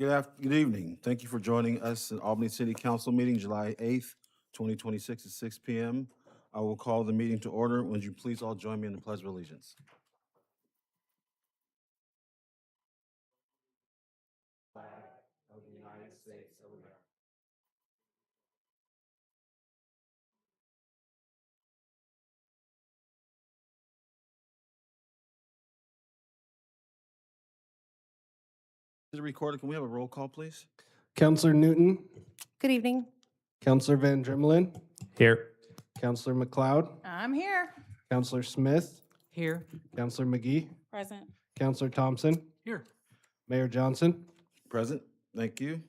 Good evening. Thank you for joining us in Albany City Council meeting, July 8th, 2026 at 6 p.m. I will call the meeting to order. Would you please all join me in the Pledge of Allegiance? Flag of the United States of America. Is it recorded? Can we have a roll call, please? Counselor Newton, Good evening. Counselor Van Dremelen, Here. Counselor McLeod, I'm here. Counselor Smith, Here. Counselor McGee, Present. Counselor Thompson, Here. Mayor Johnson. Present. Thank you.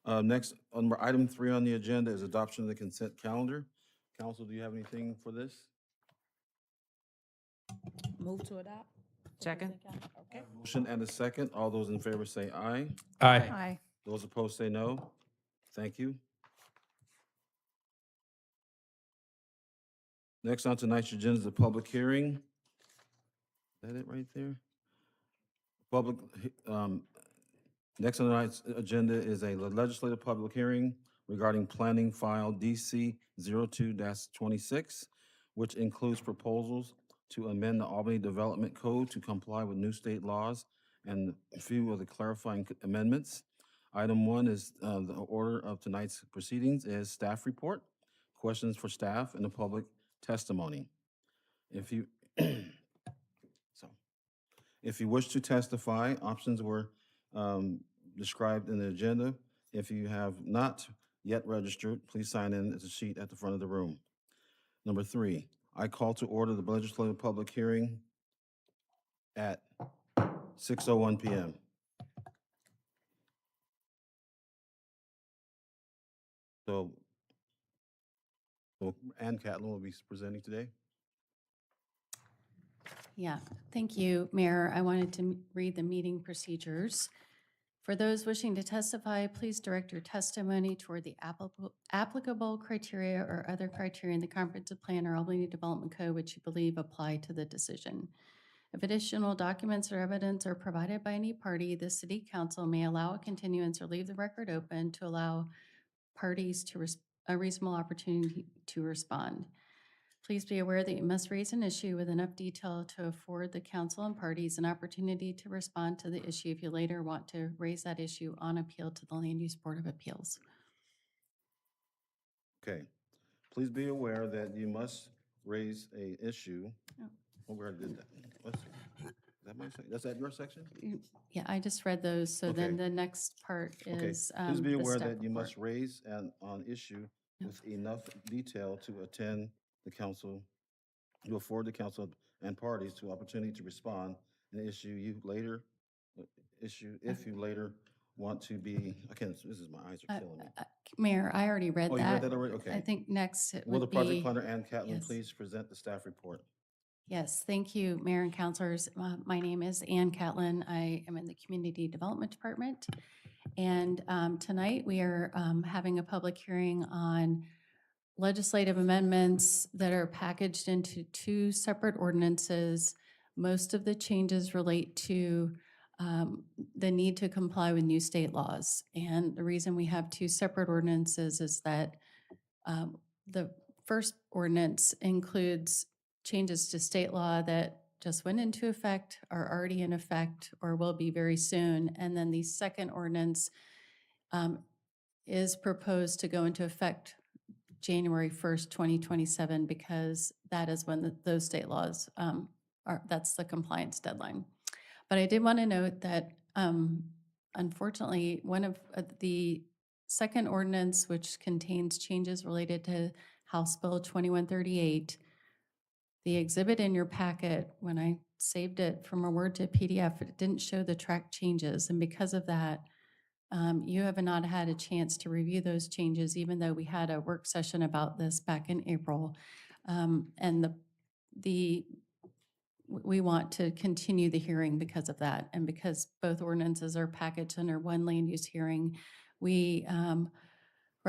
Next, item 3 on the agenda is adoption of the consent calendar. Council, do you have anything for this? Move to adopt. Second. Okay. Motion and a second. All those in favor say aye. Aye. Aye. Those opposed say no. Thank you. Next on tonight's agenda is a public hearing. Is that it right there? Next on tonight's agenda is a legislative public hearing regarding planning file DC 02-26, which includes proposals to amend the Albany Development Code to comply with new state laws and a few of the clarifying amendments. Item 1 is the order of tonight's proceedings is staff report, questions for staff, and the public testimony. If you If you wish to testify, options were described in the agenda. If you have not yet registered, please sign in at the sheet at the front of the room. Number 3, I call to order the legislative public hearing at 6:01 p.m. So Ann Catlin will be presenting today. Yeah, thank you, Mayor. I wanted to read the meeting procedures. For those wishing to testify, please direct your testimony toward the applicable criteria or other criteria in the comprehensive plan or Albany Development Code which you believe apply to the decision. If additional documents or evidence are provided by any party, the City Council may allow a continuance or leave the record open to allow parties to a reasonable opportunity to respond. Please be aware that you must raise an issue with enough detail to afford the council and parties an opportunity to respond to the issue if you later want to raise that issue on appeal to the Land Use Board of Appeals. Okay. Please be aware that you must raise a issue. Oh. Oh, we already did that. Let's see. Is that my section? Is that your section? Yeah, I just read those, so then Okay. the next part Okay, is please be the aware staff that you report. must raise on issue with enough detail to attend the council, to afford the council and parties to opportunity to respond and if you later want to be, I can't, this is my eyes are killing me. Mayor, I already read Oh, that. you read that already? Okay. I think next it Will the would project be. planner, Ann Catlin, Yes. please present the staff report? Yes, thank you, Mayor and Councilors. My name is Ann Catlin. I am in the Community Development Department. And tonight we are having a public hearing on legislative amendments that are packaged into 2 separate ordinances. Most of the changes relate to the need to comply with new state laws. And the reason we have 2 separate ordinances is that the first ordinance includes changes to state law that just went into effect, are already in effect, or will be very soon. And then the second ordinance is proposed to go into effect January 1st, 2027, because that is when those state laws that's the compliance deadline. But I did want to note that unfortunately, one of the second ordinance, which contains changes related to House Bill 2138, the exhibit in your packet, when I saved it from a Word to PDF, it didn't show the track changes. And because of that, you have not had a chance to review those changes, even though we had a work session about this back in April. And we want to continue the hearing because of that. And because both ordinances are packaged under one land use hearing, we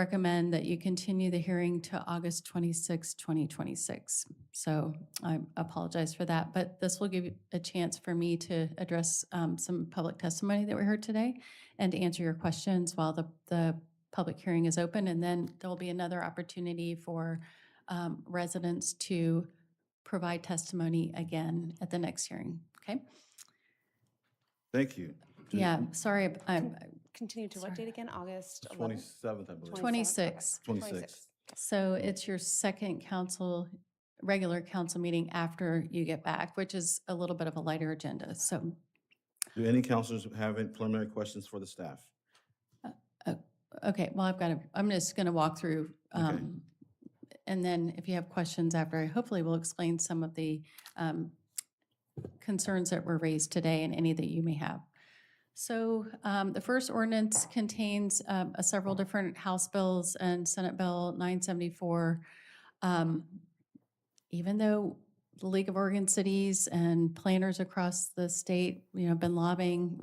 recommend that you continue the hearing to August 26, 2026. So I apologize for that, but this will give you a chance for me to address some public testimony that we heard today and to answer your questions while the public hearing is open. And then there will be another opportunity for residents to provide testimony again at the next hearing, okay? Thank you. Yeah, sorry, I'm Continue to what Sorry. date again? August 11th? 27th, I believe. 26. 26. So it's your second regular council meeting after you get back, which is a little bit of a lighter agenda. So, Do any counselors have any preliminary questions for the staff? okay, well, I'm just going to walk through. Okay. And then if you have questions after, I hopefully will explain some of the concerns that were raised today and any that you may have. So the first ordinance contains several different House bills and Senate Bill 974. Even though the League of Oregon Cities and planners across the state, have been lobbying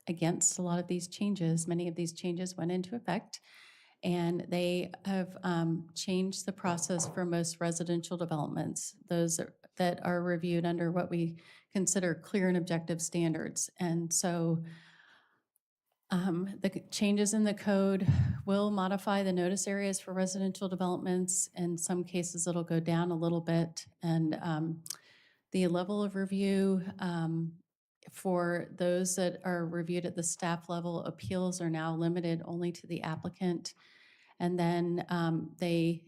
against a lot of these changes, many of these changes went into effect, and they have changed the process for most residential developments, those that are reviewed under what we consider clear and objective standards. And so the changes in the code will modify the notice areas for residential developments. In some cases, it'll go down a little bit. And the level of review for those that are reviewed at the staff level, appeals are now limited only to the applicant. And then they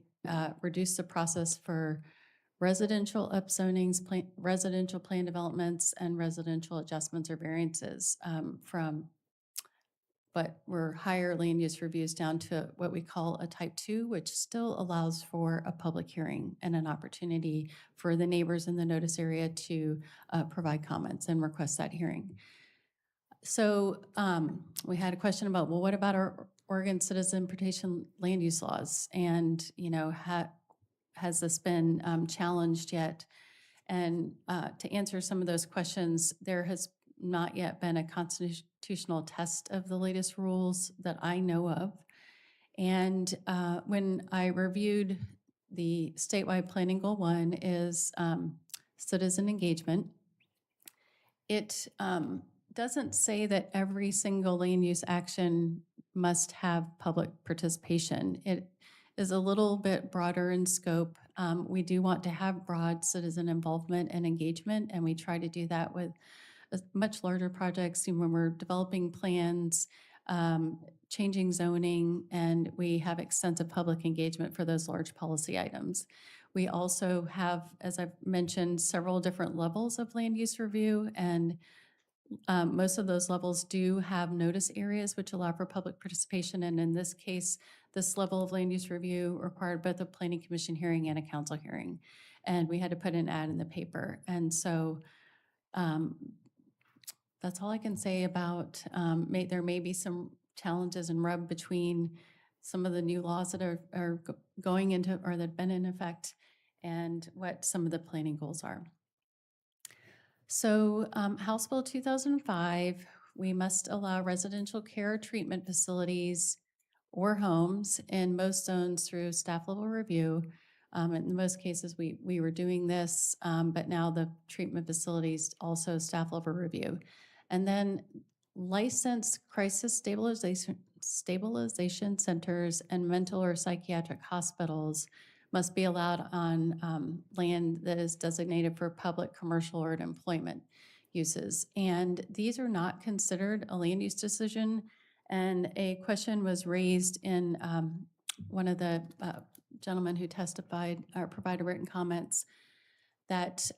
reduce the process for residential upzonings, residential plan developments, and residential adjustments or variances from what were higher land use reviews down to what we call a type 2, which still allows for a public hearing and an opportunity for the neighbors in the notice area to provide comments and request that hearing. So we had a question about, well, what about our Oregon citizen petition land use laws? And, has this been challenged yet? And to answer some of those questions, there has not yet been a constitutional test of the latest rules that I know of. And when I reviewed the statewide planning goal 1 is citizen engagement, it doesn't say that every single land use action must have public participation. It is a little bit broader in scope. We do want to have broad citizen involvement and engagement, and we try to do that with much larger projects when we're developing plans, changing zoning, and we have extensive public engagement for those large policy items. We also have, as I've mentioned, several different levels of land use review, and most of those levels do have notice areas which allow for public participation. And in this case, this level of land use review required both a planning commission hearing and a council hearing. And we had to put an ad in the paper. And so that's all I can say about, there may be some challenges and rub between some of the new laws that are going into or that have been in effect and what some of the planning goals are. So House Bill 2005, we must allow residential care treatment facilities or homes in most zones through staff level review. In most cases, we were doing this, but now the treatment facilities also staff level review. And then licensed crisis stabilization centers and mental or psychiatric hospitals must be allowed on land that is designated for public, commercial, or employment uses. And these are not considered a land use decision. And a question was raised in one of the gentlemen who testified or provided written comments that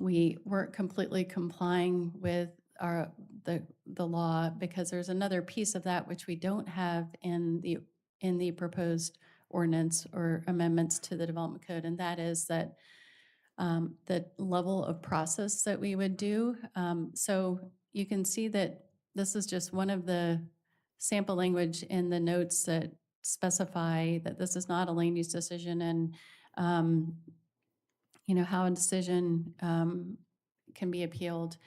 we weren't completely complying with the law because there's another piece of that which we don't have in the proposed ordinance or amendments to the development code, and that is that the level of process that we would do. So you can see that this is just one of the sample language in the notes that specify that this is not a land use decision, and how a decision can be appealed.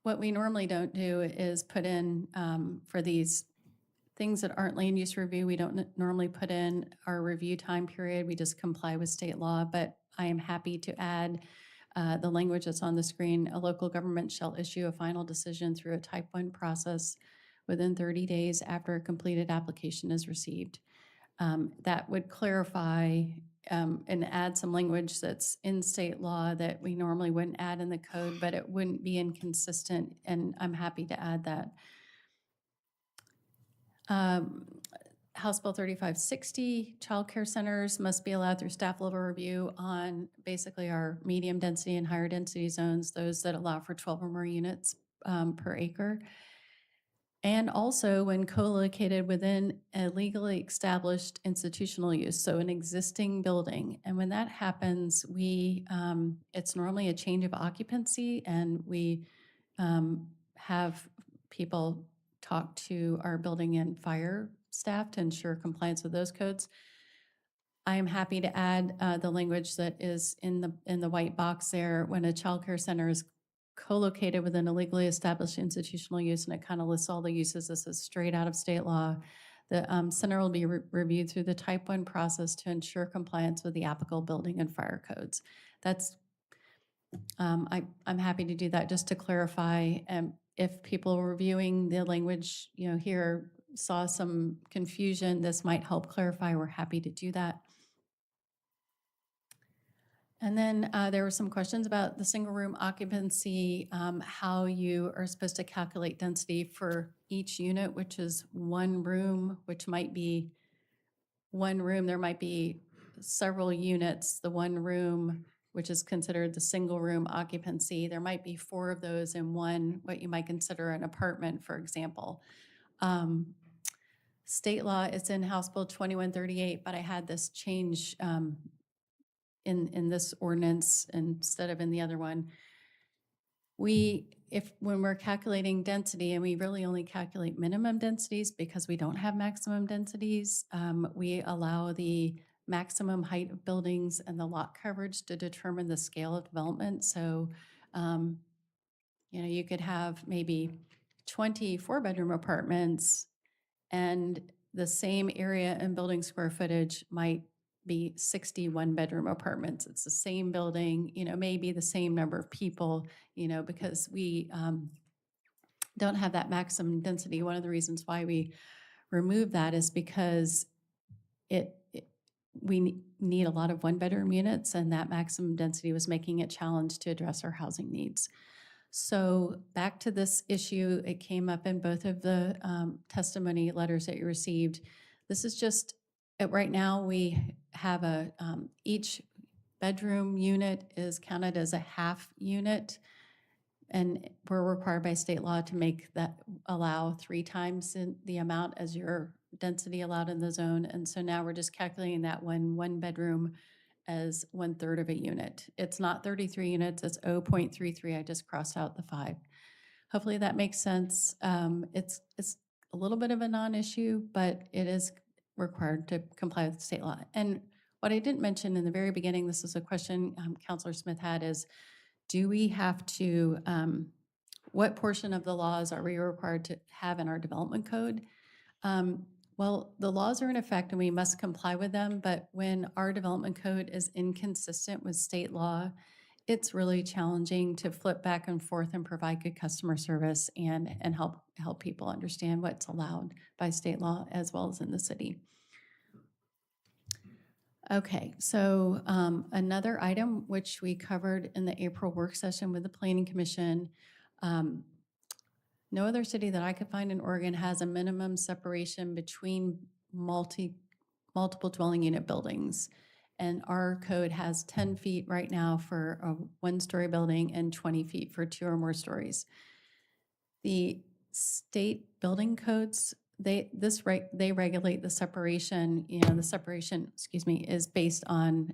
What we normally don't do is put in for these things that aren't land use review, we don't normally put in our review time period. We just comply with state law, but I am happy to add the language that's on the screen. A local government shall issue a final decision through a type 1 process within 30 days after a completed application is received. That would clarify and add some language that's in state law that we normally wouldn't add in the code, but it wouldn't be inconsistent, and I'm happy to add that. House Bill 3560, childcare centers must be allowed through staff level review on basically our medium density and higher density zones, those that allow for 12 or more units per acre. And also when co-located within a legally established institutional use, so an existing building. And when that happens, it's normally a change of occupancy, and we have people talk to our building and fire staff to ensure compliance with those codes. I am happy to add the language that is in the white box there. When a childcare center is co-located within a legally established institutional use, and it kind of lists all the uses. This is straight out of state law. The center will be reviewed through the type 1 process to ensure compliance with the applicable building and fire codes. That's I'm happy to do that just to clarify. If people reviewing the language, here saw some confusion, this might help clarify. We're happy to do that. And then there were some questions about the single room occupancy, how you are supposed to calculate density for each unit, which is one room, which might be one room. There might be several units. The one room, which is considered the single room occupancy, there might be 4 of those in one, what you might consider an apartment, for example. State law, it's in House Bill 2138, but I had this change in this ordinance instead of in the other one. When we're calculating density, and we really only calculate minimum densities because we don't have maximum densities, we allow the maximum height of buildings and the lot coverage to determine the scale of development. So, you could have maybe 20 4-bedroom apartments, and the same area and building square footage might be 60 1-bedroom apartments. It's the same building, maybe the same number of people, because we don't have that maximum density. One of the reasons why we remove that is because we need a lot of 1-bedroom units, and that maximum density was making it challenged to address our housing needs. So back to this issue, it came up in both of the testimony letters that you received. This is just, right now we have each bedroom unit is counted as a half unit, and we're required by state law to allow 3 times the amount as your density allowed in the zone. And so now we're just calculating that one bedroom as 1/3 of a unit. It's not 33 units, it's 0.33. I just crossed out the 5. Hopefully that makes sense. It's a little bit of a non-issue, but it is required to comply with state law. And what I didn't mention in the very beginning, this is a question Councilor Smith had, is do we have to, what portion of the laws are we required to have in our development code? Well, the laws are in effect and we must comply with them, but when our development code is inconsistent with state law, it's really challenging to flip back and forth and provide good customer service and help people understand what's allowed by state law as well as in the city. Okay, so another item which we covered in the April work session with the Planning Commission, no other city that I could find in Oregon has a minimum separation between multiple dwelling unit buildings. And our code has 10 feet right now for a 1-story building and 20 feet for 2 or more stories. The state building codes, they regulate the separation. The separation, is based on,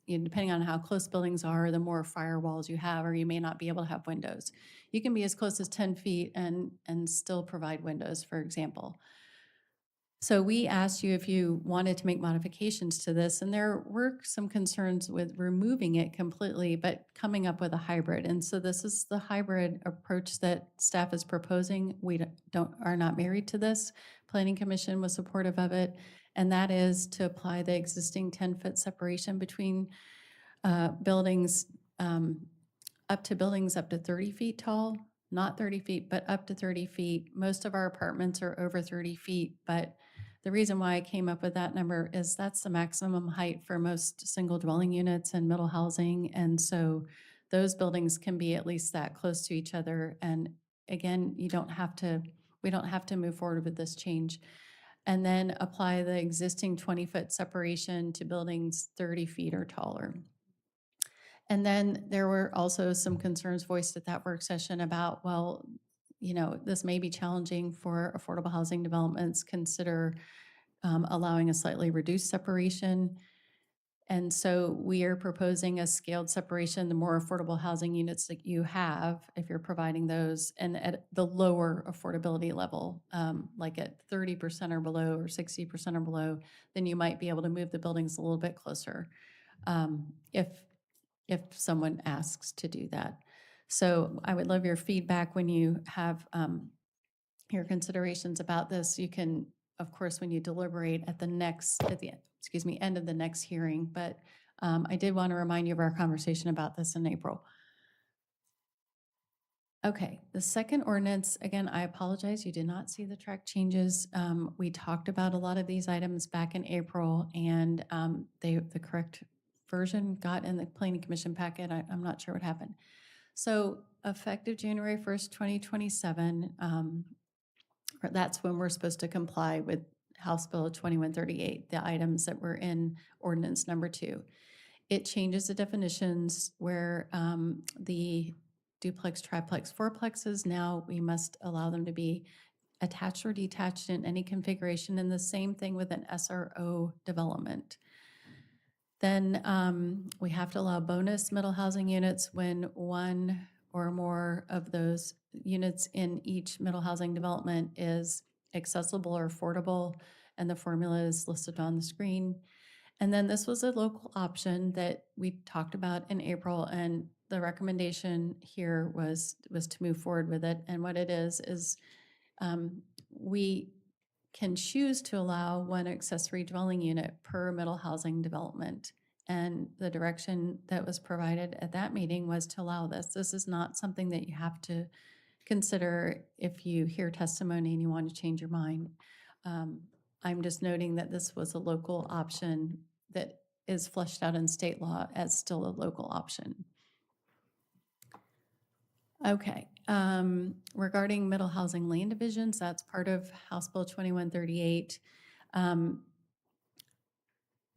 depending on how close buildings are, the more firewalls you have, or you may not be able to have windows. You can be as close as 10 feet and still provide windows, for example. So we asked you if you wanted to make modifications to this, and there were some concerns with removing it completely, but coming up with a hybrid. And so this is the hybrid approach that staff is proposing. We are not married to this. Planning Commission was supportive of it, and that is to apply the existing 10-foot separation between buildings, up to buildings up to 30 feet tall, not 30 feet, but up to 30 feet. Most of our apartments are over 30 feet, but the reason why I came up with that number is that's the maximum height for most single dwelling units and middle housing. And so those buildings can be at least that close to each other. And again, we don't have to move forward with this change. And then apply the existing 20-foot separation to buildings 30 feet or taller. And then there were also some concerns voiced at that work session about, well, this may be challenging for affordable housing developments. Consider allowing a slightly reduced separation. And so we are proposing a scaled separation, the more affordable housing units that you have, if you're providing those, and at the lower affordability level, like at 30% or below or 60% or below, then you might be able to move the buildings a little bit closer, if someone asks to do that. So I would love your feedback when you have your considerations about this. You can, of course, when you deliberate at the end of the next hearing, but I did want to remind you of our conversation about this in April. Okay, the second ordinance, again, I apologize, you did not see the track changes. We talked about a lot of these items back in April, and the correct version got in the Planning Commission packet. I'm not sure what happened. So effective January 1st, 2027, that's when we're supposed to comply with House Bill 2138, the items that were in ordinance number 2. It changes the definitions where the duplex, triplex, fourplexes, now we must allow them to be attached or detached in any configuration, and the same thing with an SRO development. Then we have to allow bonus middle housing units when one or more of those units in each middle housing development is accessible or affordable, and the formula is listed on the screen. And then this was a local option that we talked about in April, and the recommendation here was to move forward with it. And what it is we can choose to allow one accessory dwelling unit per middle housing development. And the direction that was provided at that meeting was to allow this. This is not something that you have to consider if you hear testimony and you want to change your mind. I'm just noting that this was a local option that is fleshed out in state law as still a local option. Okay, regarding middle housing land divisions, that's part of House Bill 2138.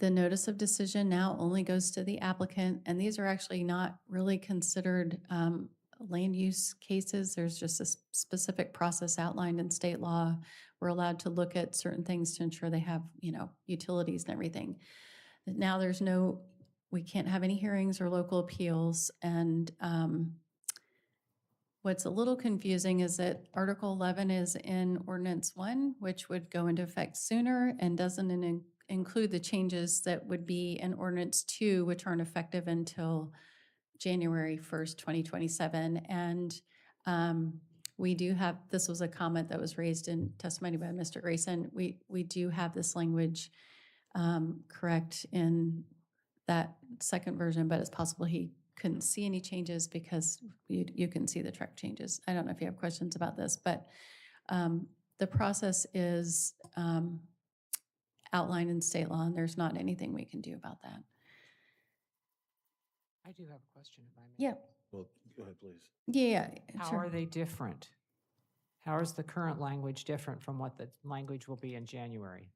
The notice of decision now only goes to the applicant, and these are actually not really considered land use cases. There's just a specific process outlined in state law. We're allowed to look at certain things to ensure they have, utilities and everything. Now we can't have any hearings or local appeals, and what's a little confusing is that Article 11 is in Ordinance 1, which would go into effect sooner and doesn't include the changes that would be in Ordinance 2, which aren't effective until January 1st, 2027. And we do have, this was a comment that was raised in testimony by Mr. Grayson, we do have this language correct in that second version, but it's possible he couldn't see any changes because you can see the track changes. I don't know if you have questions about this, but the process is outlined in state law, and there's not anything we can do about that. I do have a question, if I may. Yeah, Well, go ahead, please. yeah, How sure. are they different? How is the current language different from what the language will be in January?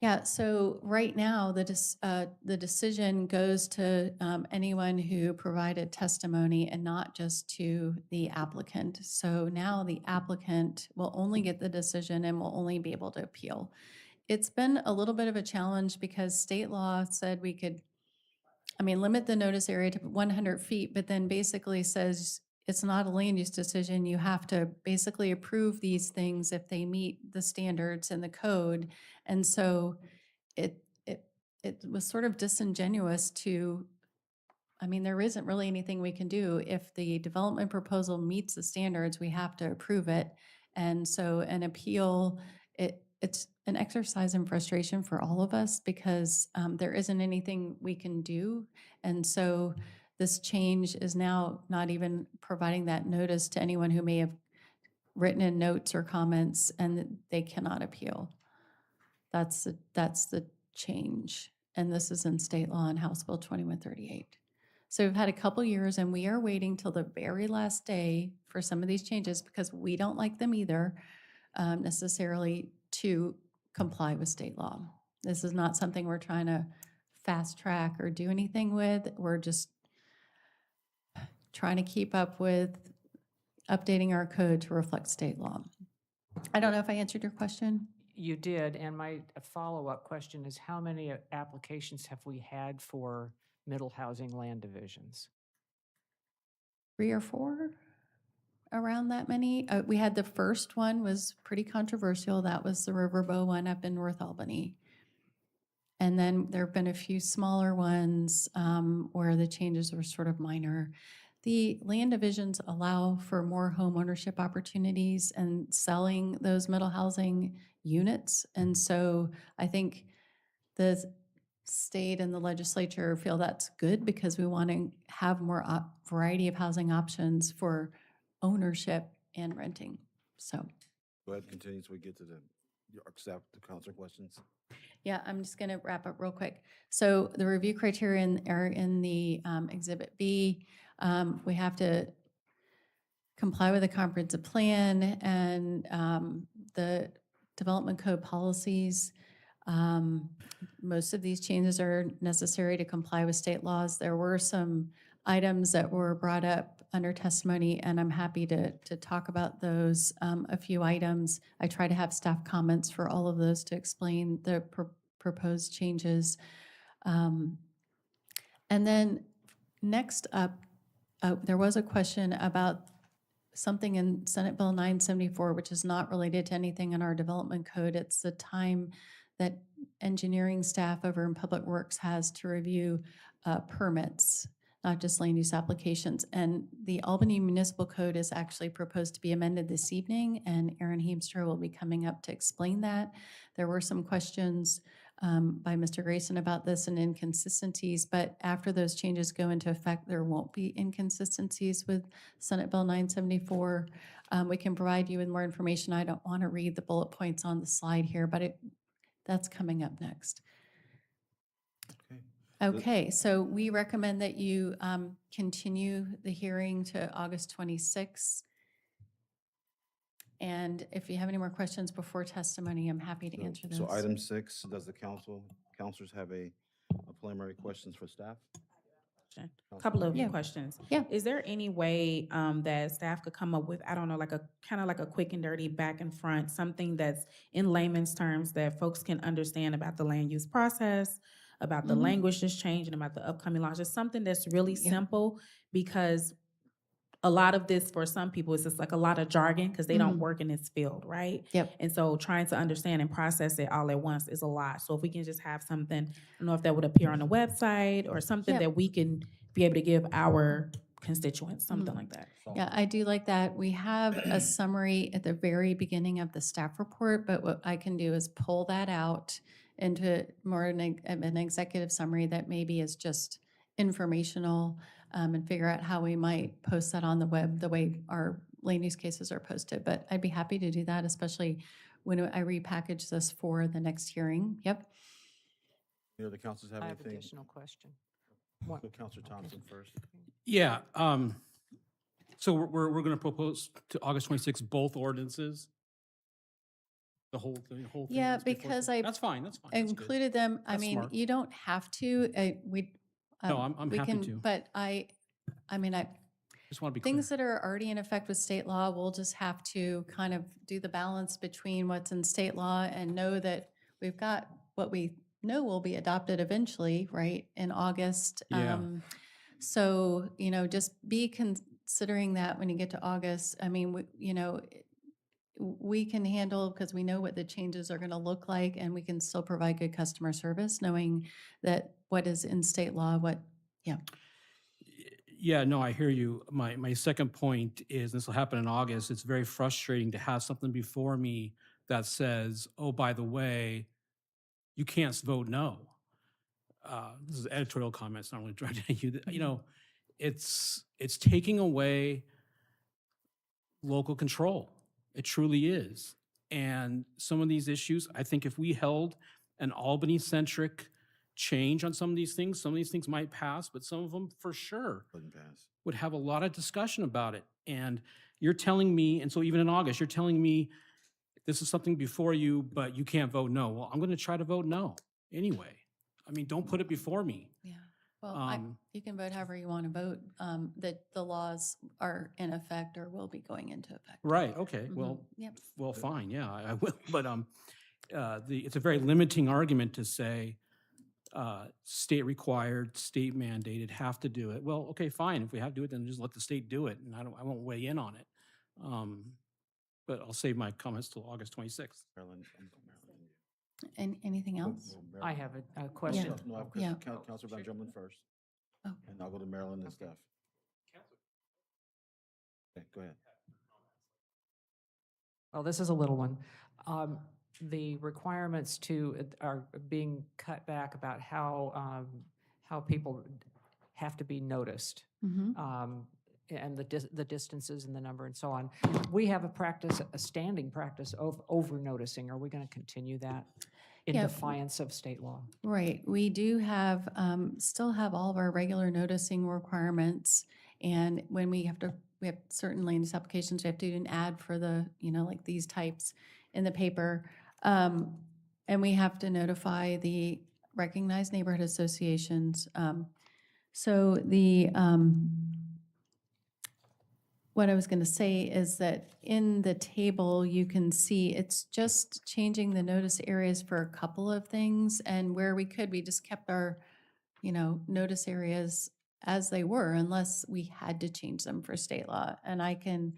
Yeah, so right now, the decision goes to anyone who provided testimony and not just to the applicant. So now the applicant will only get the decision and will only be able to appeal. It's been a little bit of a challenge because state law said we could, limit the notice area to 100 feet, but then basically says it's not a land use decision. You have to basically approve these things if they meet the standards and the code. And so it was sort of disingenuous to, there isn't really anything we can do. If the development proposal meets the standards, we have to approve it. And so an appeal, it's an exercise in frustration for all of us because there isn't anything we can do. And so this change is now not even providing that notice to anyone who may have written in notes or comments and that they cannot appeal. That's the change. And this is in state law in House Bill 2138. So we've had a couple years and we are waiting till the very last day for some of these changes because we don't like them either necessarily to comply with state law. This is not something we're trying to fast track or do anything with. We're just trying to keep up with updating our code to reflect state law. I don't know if I answered your question. You did, and my follow-up question is, how many applications have we had for middle housing land divisions? 3 or 4, around that many. We had the first one was pretty controversial. That was the Riverbow one up in North Albany. And then there have been a few smaller ones where the changes were sort of minor. The land divisions allow for more home ownership opportunities and selling those middle housing units. And so I think the state and the legislature feel that's good because we want to have more variety of housing options for ownership and renting. So, Go ahead, continue so we get to your staff, the council questions. yeah, I'm just going to wrap up real quick. So the review criterion are in the Exhibit B. We have to comply with the comprehensive plan and the development code policies. Most of these changes are necessary to comply with state laws. There were some items that were brought up under testimony, and I'm happy to talk about those. A few items, I try to have staff comments for all of those to explain the proposed changes. And then next up, there was a question about something in Senate Bill 974, which is not related to anything in our development code. It's the time that engineering staff over in Public Works has to review permits, not just land use applications. And the Albany Municipal Code is actually proposed to be amended this evening, and Aaron Heemstra will be coming up to explain that. There were some questions by Mr. Grayson about this and inconsistencies, but after those changes go into effect, there won't be inconsistencies with Senate Bill 974. We can provide you with more information. I don't want to read the bullet points on the slide here, but that's coming up next. Okay. Okay, so we recommend that you continue the hearing to August 26th. And if you have any more questions before testimony, I'm happy to answer those. So item 6, does the councilors have a preliminary questions for staff? Couple of Yeah. questions. Yeah. Is there any way that staff could come up with, I don't know, like a kind of like a quick and dirty back and front, something that's in layman's terms that folks can understand about the land use process, about the Mhm. language that's changing, about the upcoming laws, just something that's really Yeah. simple, because a lot of this for some people is just like a lot of jargon because they don't Mhm. work in this field, right? Yep. And so trying to understand and process it all at once is a lot. So if we can just have something, I don't know if that would appear on the website or something Yep. that we can be able to give our constituents, something like that. Yeah, I do like that. We have a summary at the very beginning of the staff report, but what I can do is pull that out into more of an executive summary that maybe is just informational, and figure out how we might post that on the web the way our land use cases are posted. But I'd be happy to do that, especially when I repackage this for the next hearing. Yep. Any other councilors have I have anything? additional question. Go Councilor Thompson first. Yeah, so we're going to propose to August 26th, both ordinances? The whole thing? Yeah, that's before because the- I That's fine, that's fine. that's good. included them. I That's mean, smart. you don't have to, No, I'm we happy can, to. but I mean, Just want to be clear. things that are already in effect with state law, we'll just have to kind of do the balance between what's in state law and know that we've got what we know will be adopted eventually, right, in August. Yeah. So, just be considering that when you get to August. I mean, we can handle, because we know what the changes are going to look like, and we can still provide good customer service, knowing that what is in state law, Yeah, no, I hear you. My second point is, this will happen in August, it's very frustrating to have something before me that says, oh, by the way, you can't vote no. This is editorial comments, not really directed at you. You know, it's taking away local control. It truly is. And some of these issues, I think if we held an Albany-centric change on some of these things might pass, but some of them for sure Wouldn't pass. would have a lot of discussion about it. And you're telling me, and so even in August, you're telling me this is something before you, but you can't vote no. Well, I'm going to try to vote no anyway. I mean, don't put it before me. Yeah. Well, Um, you can vote however you want to vote. The laws are in effect or will be going into effect. Right, okay, Mhm. well, Yep. well, fine, yeah, I will. But it's a very limiting argument to say state required, state mandated, have to do it. Well, okay, fine. If we have to do it, then just let the state do it, and I won't weigh in on it. But I'll save my comments till August 26th. Marilyn, Marilyn. And anything else? I have a question. No, I have Yeah. Councilor Van Drummond first, Oh. and I'll go to Marilyn and Steph. Okay, go ahead. Well, this is a little one. The requirements are being cut back about how people have to be noticed. Mhm. And the distances and the number and so on. We have a standing practice of over noticing. Are we going to continue that in Yeah. defiance of state law? Right. We do have, still have all of our regular noticing requirements. And when we have certain land use applications, we have to do an ad for the, like these types in the paper. And we have to notify the recognized neighborhood associations. So what I was going to say is that in the table, you can see it's just changing the notice areas for a couple of things. And where we could, we just kept our, notice areas as they were unless we had to change them for state law. And I can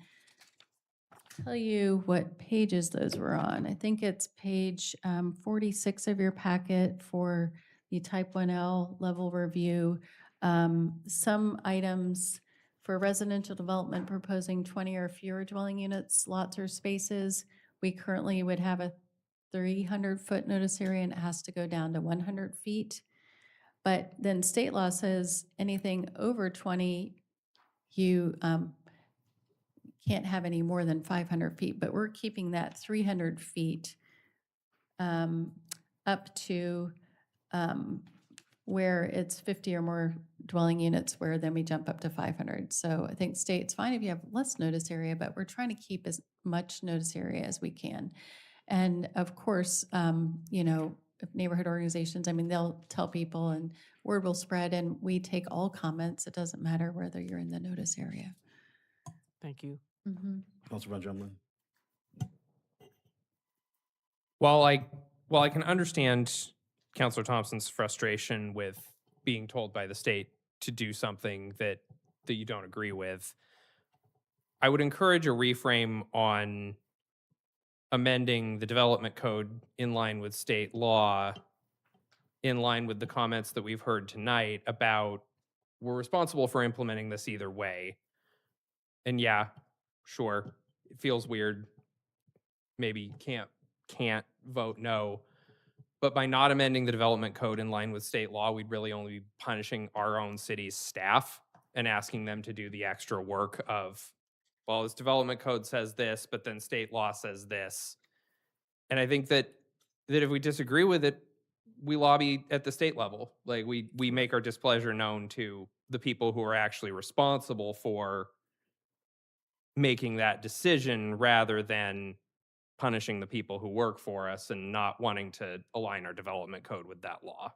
tell you what pages those were on. I think it's page 46 of your packet for the type 1L level review. Some items for residential development proposing 20 or fewer dwelling units, lots or spaces, we currently would have a 300-foot notice area and it has to go down to 100 feet. But then state law says anything over 20, you can't have any more than 500 feet, but we're keeping that 300 feet up to where it's 50 or more dwelling units, where then we jump up to 500. So I think state's fine if you have less notice area, but we're trying to keep as much notice area as we can. And of course, if neighborhood organizations, they'll tell people and word will spread and we take all comments. It doesn't matter whether you're in the notice area. Thank you. Mm-hmm. Councilor Van Drummond. While I can understand Councilor Thompson's frustration with being told by the state to do something that you don't agree with, I would encourage a reframe on amending the development code in line with state law, in line with the comments that we've heard tonight about we're responsible for implementing this either way. And yeah, sure, it feels weird. Maybe can't vote no. But by not amending the development code in line with state law, we'd really only be punishing our own city's staff and asking them to do the extra work of, well, this development code says this, but then state law says this. And I think that if we disagree with it, we lobby at the state level. Like we make our displeasure known to the people who are actually responsible for making that decision rather than punishing the people who work for us and not wanting to align our development code with that law.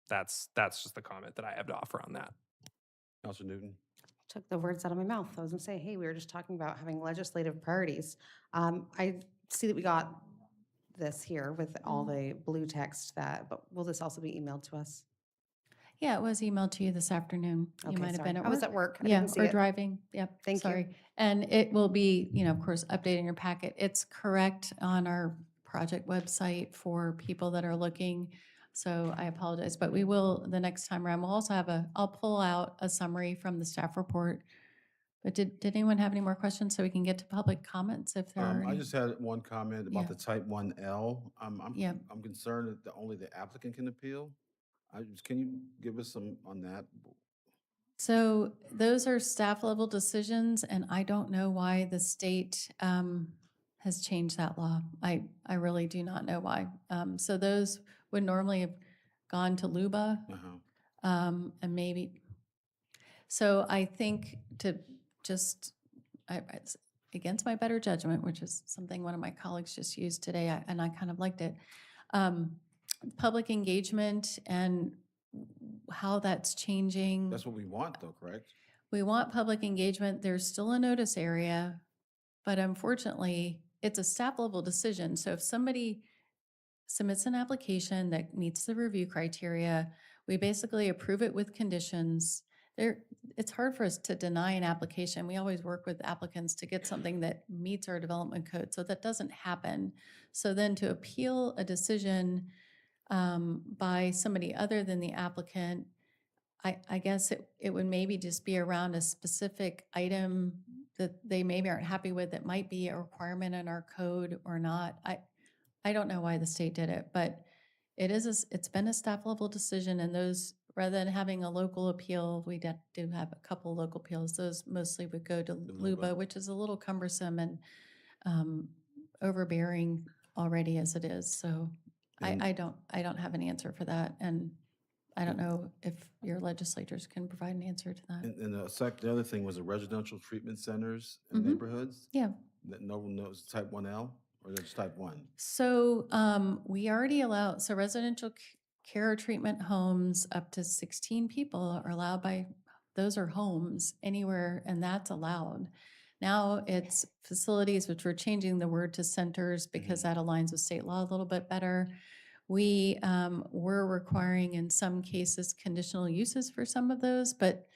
That's just the comment that I have to offer on that. Councilor Newton. Took the words out of my mouth. I was going to say, hey, we were just talking about having legislative priorities. I see that we got this here with all the blue text but will this also be emailed to us? Yeah, it was emailed to you this afternoon. You Okay, might have sorry. been at I was work. at work. I Yeah, didn't see or it. driving. Yep. Thank you. sorry. And it will be, of course, updated in your packet. It's correct on our project website for people that are looking. So I apologize, but we will the next time around. We'll also have I'll pull out a summary from the staff report But did anyone have any more questions so we can get to public comments if there are I any? just had one comment Yeah. about the type 1L. Yeah. I'm concerned that only the applicant can appeal. Can you give us some on that? So those are staff level decisions, and I don't know why the state has changed that law. I really do not know why. So those would normally have gone to LUBA, Uh-huh. and maybe. So I think to just, it's against my better judgment, which is something one of my colleagues just used today, and I kind of liked it. Public engagement and how that's changing. That's what we want though, correct? We want public engagement. There's still a notice area, but unfortunately, it's a staff level decision. So if somebody submits an application that meets the review criteria, we basically approve it with conditions. It's hard for us to deny an application. We always work with applicants to get something that meets our development code. So that doesn't happen. So then to appeal a decision by somebody other than the applicant, I guess it would maybe just be around a specific item that they maybe aren't happy with that might be a requirement in our code or not. I don't know why the state did it, but it's been a staff level decision, and those, rather than having a local appeal, we do have a couple local appeals. Those mostly would go to LUBA, which is a little cumbersome and overbearing already as it is. So And- I don't have an answer for that, and I don't know if your legislators can provide an answer to that. And the other thing was the residential treatment centers in Mhm. neighborhoods Yeah. that no one knows type 1L or that's type 1. So we already allow, so residential care or treatment homes up to 16 people are allowed by, those are homes anywhere, and that's allowed. Now it's facilities, which we're changing the word to centers because that aligns with state law a little bit better. We were requiring in some cases conditional uses for some of those, but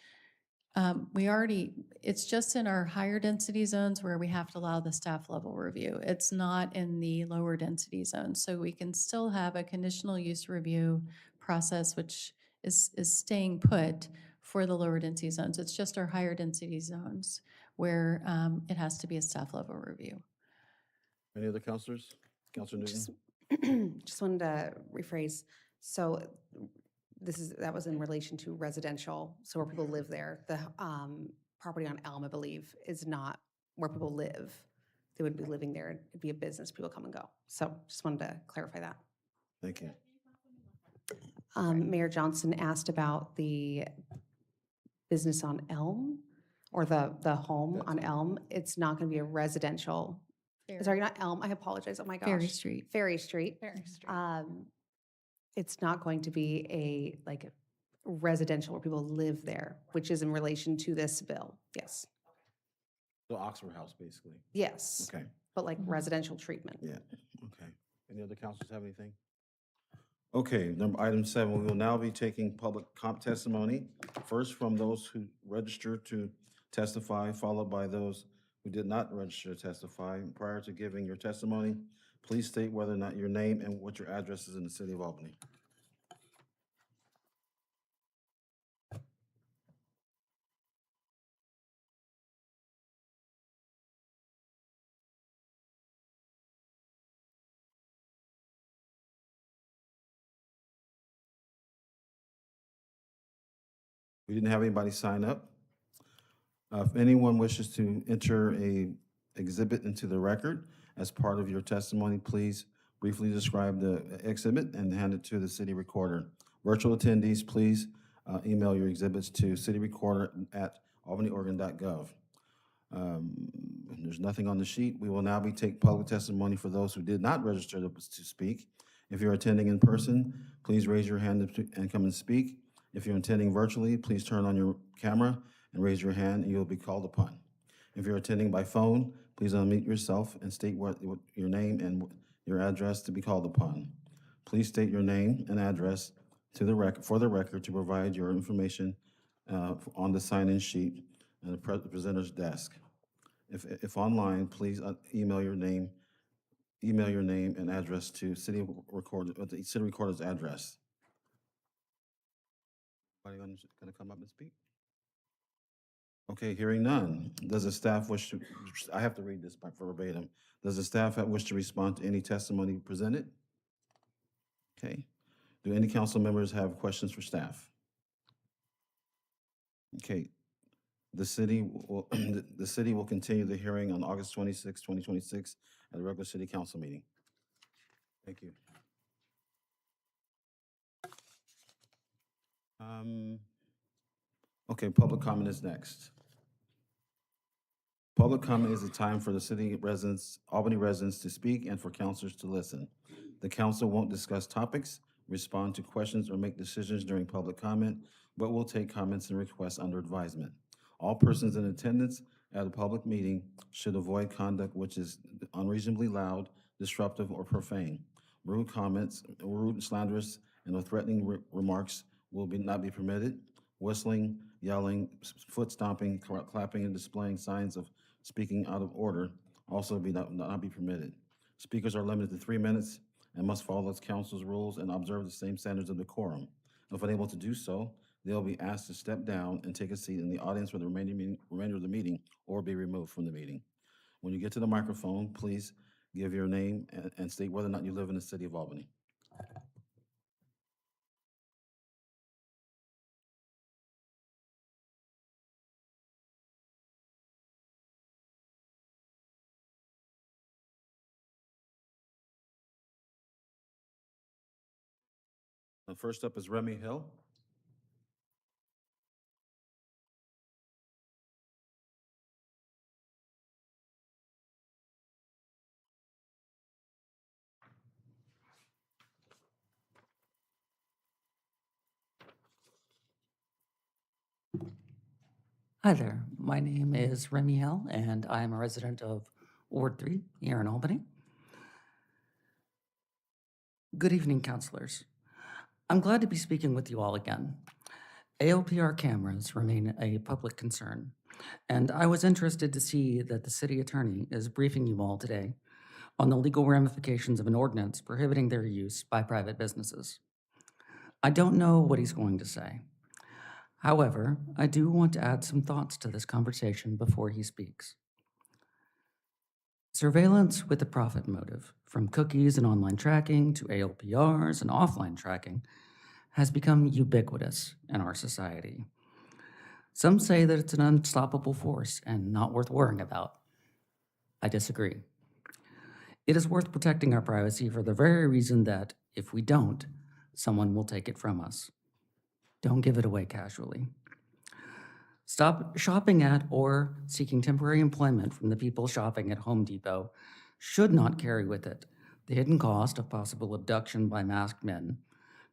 it's just in our higher density zones where we have to allow the staff level review. It's not in the lower density zones. So we can still have a conditional use review process, which is staying put for the lower density zones. It's just our higher density zones where it has to be a staff level review. Any other counselors? Counselor Newton? Just wanted to rephrase. So that was in relation to residential, so where people live there. The property on Elm, I believe, is not where people live. They would be living there. It'd be a business. People come and go. So just wanted to clarify that. Thank you. Mayor Johnson asked about the business on Elm or the home on Elm. It's not going to be a residential. Sorry, not Elm. I apologize. Oh my gosh. Ferry Street. Ferry Street. Ferry Street. It's not going to be a residential where people live there, which is in relation to this bill. Yes. The Oxford House, basically. Yes. Okay, But like residential treatment. yeah, okay. Any other counselors have anything? Okay, item 7, we will now be taking public testimony. First from those who registered to testify, followed by those who did not register to testify. Prior to giving your testimony, please state whether or not your name and what your address is in the city of Albany. We didn't have anybody sign up. If anyone wishes to enter a exhibit into the record as part of your testimony, please briefly describe the exhibit and hand it to the city recorder. Virtual attendees, please email your exhibits to cityrecorder@albanyoregon.gov. There's nothing on the sheet. We will now take public testimony for those who did not register to speak. If you're attending in person, please raise your hand and come and speak. If you're attending virtually, please turn on your camera and raise your hand, and you'll be called upon. If you're attending by phone, please unmute yourself and state what your name and your address to be called upon. Please state your name and address for the record to provide your information on the sign-in sheet and the presenter's desk. If online, please email your name and address to the city recorder's address. Anybody gonna come up and speak? Okay, hearing none. Does the staff wish to, I have to read this by verbatim. Does the staff wish to respond to any testimony presented? Okay. Do any council members have questions for staff? Okay, the city will, the city will continue the hearing on August 26, 2026 at a regular city council meeting. Thank you. Okay, public comment is next. Public comment is a time for the city residents, Albany residents to speak and for councilors to listen. The council won't discuss topics, respond to questions, or make decisions during public comment, but will take comments and requests under advisement. All persons in attendance at a public meeting should avoid conduct which is unreasonably loud, disruptive, or profane. Rude comments, rude, slanderous, and threatening remarks will not be permitted. Whistling, yelling, foot stomping, clapping, and displaying signs of speaking out of order also not be permitted. Speakers are limited to 3 minutes and must follow the council's rules and observe the same standards of decorum. If unable to do so, they'll be asked to step down and take a seat in the audience for the remainder of the meeting or be removed from the meeting. When you get to the microphone, please give your name and state whether or not you live in the city of Albany. First up is Remy Hill. Hi there. My name is Remy Hill, and I am a resident of Ward 3 here in Albany. Good evening, councilors. I'm glad to be speaking with you all again. ALPR cameras remain a public concern, and I was interested to see that the city attorney is briefing you all today on the legal ramifications of an ordinance prohibiting their use by private businesses. I don't know what he's going to say. However, I do want to add some thoughts to this conversation before he speaks. Surveillance with a profit motive, from cookies and online tracking to ALPRs and offline tracking, has become ubiquitous in our society. Some say that it's an unstoppable force and not worth worrying about. I disagree. It is worth protecting our privacy for the very reason that, if we don't, someone will take it from us. Don't give it away casually. Stop shopping at or seeking temporary employment from the people shopping at Home Depot should not carry with it the hidden cost of possible abduction by masked men,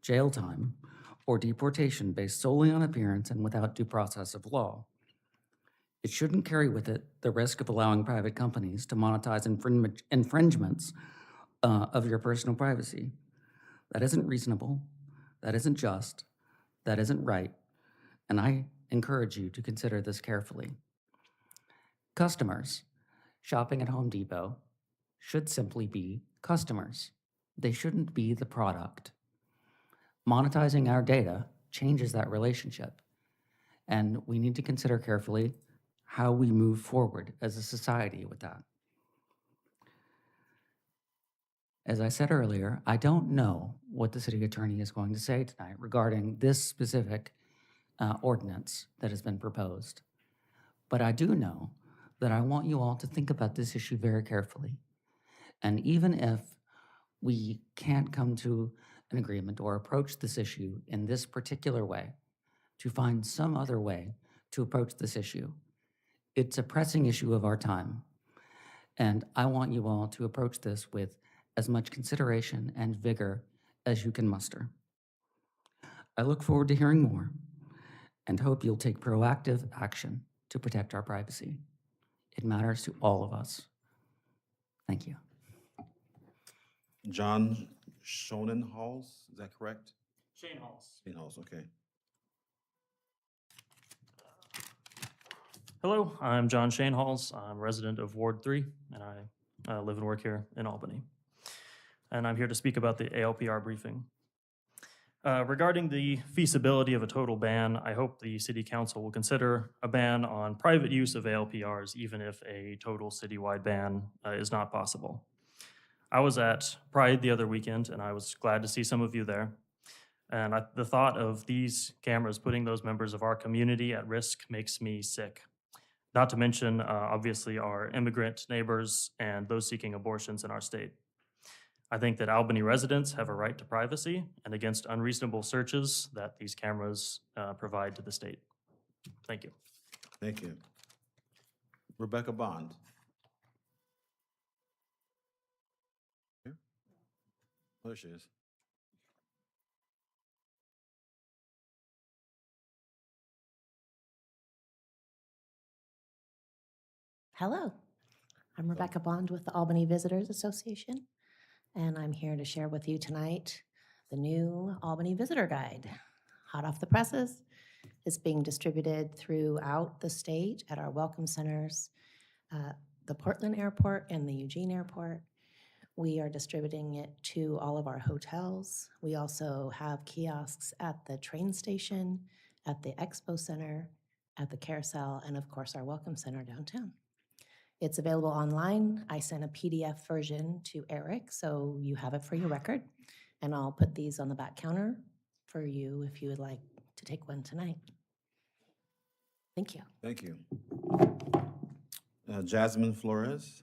jail time, or deportation based solely on appearance and without due process of law. It shouldn't carry with it the risk of allowing private companies to monetize infringements of your personal privacy. That isn't reasonable, that isn't just, that isn't right, and I encourage you to consider this carefully. Customers shopping at Home Depot should simply be customers. They shouldn't be the product. Monetizing our data changes that relationship, and we need to consider carefully how we move forward as a society with that. As I said earlier, I don't know what the city attorney is going to say tonight regarding this specific ordinance that has been proposed. But I do know that I want you all to think about this issue very carefully. And even if we can't come to an agreement or approach this issue in this particular way, to find some other way to approach this issue, it's a pressing issue of our time. And I want you all to approach this with as much consideration and vigor as you can muster. I look forward to hearing more and hope you'll take proactive action to protect our privacy. It matters to all of us. Thank you. John Schonenhals, is that correct? Shane Halls. Shane Halls, okay. Hello, I'm John Shane Halls. I'm a resident of Ward 3, and I live and work here in Albany. And I'm here to speak about the ALPR briefing. Regarding the feasibility of a total ban, I hope the city council will consider a ban on private use of ALPRs, even if a total citywide ban is not possible. I was at Pride the other weekend, and I was glad to see some of you there. And the thought of these cameras putting those members of our community at risk makes me sick. Not to mention, obviously, our immigrant neighbors and those seeking abortions in our state. I think that Albany residents have a right to privacy and against unreasonable searches that these cameras provide to the state. Thank you. Thank you. Rebecca Bond. Here? Oh, there she is. Hello, I'm Rebecca Bond with the Albany Visitors Association, and I'm here to share with you tonight the new Albany Visitor Guide. Hot off the presses, it's being distributed throughout the state at our welcome centers, the Portland Airport and the Eugene Airport. We are distributing it to all of our hotels. We also have kiosks at the train station, at the Expo Center, at the Carousel, and of course our Welcome Center downtown. It's available online. I sent a PDF version to Eric, so you have it for your record. And I'll put these on the back counter for you if you would like to take one tonight. Thank you. Thank you. Jasmine Flores.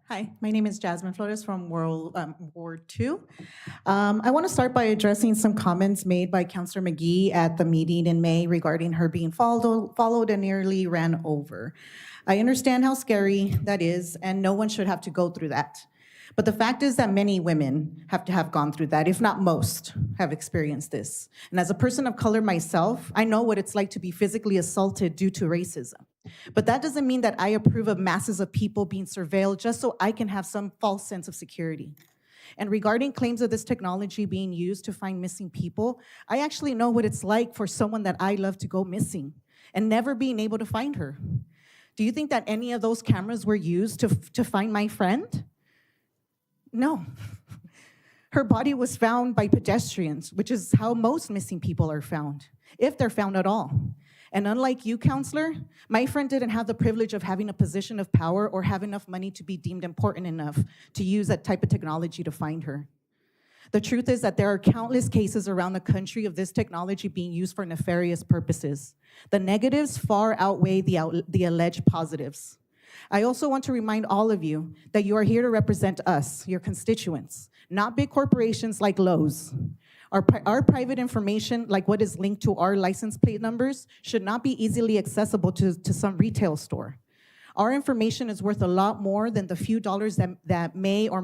Hi, my name is Jasmine Flores from Ward 2. I want to start by addressing some comments made by Councilor McGee at the meeting in May regarding her being followed and nearly ran over. I understand how scary that is, and no one should have to go through that. But the fact is that many women have to have gone through that, if not most, have experienced this. And as a person of color myself, I know what it's like to be physically assaulted due to racism. But that doesn't mean that I approve of masses of people being surveilled just so I can have some false sense of security. And regarding claims of this technology being used to find missing people, I actually know what it's like for someone that I love to go missing and never being able to find her. Do you think that any of those cameras were used to find my friend? No. Her body was found by pedestrians, which is how most missing people are found, if they're found at all. And unlike you, counselor, my friend didn't have the privilege of having a position of power or have enough money to be deemed important enough to use that type of technology to find her. The truth is that there are countless cases around the country of this technology being used for nefarious purposes. The negatives far outweigh the alleged positives. I also want to remind all of you that you are here to represent us, your constituents, not big corporations like Lowe's. Our private information, like what is linked to our license plate numbers, should not be easily accessible to some retail store. Our information is worth a lot more than the few dollars that they may or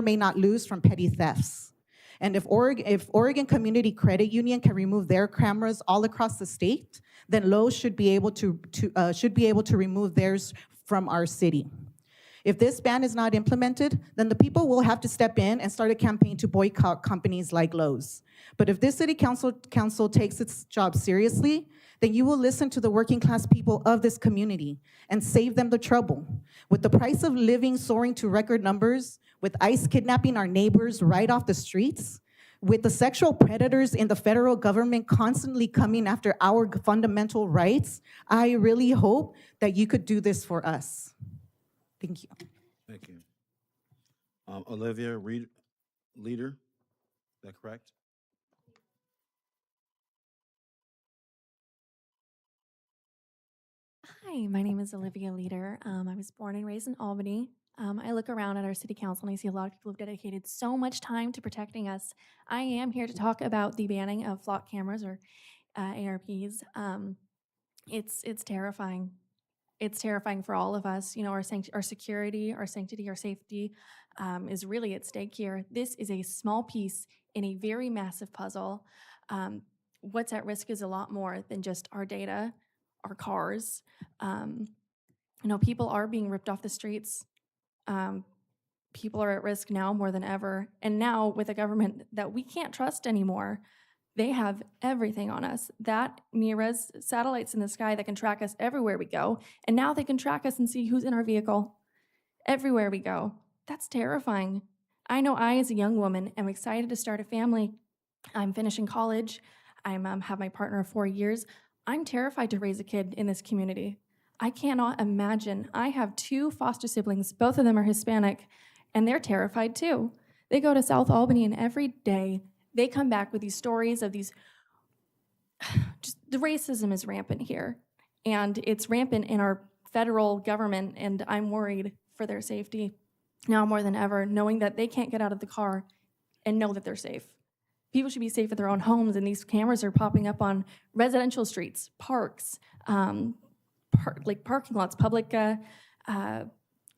may not lose from petty thefts. And if Oregon Community Credit Union can remove their cameras all across the state, then Lowe's should be able to remove theirs from our city. If this ban is not implemented, then the people will have to step in and start a campaign to boycott companies like Lowe's. But if this city council takes its job seriously, then you will listen to the working class people of this community and save them the trouble. With the price of living soaring to record numbers, with ICE kidnapping our neighbors right off the streets, with the sexual predators in the federal government constantly coming after our fundamental rights, I really hope that you could do this for us. Thank you. Thank you. Olivia Leader, is that correct? Hi, my name is Olivia Leader. I was born and raised in Albany. I look around at our city council and I see a lot of people who've dedicated so much time to protecting us. I am here to talk about the banning of flock cameras or ARPs. It's terrifying. It's terrifying for all of us. You know, our security, our sanctity, our safety is really at stake here. This is a small piece in a very massive puzzle. What's at risk is a lot more than just our data, our cars. You know, people are being ripped off the streets. People are at risk now more than ever. And now with a government that we can't trust anymore, they have everything on us. That near-res satellites in the sky that can track us everywhere we go. And now they can track us and see who's in our vehicle. everywhere we go. That's terrifying. I know I, as a young woman, am excited to start a family. I'm finishing college. I'm have my partner of 4 years. I'm terrified to raise a kid in this community. I cannot imagine. I have 2 foster siblings. Both of them are Hispanic, and they're terrified too. They go to South Albany, and every day they come back with these stories of these. Just the racism is rampant here, and it's rampant in our federal government. And I'm worried for their safety now more than ever, knowing that they can't get out of the car and know that they're safe. People should be safe at their own homes, and these cameras are popping up on residential streets, parks, like parking lots, public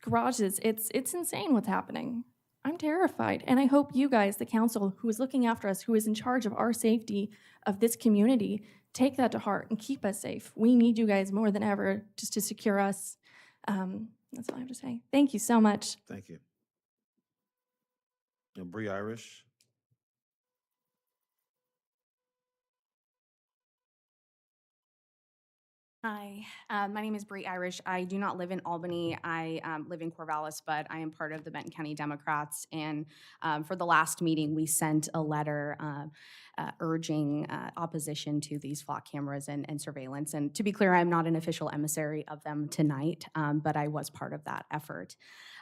garages. It's insane what's happening. I'm terrified, and I hope you guys, the council, who is looking after us, who is in charge of our safety of this community, take that to heart and keep us safe. We need you guys more than ever just to secure us. That's all I have to say. Thank you so much. Thank you. Bree Irish. Hi, my name is Bree Irish. I do not live in Albany. I live in Corvallis, but I am part of the Benton County Democrats. And for the last meeting, we sent a letter urging opposition to these flock cameras and surveillance. And to be clear, I'm not an official emissary of them tonight, but I was part of that effort.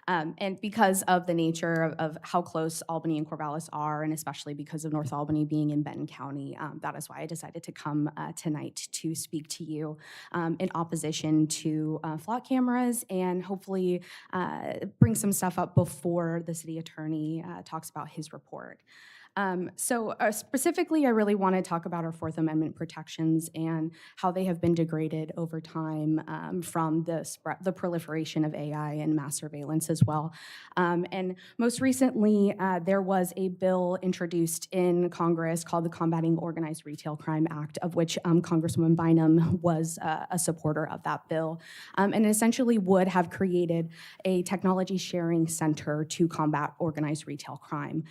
And because of the nature of how close Albany and Corvallis are, and especially because of North Albany being in Benton County, that is why I decided to come tonight to speak to you in opposition to flock cameras and hopefully bring some stuff up before the city attorney talks about his report. So specifically, I really want to talk about our Fourth Amendment protections and how they have been degraded over time from the proliferation of AI and mass surveillance as well. And most recently, there was a bill introduced in Congress called the Combating Organized Retail Crime Act, of which Congresswoman Bynum was a supporter of that bill, and essentially would have created a technology sharing center to combat organized retail crime,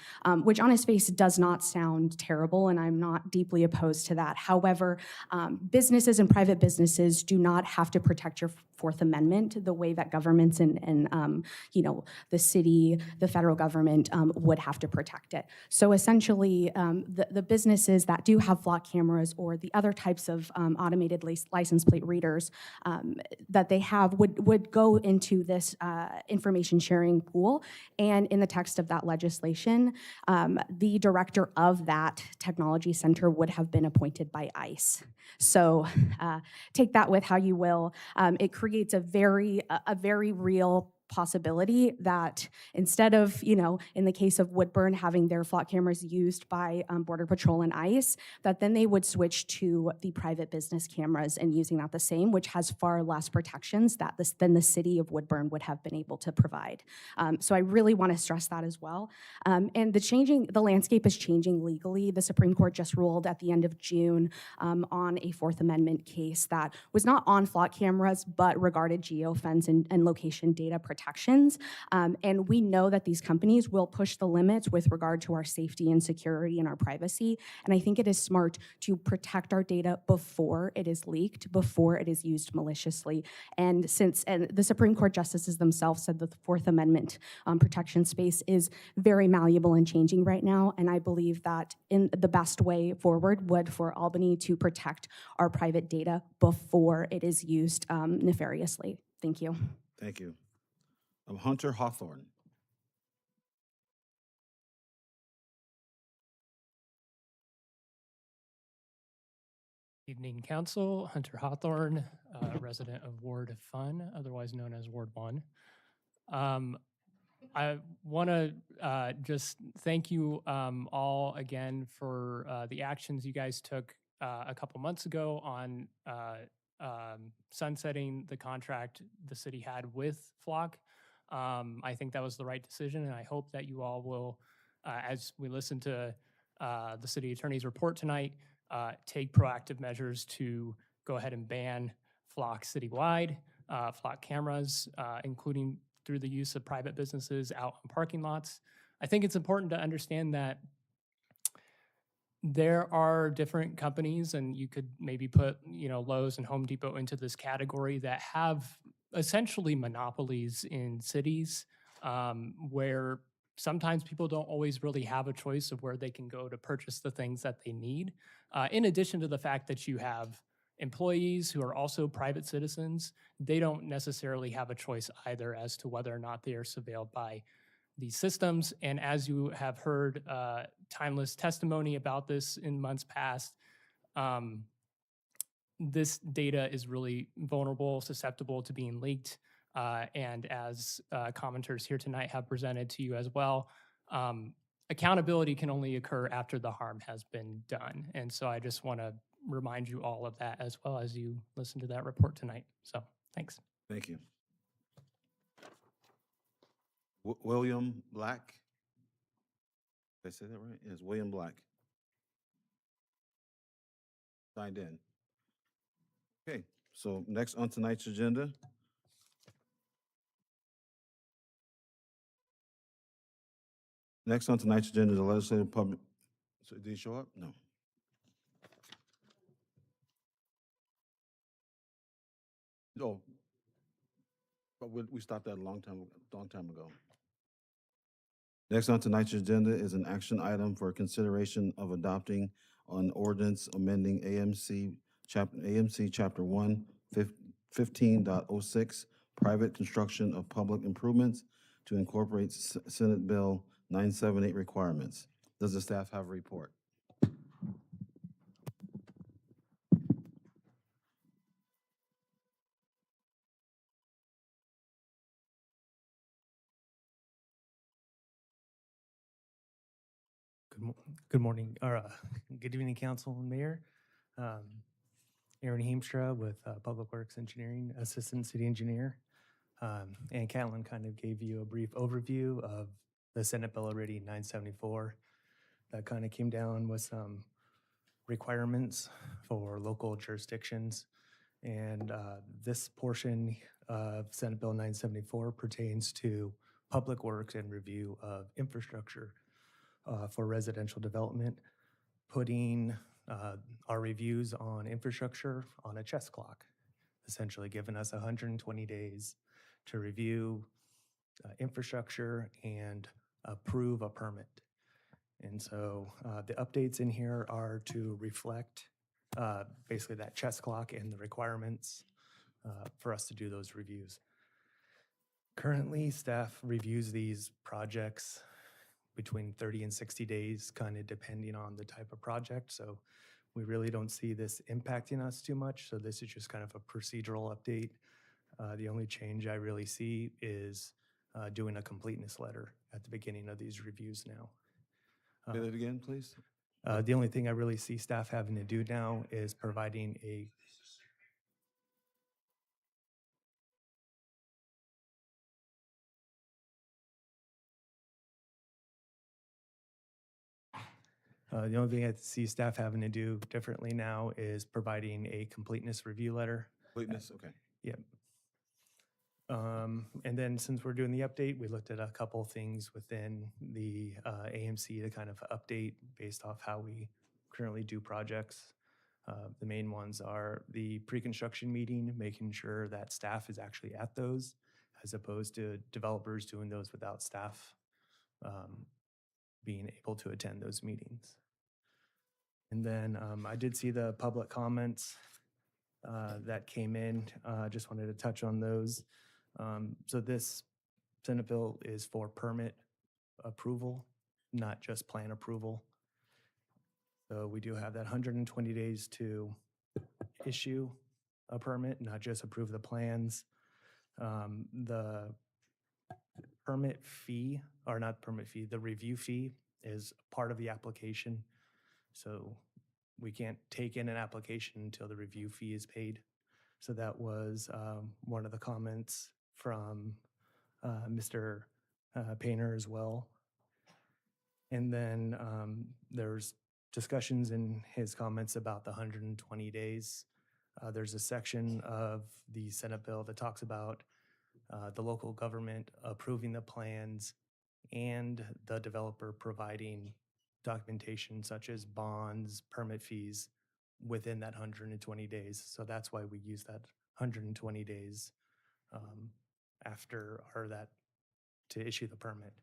which on its face does not sound terrible, and I'm not deeply opposed to that. However, businesses and private businesses do not have to protect your Fourth Amendment the way that governments and the city, the federal government would have to protect it. So essentially, the businesses that do have flock cameras or the other types of automated license plate readers that they have would go into this information sharing pool. And in the text of that legislation, the director of that technology center would have been appointed by ICE. So take that with how you will. It creates a very real possibility that instead of, in the case of Woodburn, having their flock cameras used by Border Patrol and ICE, that then they would switch to the private business cameras and using that the same, which has far less protections than the city of Woodburn would have been able to provide. So I really want to stress that as well. And the landscape is changing legally. The Supreme Court just ruled at the end of June on a Fourth Amendment case that was not on flock cameras, but regarded geofence and location data protections. And we know that these companies will push the limits with regard to our safety and security and our privacy. And I think it is smart to protect our data before it is leaked, before it is used maliciously. And the Supreme Court justices themselves said that the Fourth Amendment protection space is very malleable and changing right now. And I believe that in the best way forward would for Albany to protect our private data before it is used nefariously. Thank you. Thank you. Hunter Hawthorne. Evening, Council. Hunter Hawthorne, resident of Ward Fun, otherwise known as Ward 1. I want to just thank you all again for the actions you guys took a couple months ago on sunsetting the contract the city had with Flock. I think that was the right decision, and I hope that you all will, as we listen to the city attorney's report tonight, take proactive measures to go ahead and ban Flock citywide, Flock cameras, including through the use of private businesses out in parking lots. I think it's important to understand that there are different companies, and you could maybe put, Lowe's and Home Depot into this category that have essentially monopolies in cities, where sometimes people don't always really have a choice of where they can go to purchase the things that they need. In addition to the fact that you have employees who are also private citizens, they don't necessarily have a choice either as to whether or not they are surveilled by these systems. And as you have heard timeless testimony about this in months past, this data is really vulnerable, susceptible to being leaked. And as commenters here tonight have presented to you as well, accountability can only occur after the harm has been done. And so I just want to remind you all of that as well as you listen to that report tonight. So thanks. Thank you. William Black. Did I say that right? Yes, William Black. Signed in. Okay, so next on tonight's agenda. Next on tonight's agenda is the legislative public. So did he show up? No. Oh, but we stopped that a long time ago. Next on tonight's agenda is an action item for consideration of adopting an ordinance amending AMC Chapter 1, 15.06, private construction of public improvements to incorporate Senate Bill 978 requirements. Does the staff have a report? Good morning, or good evening, Council and Mayor. Aaron Heemstra with Public Works Engineering, Assistant City Engineer. And Catlin kind of gave you a brief overview of the Senate Bill already 974 that kind of came down with some requirements for local jurisdictions. And this portion of Senate Bill 974 pertains to public works and review of infrastructure for residential development, putting our reviews on infrastructure on a chess clock, essentially giving us 120 days to review infrastructure and approve a permit. And so the updates in here are to reflect basically that chess clock and the requirements for us to do those reviews. Currently, staff reviews these projects between 30 and 60 days, kind of depending on the type of project. So we really don't see this impacting us too much. So this is just kind of a procedural update. The only change I really see is doing a completeness letter at the beginning of these reviews now. Say that again, please. The only thing I really see staff having to do now is providing a the only thing I see staff having to do differently now is providing a completeness review letter. Completeness, okay. Yep. And then since we're doing the update, we looked at a couple things within the AMC to kind of update based off how we currently do projects. The main ones are the pre-construction meeting, making sure that staff is actually at those, as opposed to developers doing those without staff being able to attend those meetings. And then I did see the public comments that came in. Just wanted to touch on those. So this Senate bill is for permit approval, not just plan approval. So we do have that 120 days to issue a permit, not just approve the plans. The permit fee, or not permit fee, the review fee is part of the application. So we can't take in an application until the review fee is paid. So that was one of the comments from Mr. Painter as well. And then there's discussions in his comments about the 120 days. There's a section of the Senate bill that talks about the local government approving the plans and the developer providing documentation such as bonds, permit fees within that 120 days. So that's why we use that 120 days after, or that, to issue the permit.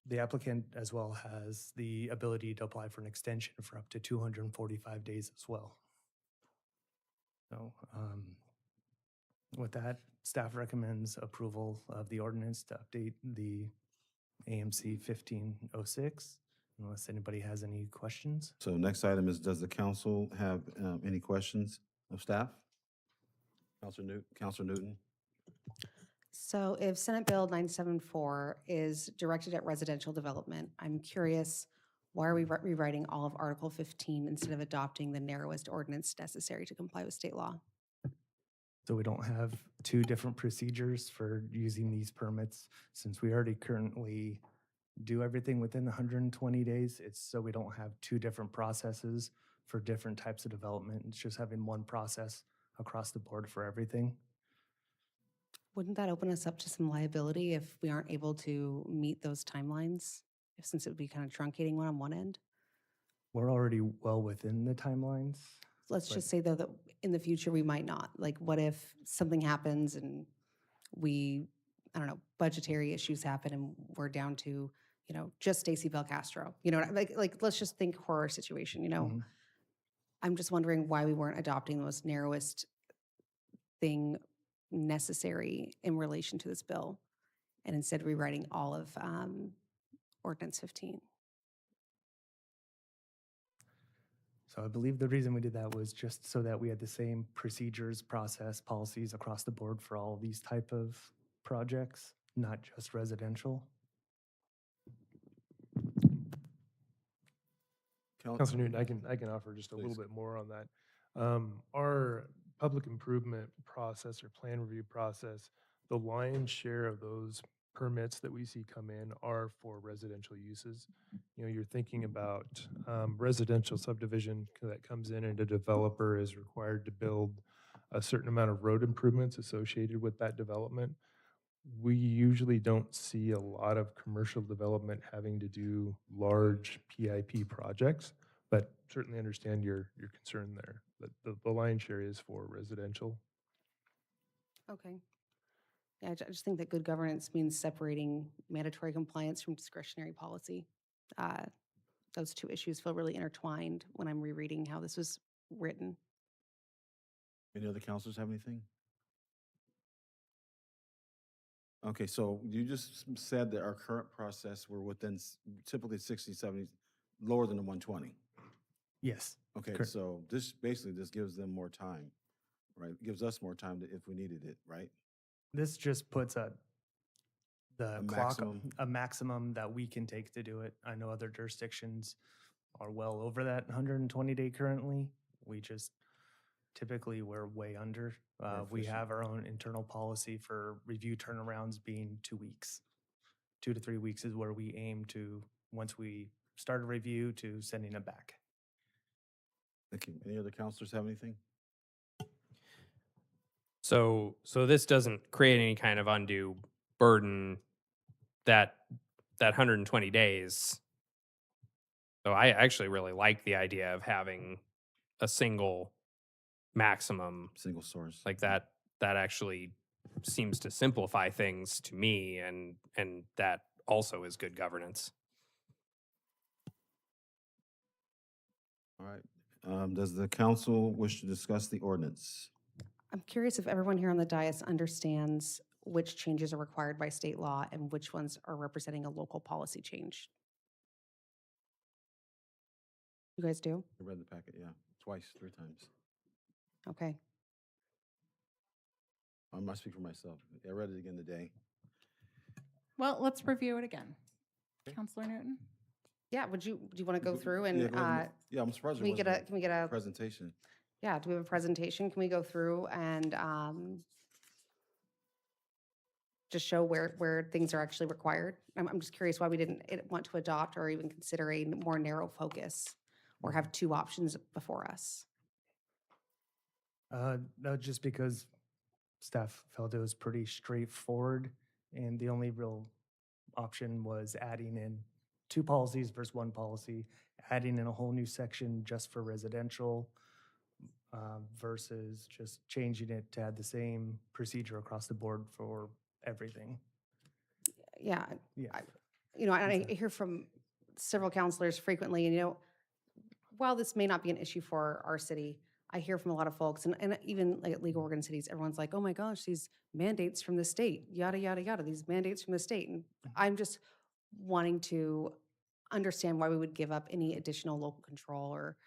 The applicant as well has the ability to apply for an extension for up to 245 days as well. So with that, staff recommends approval of the ordinance to update the AMC 1506, unless anybody has any questions. So next item is, does the council have any questions of staff? Counselor Newton? So if Senate Bill 974 is directed at residential development, I'm curious, why are we rewriting all of Article 15 instead of adopting the narrowest ordinance necessary to comply with state law? So we don't have two different procedures for using these permits. Since we already currently do everything within 120 days, it's so we don't have two different processes for different types of development. It's just having one process across the board for everything. Wouldn't that open us up to some liability if we aren't able to meet those timelines? Since it would be kind of truncating one on one end? We're already well within the timelines. Let's But- just say though that in the future we might not. Like what if something happens and we, I don't know, budgetary issues happen and we're down to, just Stacy Belcastro, like let's just think horror situation, Mhm. I'm just wondering why we weren't adopting the most narrowest thing necessary in relation to this bill and instead rewriting all of ordinance 15. So I believe the reason we did that was just so that we had the same procedures, process, policies across the board for all these type of projects, not just residential. Councilor Newton, I can offer just a little Please. bit more on that. Our public improvement process or plan review process, the lion's share of those permits that we see come in are for residential uses. You're thinking about residential subdivision that comes in and a developer is required to build a certain amount of road improvements associated with that development. We usually don't see a lot of commercial development having to do large PIP projects, but certainly understand your concern there. But the lion's share is for residential. Okay. Yeah, I just think that good governance means separating mandatory compliance from discretionary policy. Those two issues feel really intertwined when I'm rereading how this was written. Any other counselors have anything? Okay, so you just said that our current process, we're within typically 60, 70, lower than the 120. Yes. Okay, Correct. so this basically just gives them more time, right? Gives us more time if we needed it, right? This just puts A a maximum that we can take to do it. I know other jurisdictions are well over that 120-day currently. We just, typically we're way under. We efficient. have our own internal policy for review turnarounds being 2 weeks. 2 to 3 weeks is where we aim to, once we start a review, to sending it back. Thank you. Any other counselors have anything? So this doesn't create any kind of undue burden that 120 days. So I actually really like the idea of having a single maximum Single source. like that. That actually seems to simplify things to me, and that also is good governance. All right. Does the council wish to discuss the ordinance? I'm curious if everyone here on the dais understands which changes are required by state law and which ones are representing a local policy change. You guys do? I read the packet, yeah, twice, 3 times. Okay. I must speak for myself. I read it again today. Well, let's review it again. Counselor Newton? Yeah, do you want to go through Yeah, and, go ahead. Yeah, I'm surprised can there we get wasn't can we get a, presentation. yeah, do we have a presentation? Can we go through and just show where things are actually required? I'm just curious why we didn't want to adopt or even consider a more narrow focus or have 2 options before us. No, just because staff felt it was pretty straightforward, and the only real option was adding in 2 policies versus 1 policy, adding in a whole new section just for residential. versus just changing it to have the same procedure across the board for everything. Yeah. Yeah. And I hear from several counselors frequently, and, while this may not be an issue for our city, I hear from a lot of folks, and even like at League of Oregon Cities, everyone's like, oh my gosh, these mandates from the state, yada, yada, yada, these mandates from the state. And I'm just wanting to understand why we would give up any additional local control or,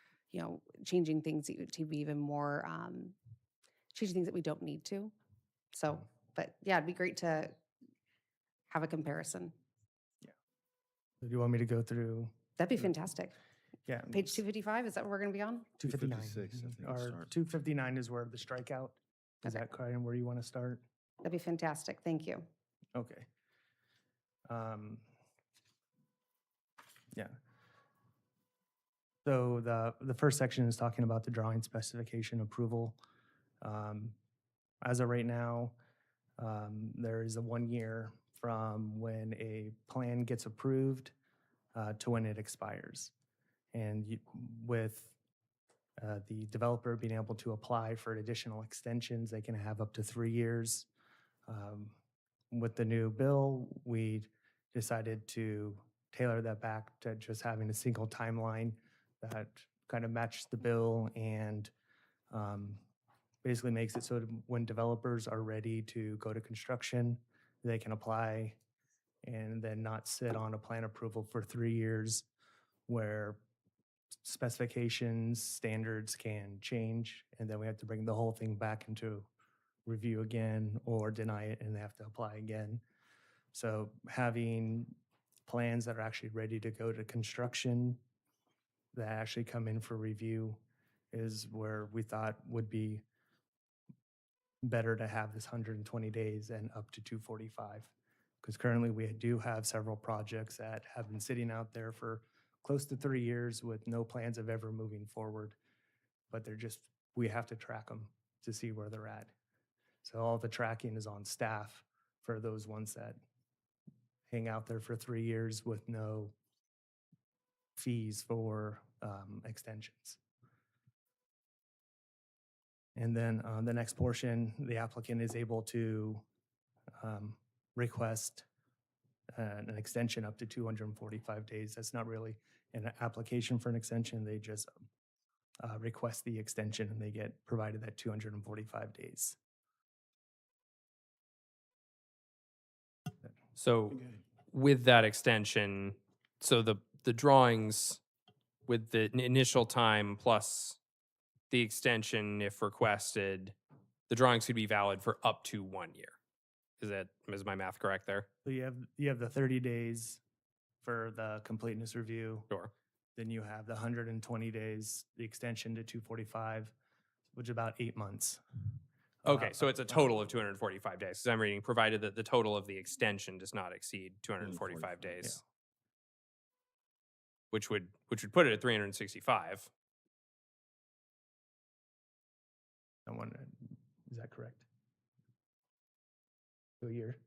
changing things to be even more, changing things that we don't need to. So, but yeah, it'd be great to have a comparison. Do you want me to go through? That'd be fantastic. Yeah. Page 255, is that what we're going to be on? 259. 256, I think it Or starts. 259 is where the strikeout, is that kind of where you want to start? That'd be fantastic. Thank you. Okay. Yeah. So the first section is talking about the drawing specification approval. As of right now, there is a 1 year from when a plan gets approved to when it expires. And with the developer being able to apply for additional extensions, they can have up to 3 years. With the new bill, we decided to tailor that back to just having a single timeline that kind of matches the bill and basically makes it so that when developers are ready to go to construction, they can apply and then not sit on a plan approval for 3 years where specifications, standards can change, and then we have to bring the whole thing back into review again or deny it and they have to apply again. So having plans that are actually ready to go to construction that actually come in for review is where we thought would be better to have this 120 days and up to 245. Because currently we do have several projects that have been sitting out there for close to 3 years with no plans of ever moving forward. But we have to track them to see where they're at. So all the tracking is on staff for those ones that hang out there for 3 years with no fees for extensions. And then the next portion, the applicant is able to request an extension up to 245 days. That's not really an application for an extension. They just request the extension and they get provided that 245 days. So with that extension, so the drawings with the initial time plus the extension, if requested, the drawings could be valid for up to 1 year. Is my math correct there? So you have the 30 days for the completeness review. Sure. Then you have the 120 days, the extension to 245, which is about 8 months. Okay, so it's a total of 245 days. Because I'm reading, provided that the total of the extension does not exceed 245 days, yeah. which would put it at 365. Is that correct? A year?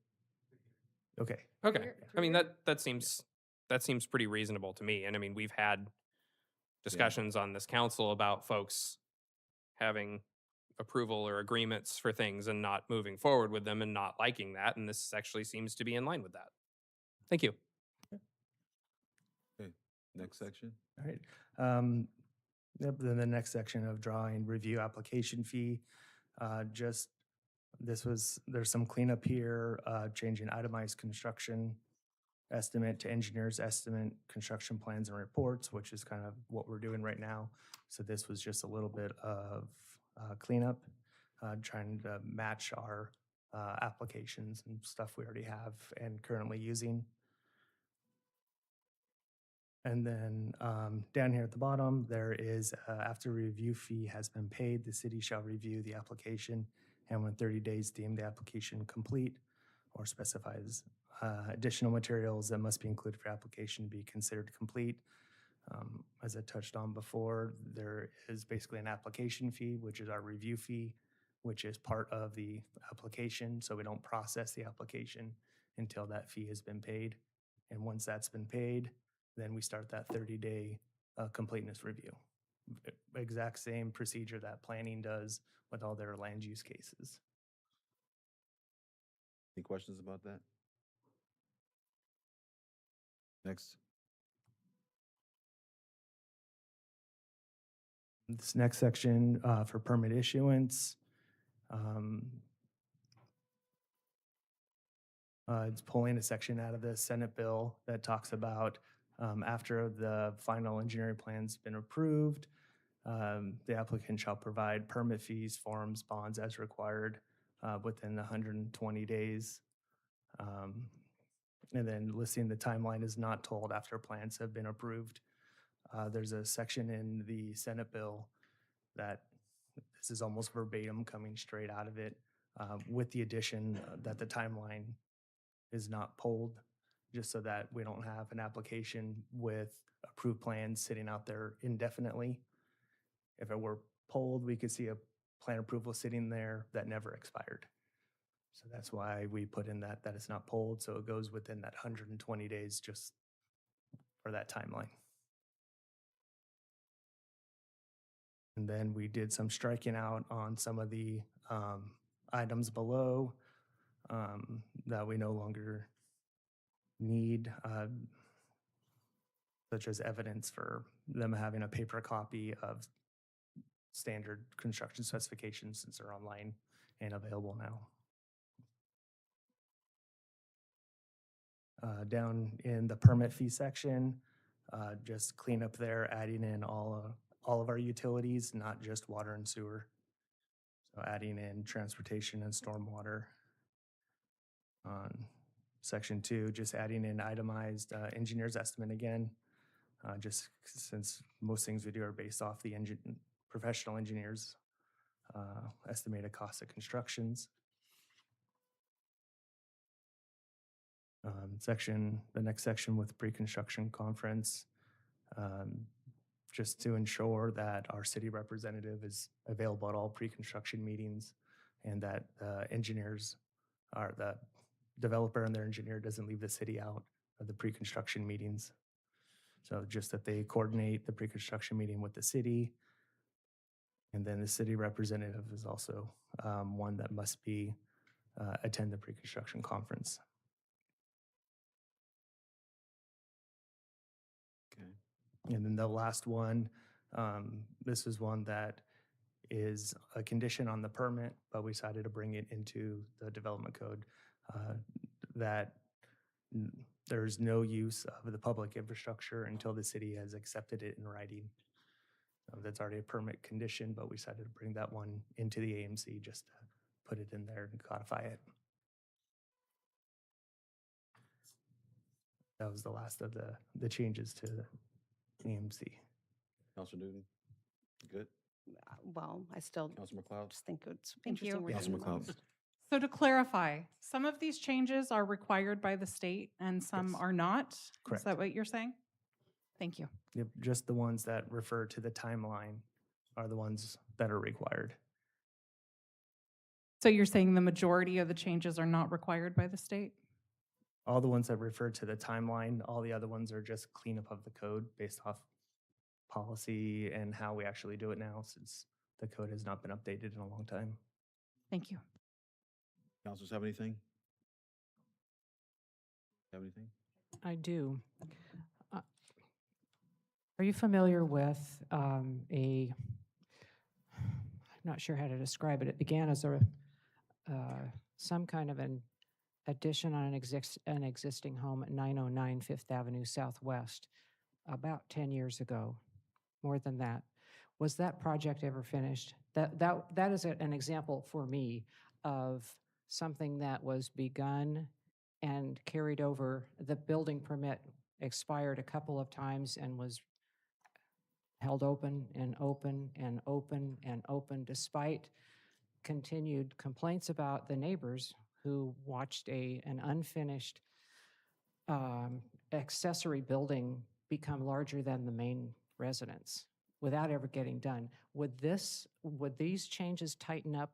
Okay. Okay. I mean, that seems pretty reasonable to me. And I mean, we've had discussions on this council about folks having approval or agreements for things and not moving forward with them and not liking that. And this actually seems to be in line with that. Thank you. Okay, next section. All right. Yep, then the next section of drawing review application fee. There's some cleanup here, changing itemized construction estimate to engineer's estimate, construction plans and reports, which is kind of what we're doing right now. So this was just a little bit of cleanup, trying to match our applications and stuff we already have and currently using. And then down here at the bottom, there is after review fee has been paid, the city shall review the application and when 30 days deem the application complete or specifies additional materials that must be included for application to be considered complete. As I touched on before, there is basically an application fee, which is our review fee, which is part of the application. So we don't process the application until that fee has been paid. And once that's been paid, then we start that 30-day completeness review. exact same procedure that planning does with all their land use cases. Any questions about that? Next. This next section for permit issuance, it's pulling a section out of the Senate bill that talks about after the final engineering plan's been approved, the applicant shall provide permit fees, forms, bonds as required within 120 days. And then listing the timeline is not told after plans have been approved. There's a section in the Senate bill that this is almost verbatim coming straight out of it, with the addition that the timeline is not pulled, just so that we don't have an application with approved plans sitting out there indefinitely. If it were pulled, we could see a plan approval sitting there that never expired. So that's why we put in that it's not pulled, so it goes within that 120 days just for that timeline. And then we did some striking out on some of the items below that we no longer need, such as evidence for them having a paper copy of standard construction specifications since they're online and available now. Down in the permit fee section, just clean up there, adding in all of our utilities, not just water and sewer. So adding in transportation and stormwater. On section 2, just adding in itemized engineer's estimate again, just since most things we do are based off the professional engineers' estimated cost of constructions. The next section with pre-construction conference, just to ensure that our city representative is available at all pre-construction meetings and that engineers or the developer and their engineer doesn't leave the city out of the pre-construction meetings. So just that they coordinate the pre-construction meeting with the city. And then the city representative is also one that must be attend the pre-construction conference. Okay. And then the last one, this is one that is a condition on the permit, but we decided to bring it into the development code, that there's no use of the public infrastructure until the city has accepted it in writing. That's already a permit condition, but we decided to bring that one into the AMC just to put it in there and codify it. That was the last of the changes to the AMC. Councilor Newton, good? Well, I still Councilor McLeod? just think it's Thank you. interesting. We're Councilor doing McLeod? So to clarify, some of these changes are required by the state and some Yes. are not? Correct. Is that what you're saying? Thank you. Yep, just the ones that refer to the timeline are the ones that are required. So you're saying the majority of the changes are not required by the state? All the ones that refer to the timeline, all the other ones are just cleanup of the code based off policy and how we actually do it now, since the code has not been updated in a long time. Thank you. Councilors have anything? Have anything? I do. Are you familiar with I'm not sure how to describe it. It began as some kind of an addition on an existing home at 909 Fifth Avenue Southwest about 10 years ago, more than that. Was that project ever finished? That is an example for me of something that was begun and carried over. The building permit expired a couple of times and was held open and open and open and open despite continued complaints about the neighbors who watched an unfinished accessory building become larger than the main residence without ever getting done. Would these changes tighten up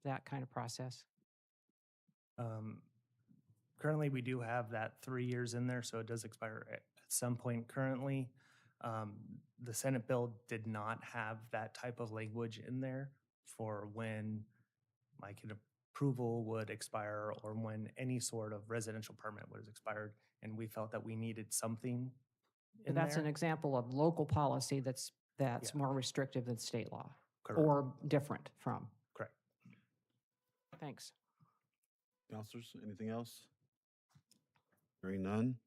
that kind of process? Currently, we do have that 3 years in there, so it does expire at some point currently. The Senate bill did not have that type of language in there for when like an approval would expire or when any sort of residential permit was expired. And we felt that we needed something in That's an there. example of local policy that's Yeah. more restrictive than state law. Correct. Or different from. Correct. Thanks. Counselors, anything else? Hearing none.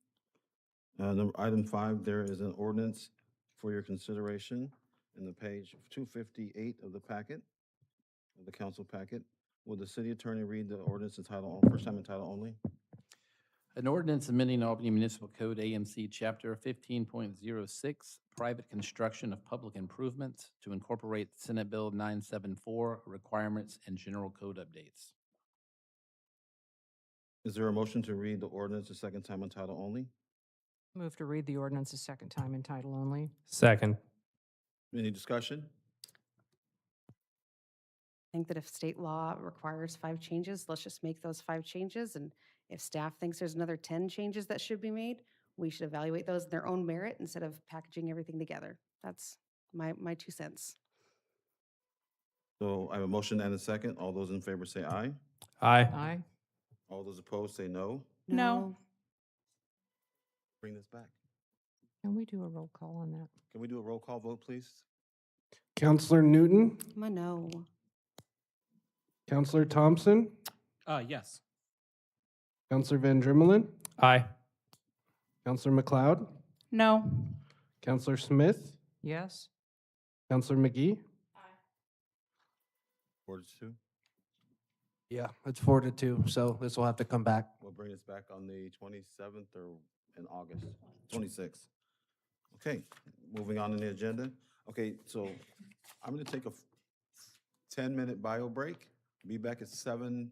Item 5, there is an ordinance for your consideration in the page 258 of the packet, of the council packet. Will the city attorney read the ordinance in title, first time in title only? An ordinance amending Albany Municipal Code AMC Chapter 15.06, private construction of public improvements to incorporate Senate Bill 974 requirements and general code updates. Is there a motion to read the ordinance a second time in title only? Move to read the ordinance a second time in title only. Second. Any discussion? I think that if state law requires 5 changes, let's just make those 5 changes. And if staff thinks there's another 10 changes that should be made, we should evaluate those in their own merit instead of packaging everything together. That's my 2 cents. So I have a motion and a second. All those in favor say aye. Aye. Aye. All those opposed say no. No. Bring this back. Can we do a roll call on that? Can we do a roll call vote, please? Counselor Newton, I'm a no. Counselor Thompson, Yes. Counselor Van Drimmelen, Aye. Counselor McLeod, No. Counselor Smith, Yes? Counselor McGee. 4-2. Yeah, it's 4-2, so this will have to come back. We'll bring this back on the 27th or in August, 26th. Okay, moving on in the agenda. Okay, so I'm going to take a 10-minute bio break. Be back at 7:22.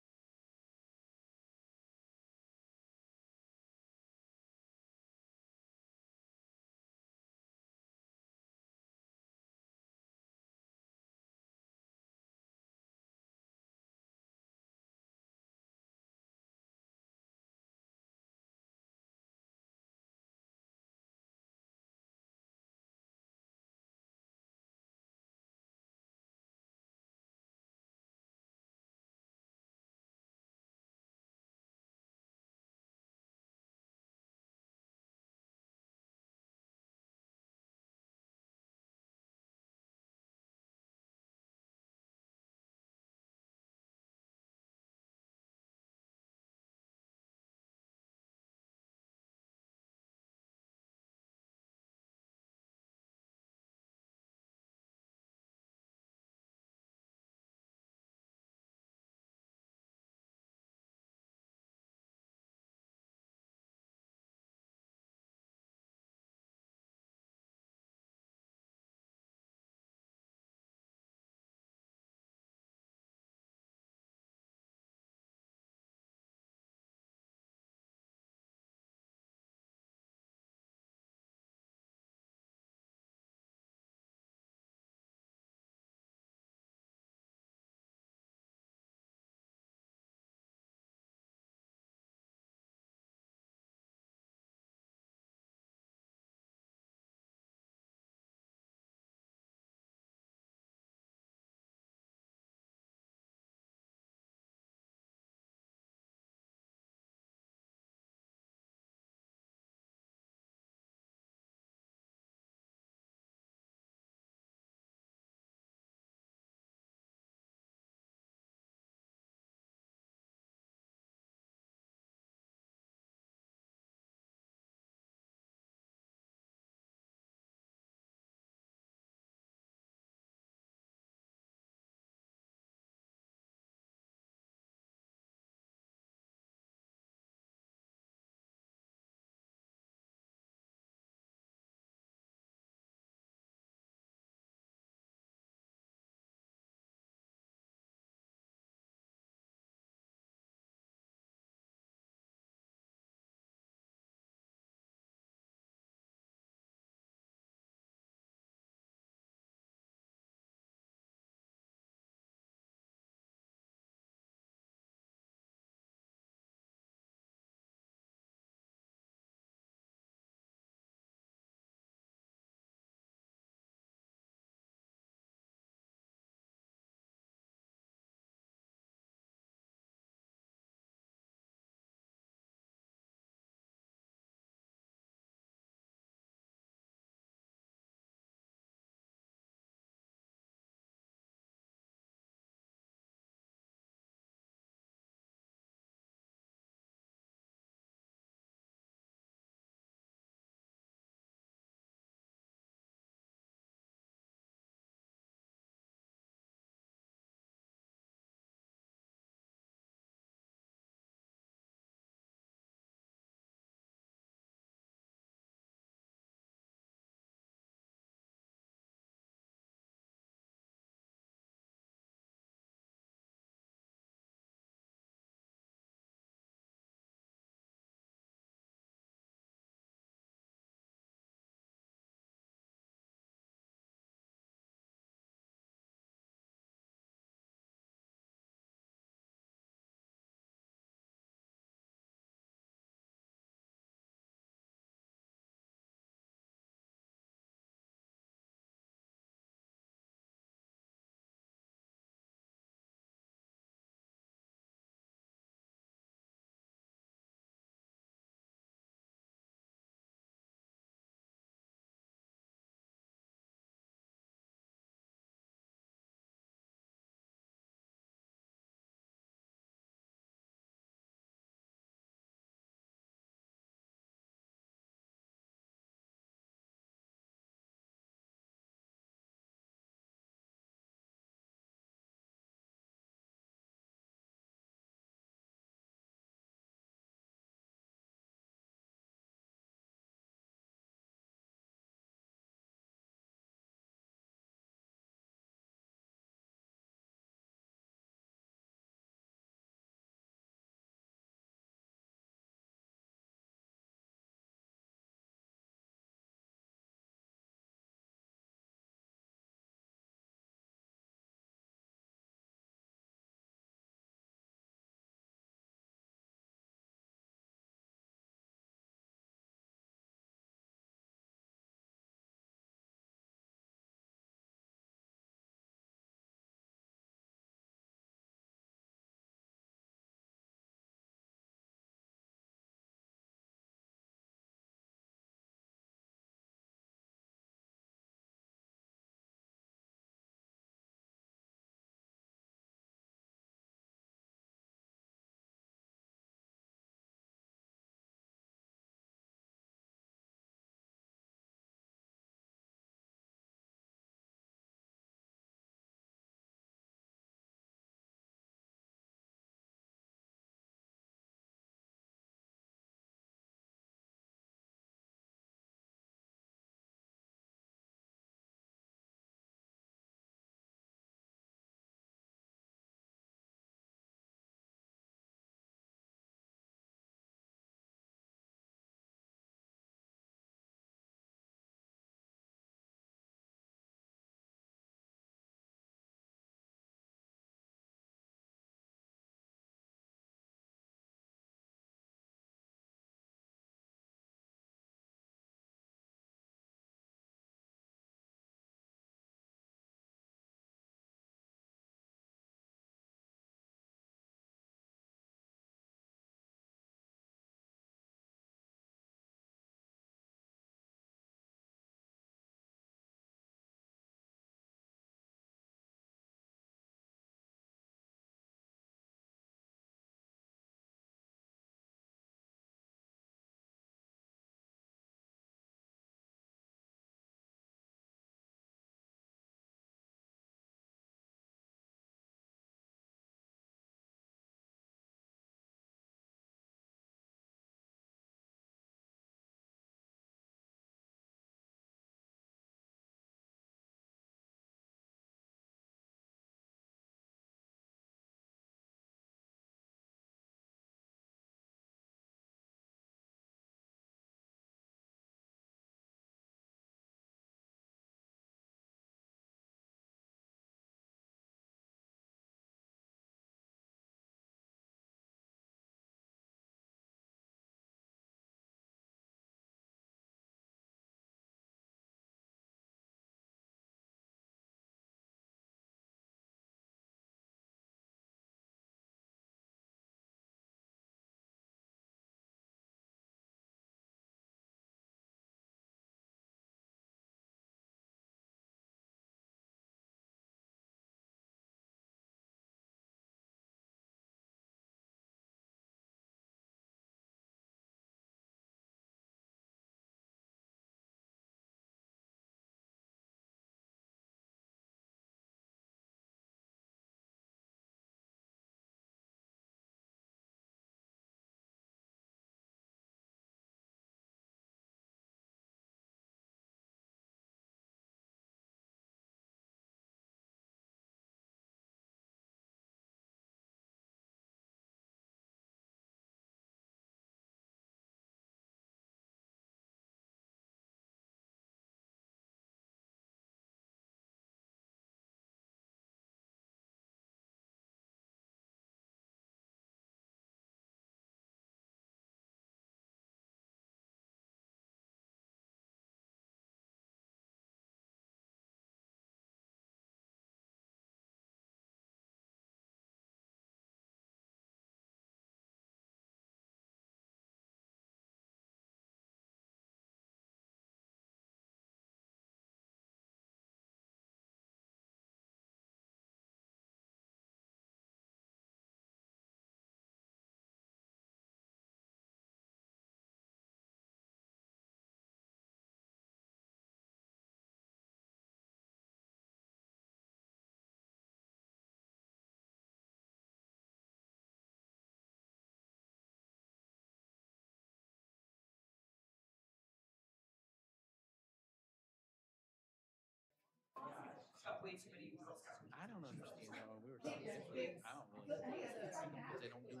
I don't understand how we were talking yesterday. I don't really know why it's different because they don't even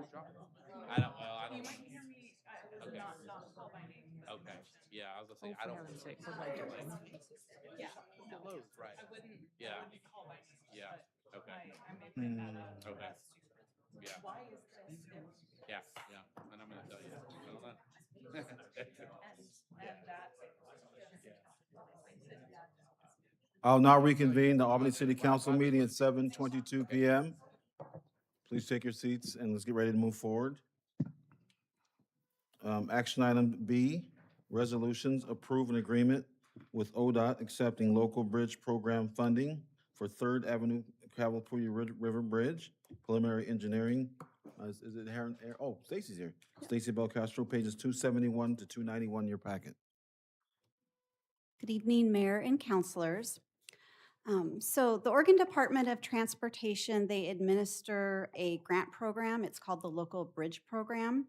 drop them. I don't. Well, I don't. You might hear me not call by name. Okay. Yeah, I was gonna say I don't. Yeah. The lows, right? I wouldn't. Yeah. I wouldn't call by name. Yeah. Okay. I may bring that up. Okay. Yeah. Why is this? Yeah. Yeah. And I'm gonna tell you. I don't know. I'll now reconvene the Albany City Council meeting at 7:22 PM. Please take your seats and let's get ready to move forward. Action item B, resolutions, approve an agreement with ODOT accepting local bridge program funding for Third Avenue Calapooya River Bridge, preliminary engineering. Is it Aaron? Oh, Stacy's here. Stacy Belcastro, pages 271 to 291 in your packet. Good evening, Mayor and councilors. So the Oregon Department of Transportation, they administer a grant program. It's called the Local Bridge Program.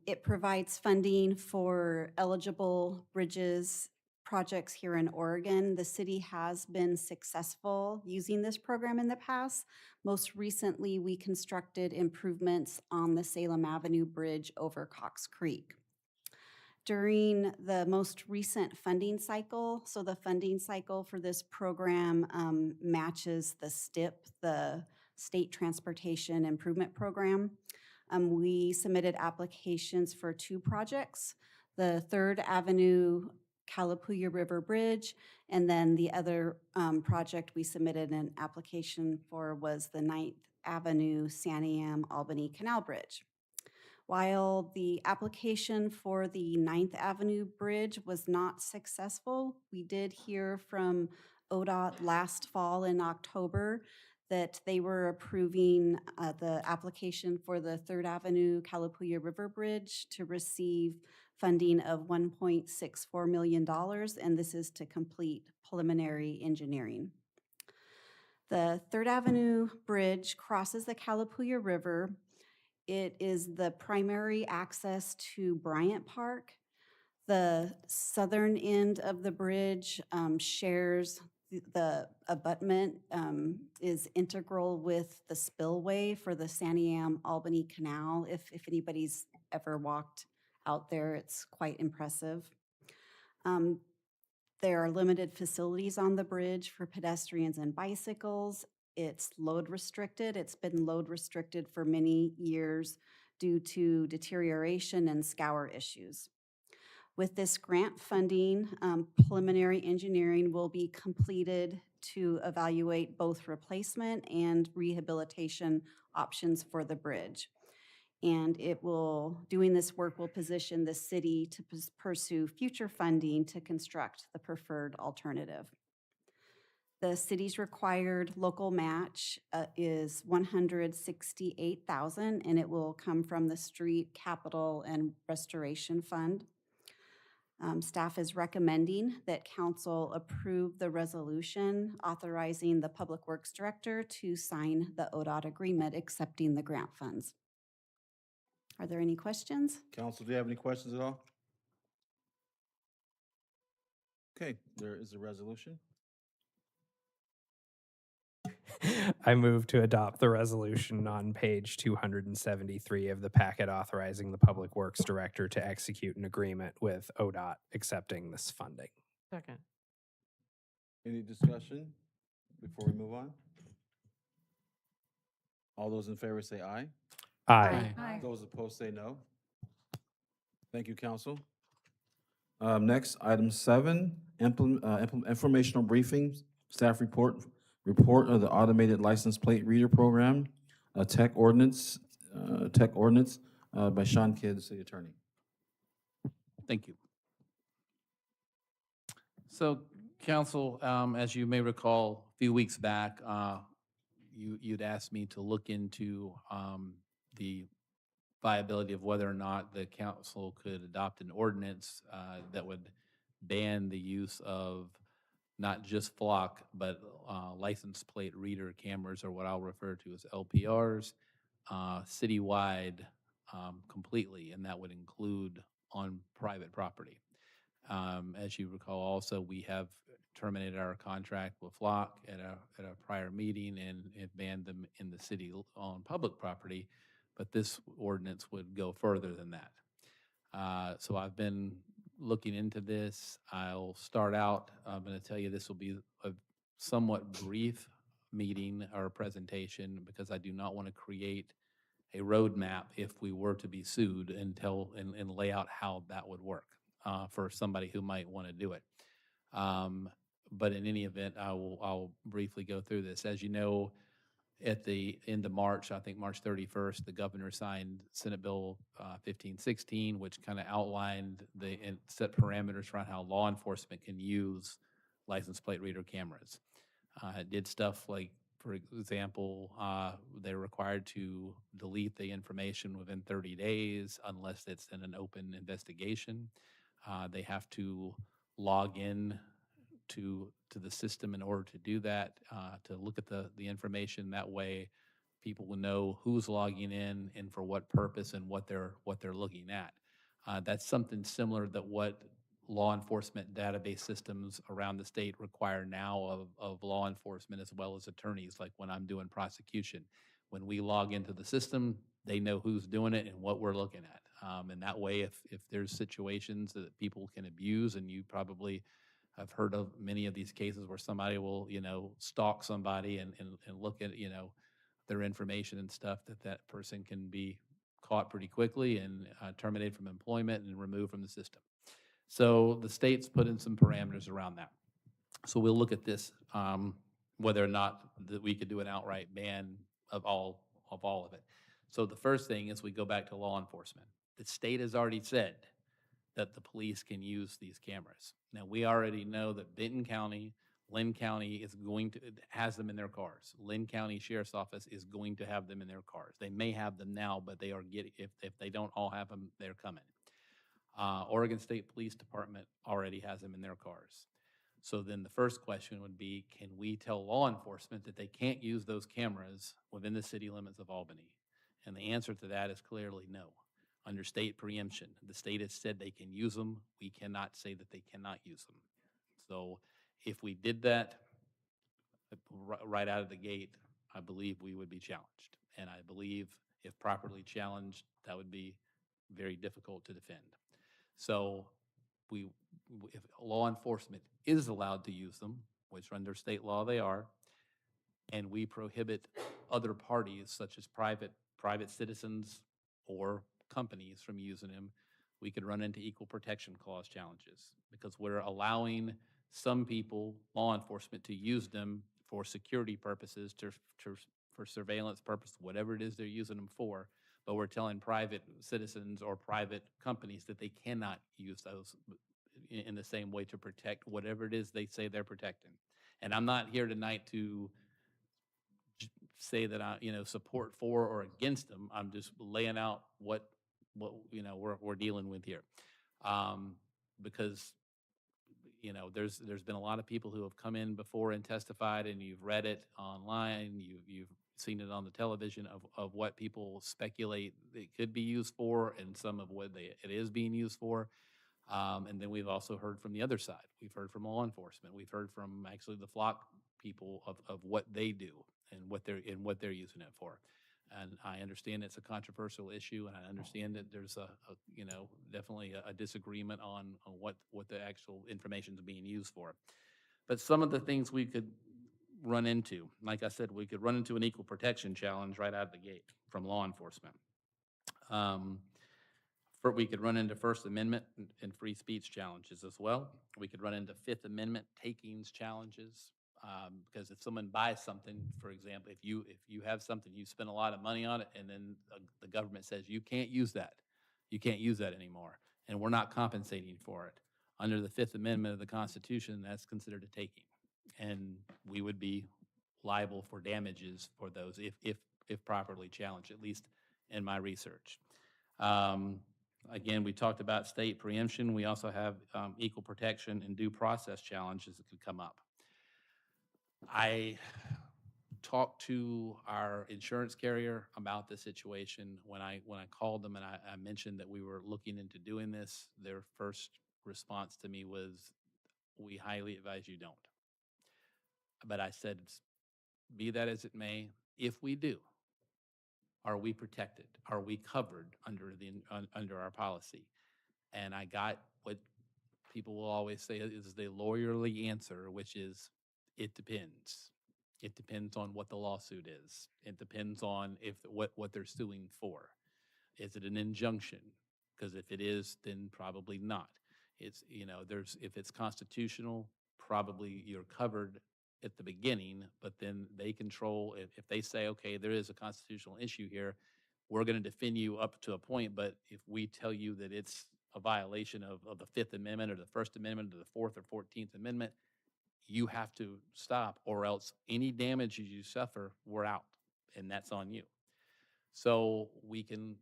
It provides funding for eligible bridges projects here in Oregon. The city has been successful using this program in the past. Most recently, we constructed improvements on the Salem Avenue Bridge over Cox Creek. During the most recent funding cycle, so the funding cycle for this program matches the STIP, the State Transportation Improvement Program. We submitted applications for 2 projects, the Third Avenue Calapooya River Bridge, and then the other project we submitted an application for was the 9th Avenue Santiam Albany Canal Bridge. While the application for the 9th Avenue Bridge was not successful, we did hear from ODOT last fall in October that they were approving the application for the 3rd Avenue Calapooya River Bridge to receive funding of $1.64 million, and this is to complete preliminary engineering. The 3rd Avenue Bridge crosses the Calapooya River. It is the primary access to Bryant Park. The southern end of the bridge shares the abutment, is integral with the spillway for the Santiam Albany Canal. If anybody's ever walked out there, it's quite impressive. There are limited facilities on the bridge for pedestrians and bicycles. It's load restricted. It's been load restricted for many years due to deterioration and scour issues. With this grant funding, preliminary engineering will be completed to evaluate both replacement and rehabilitation options for the bridge. And doing this work will position the city to pursue future funding to construct the preferred alternative. The city's required local match is $168,000, and it will come from the Street Capital and Restoration Fund. Staff is recommending that council approve the resolution authorizing the Public Works Director to sign the ODOT agreement accepting the grant funds. Are there any questions? Council, do you have any questions at all? Okay, there is a resolution. I move to adopt the resolution on page 273 of the packet authorizing the Public Works Director to execute an agreement with ODOT accepting this funding. Second. Any discussion before we move on? All those in favor say aye. Aye. Aye. Those opposed say no. Thank you, council. Next, item 7, informational briefings, staff report of the automated license plate reader program, tech ordinance by Sean Kidd, the city attorney. Thank you. So, council, as you may recall, a few weeks back, you'd asked me to look into the viability of whether or not the council could adopt an ordinance that would ban the use of not just flock, but license plate reader cameras, or what I'll refer to as LPRs, citywide completely, and that would include on private property. As you recall, also, we have terminated our contract with Flock at a prior meeting and have banned them in the city on public property, but this ordinance would go further than that. So I've been looking into this. I'll start out, I'm going to tell you this will be a somewhat brief meeting or presentation because I do not want to create a roadmap if we were to be sued and lay out how that would work for somebody who might want to do it. But in any event, I'll briefly go through this. As you know, at the end of March, I think March 31st, the governor signed Senate Bill 1516, which kind of outlined and set parameters around how law enforcement can use license plate reader cameras. It did stuff like, for example, they're required to delete the information within 30 days unless it's in an open investigation. They have to log in to the system in order to do that, to look at the information. That way, people will know who's logging in and for what purpose and what they're looking at. That's something similar that what law enforcement database systems around the state require now of law enforcement as well as attorneys, like when I'm doing prosecution. When we log into the system, they know who's doing it and what we're looking at. And that way, if there's situations that people can abuse, and you probably have heard of many of these cases where somebody will, stalk somebody and look at, their information and stuff, that person can be caught pretty quickly and terminated from employment and removed from the system. So the state's put in some parameters around that. So we'll look at this, whether or not that we could do an outright ban of all of it. So the first thing is we go back to law enforcement. The state has already said that the police can use these cameras. Now, we already know that Benton County, Lynn County has them in their cars. Lynn County Sheriff's Office is going to have them in their cars. They may have them now, but they are getting, if they don't all have them, they're coming. Oregon State Police Department already has them in their cars. So then the first question would be, can we tell law enforcement that they can't use those cameras within the city limits of Albany? And the answer to that is clearly no. Under state preemption, the state has said they can use them. We cannot say that they cannot use them. So if we did that right out of the gate, I believe we would be challenged. And I believe if properly challenged, that would be very difficult to defend. So if law enforcement is allowed to use them, which under state law they are, and we prohibit other parties such as private citizens or companies from using them, we could run into equal protection clause challenges because we're allowing some people, law enforcement, to use them for security purposes, for surveillance purposes, whatever it is they're using them for. But we're telling private citizens or private companies that they cannot use those in the same way to protect whatever it is they say they're protecting. And I'm not here tonight to say that I, support for or against them. I'm just laying out what we're dealing with here, because there's been a lot of people who have come in before and testified, and you've read it online, you've seen it on the television of what people speculate it could be used for, and some of what it is being used for. And then we've also heard from the other side. We've heard from law enforcement. We've heard from actually the flock people of what they do and what they're using it for. And I understand it's a controversial issue, and I understand that there's definitely a disagreement on what the actual information is being used for. But some of the things we could run into, like I said, we could run into an equal protection challenge right out of the gate from law enforcement. We could run into First Amendment and free speech challenges as well. We could run into Fifth Amendment takings challenges, because if someone buys something, for example, if you have something, you spend a lot of money on it, and then the government says you can't use that anymore, and we're not compensating for it. Under the Fifth Amendment of the Constitution, that's considered a taking, and we would be liable for damages for those if properly challenged, at least in my research. Again, we talked about state preemption. We also have equal protection and due process challenges that could come up. I talked to our insurance carrier about the situation when I called them, and I mentioned that we were looking into doing this. Their first response to me was, we highly advise you don't. But I said, be that as it may, if we do, are we protected? Are we covered under our policy? And I got what people will always say is the lawyerly answer, which is, it depends. It depends on what the lawsuit is. It depends on what they're suing for. Is it an injunction? Because if it is, then probably not. It's, if it's constitutional, probably you're covered at the beginning, but then they control, if they say, okay, there is a constitutional issue here, we're going to defend you up to a point, but if we tell you that it's a violation of the Fifth Amendment or the First Amendment or the Fourth or 14th Amendment, you have to stop, or else any damages you suffer, we're out, and that's on you. So we can,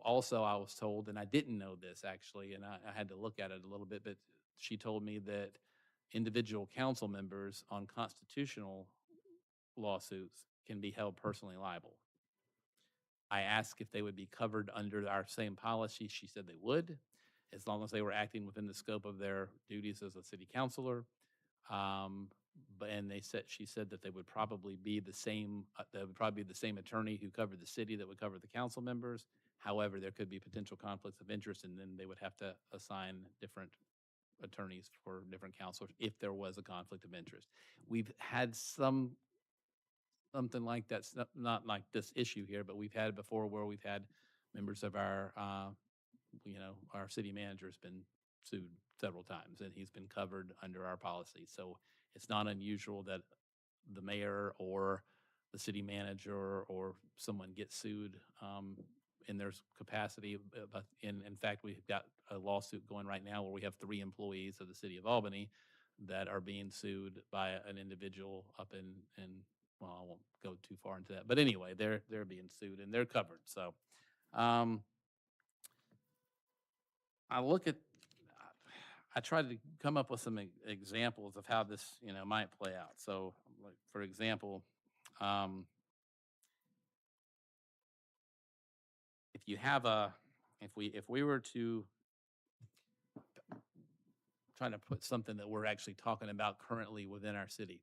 also I was told, and I didn't know this actually, and I had to look at it a little bit, but she told me that individual council members on constitutional lawsuits can be held personally liable. I asked if they would be covered under our same policy. She said they would, as long as they were acting within the scope of their duties as a city councilor. And she said that they would probably be the same. They would probably be the same attorney who covered the city that would cover the council members. However, there could be potential conflicts of interest, and then they would have to assign different attorneys for different councilors if there was a conflict of interest. We've had something like that's not like this issue here, but we've had it before where we've had members of our city manager has been sued several times, and he's been covered under our policy. So it's not unusual that the mayor or the city manager or someone gets sued in their capacity. But in fact, we've got a lawsuit going right now where we have 3 employees of the city of Albany that are being sued by an individual up in well, I won't go too far into that. But anyway, they're being sued and they're covered. So I tried to come up with some examples of how this, might play out. So, like, for example, if we were to try to put something that we're actually talking about currently within our city,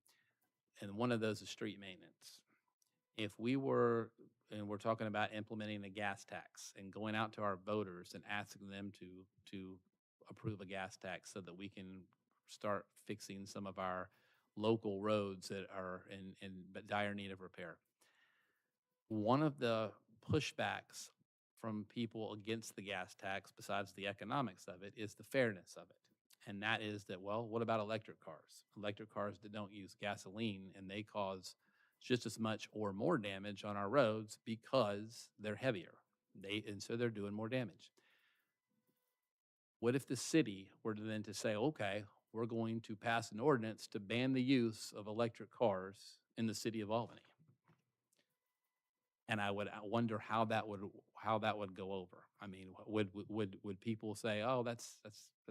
and one of those is street maintenance. If we were, and we're talking about implementing a gas tax and going out to our voters and asking them to approve a gas tax so that we can start fixing some of our local roads that are in dire need of repair. One of the pushbacks from people against the gas tax, besides the economics of it, is the fairness of it. And that is that, well, what about electric cars? Electric cars that don't use gasoline, and they cause just as much or more damage on our roads because they're heavier. And so they're doing more damage. What if the city were to then to say, okay, we're going to pass an ordinance to ban the use of electric cars in the city of Albany? And I wonder how that would go over. I mean, would people say, "Oh, that's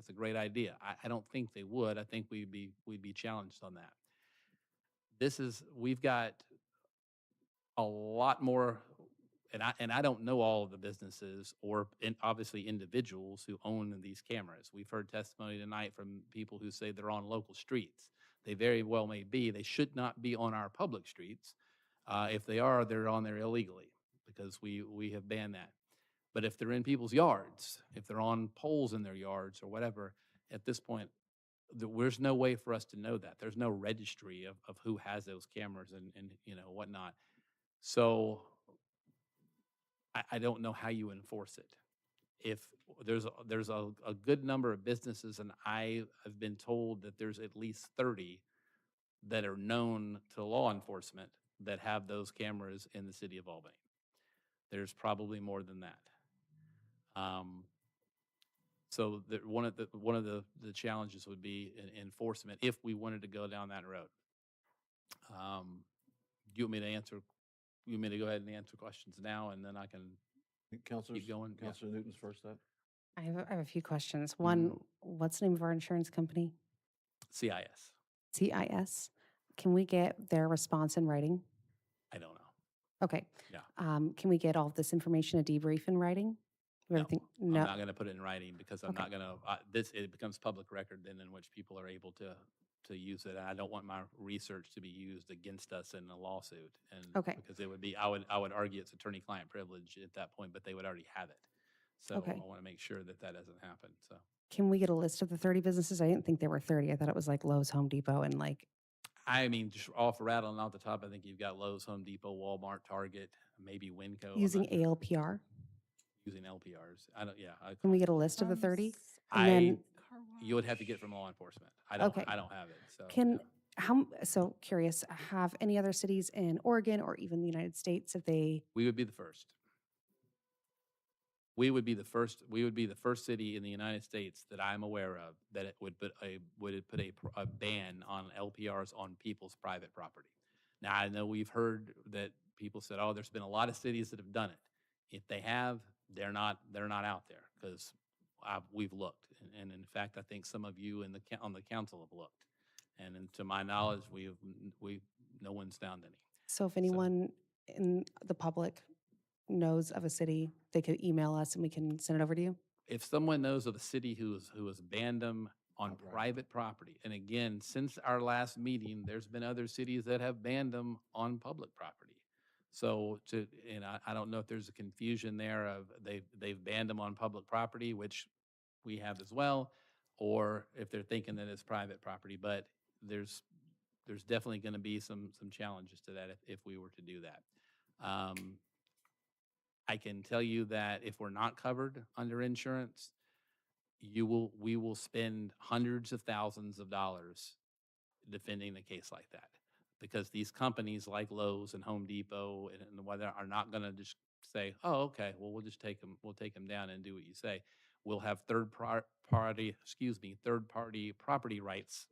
a great idea"? I don't think they would. I think we'd be challenged on that. We've got a lot more, and I don't know all of the businesses or obviously individuals who own these cameras. We've heard testimony tonight from people who say they're on local streets. They very well may be. They should not be on our public streets. If they are, they're on there illegally because we have banned that. But if they're in people's yards, if they're on poles in their yards or whatever, at this point, there's no way for us to know that. There's no registry of who has those cameras and whatnot. So I don't know how you enforce it. If there's a good number of businesses, and I have been told that there's at least 30 that are known to law enforcement that have those cameras in the city of Albany. There's probably more than that. So one of the challenges would be enforcement if we wanted to go down that road. Do you want me to answer? You want me to go ahead and answer questions now, and then I can keep going? Councilor Newton's first up. I have a few questions. One, what's the name of our insurance company? CIS. CIS. Can we get their response in writing? I don't know. Okay. Yeah. Can we get all of this information, a debrief in writing? Everything, I'm no, not going to put it in writing because I'm Okay. not going to, it becomes public record then in which people are able to use it. And I don't want my research to be used against us in a lawsuit. And Okay. because it would be, I would argue it's attorney-client privilege at that point, but they would already have it. So Okay. I want to make sure that that doesn't happen. So Can we get a list of the 30 businesses? I didn't think there were 30. I thought it was like Lowe's, Home Depot, and like, I mean, just off rattling off the top, I think you've got Lowe's, Home Depot, Walmart, Target, maybe Winco. I'm using not ALPR. using LPRs. I don't. Yeah, Can we get a list of the 30? And I then, you would have to get from law enforcement. Okay. I don't have it. So can, so curious, have any other cities in Oregon or even the United States, if they, we would be the first. We would be the first. We would be the first city in the United States that I'm aware of that it would put a ban on LPRs on people's private property. Now I know we've heard that people said, "Oh, there's been a lot of cities that have done it." If they have, they're not out there because we've looked, and in fact, I think some of you on the council have looked, and to my knowledge, no one's found any. so if anyone in the public knows of a city, they could email us and we can send it over to you? If someone knows of a city who has banned them on private property, and again, since our last meeting, there's been other cities that have banned them on public property. So I don't know if there's a confusion there of they've banned them on public property, which we have as well, or if they're thinking that it's private property. But there's definitely going to be some challenges to that if we were to do that. I can tell you that if we're not covered under insurance, we will spend hundreds of thousands of dollars defending a case like that, because these companies like Lowe's and Home Depot and whether are not going to just say, "Oh, okay, well we'll take them down and do what you say." We'll have third party property rights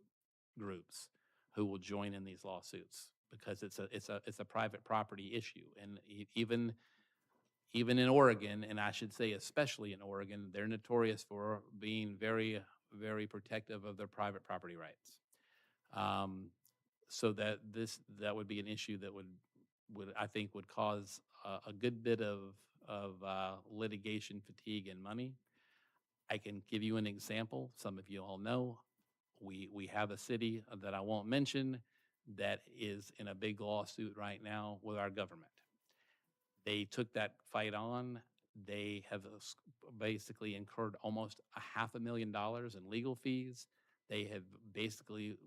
groups who will join in these lawsuits because it's a private property issue, and even in Oregon, and I should say especially in Oregon, they're notorious for being very, very protective of their private property rights. So that would be an issue that would I think would cause a good bit of litigation fatigue and money. I can give you an example. Some of you all know we have a city that I won't mention that is in a big lawsuit right now with our government. They took that fight on. They have basically incurred almost $500,000 in legal fees. They have basically,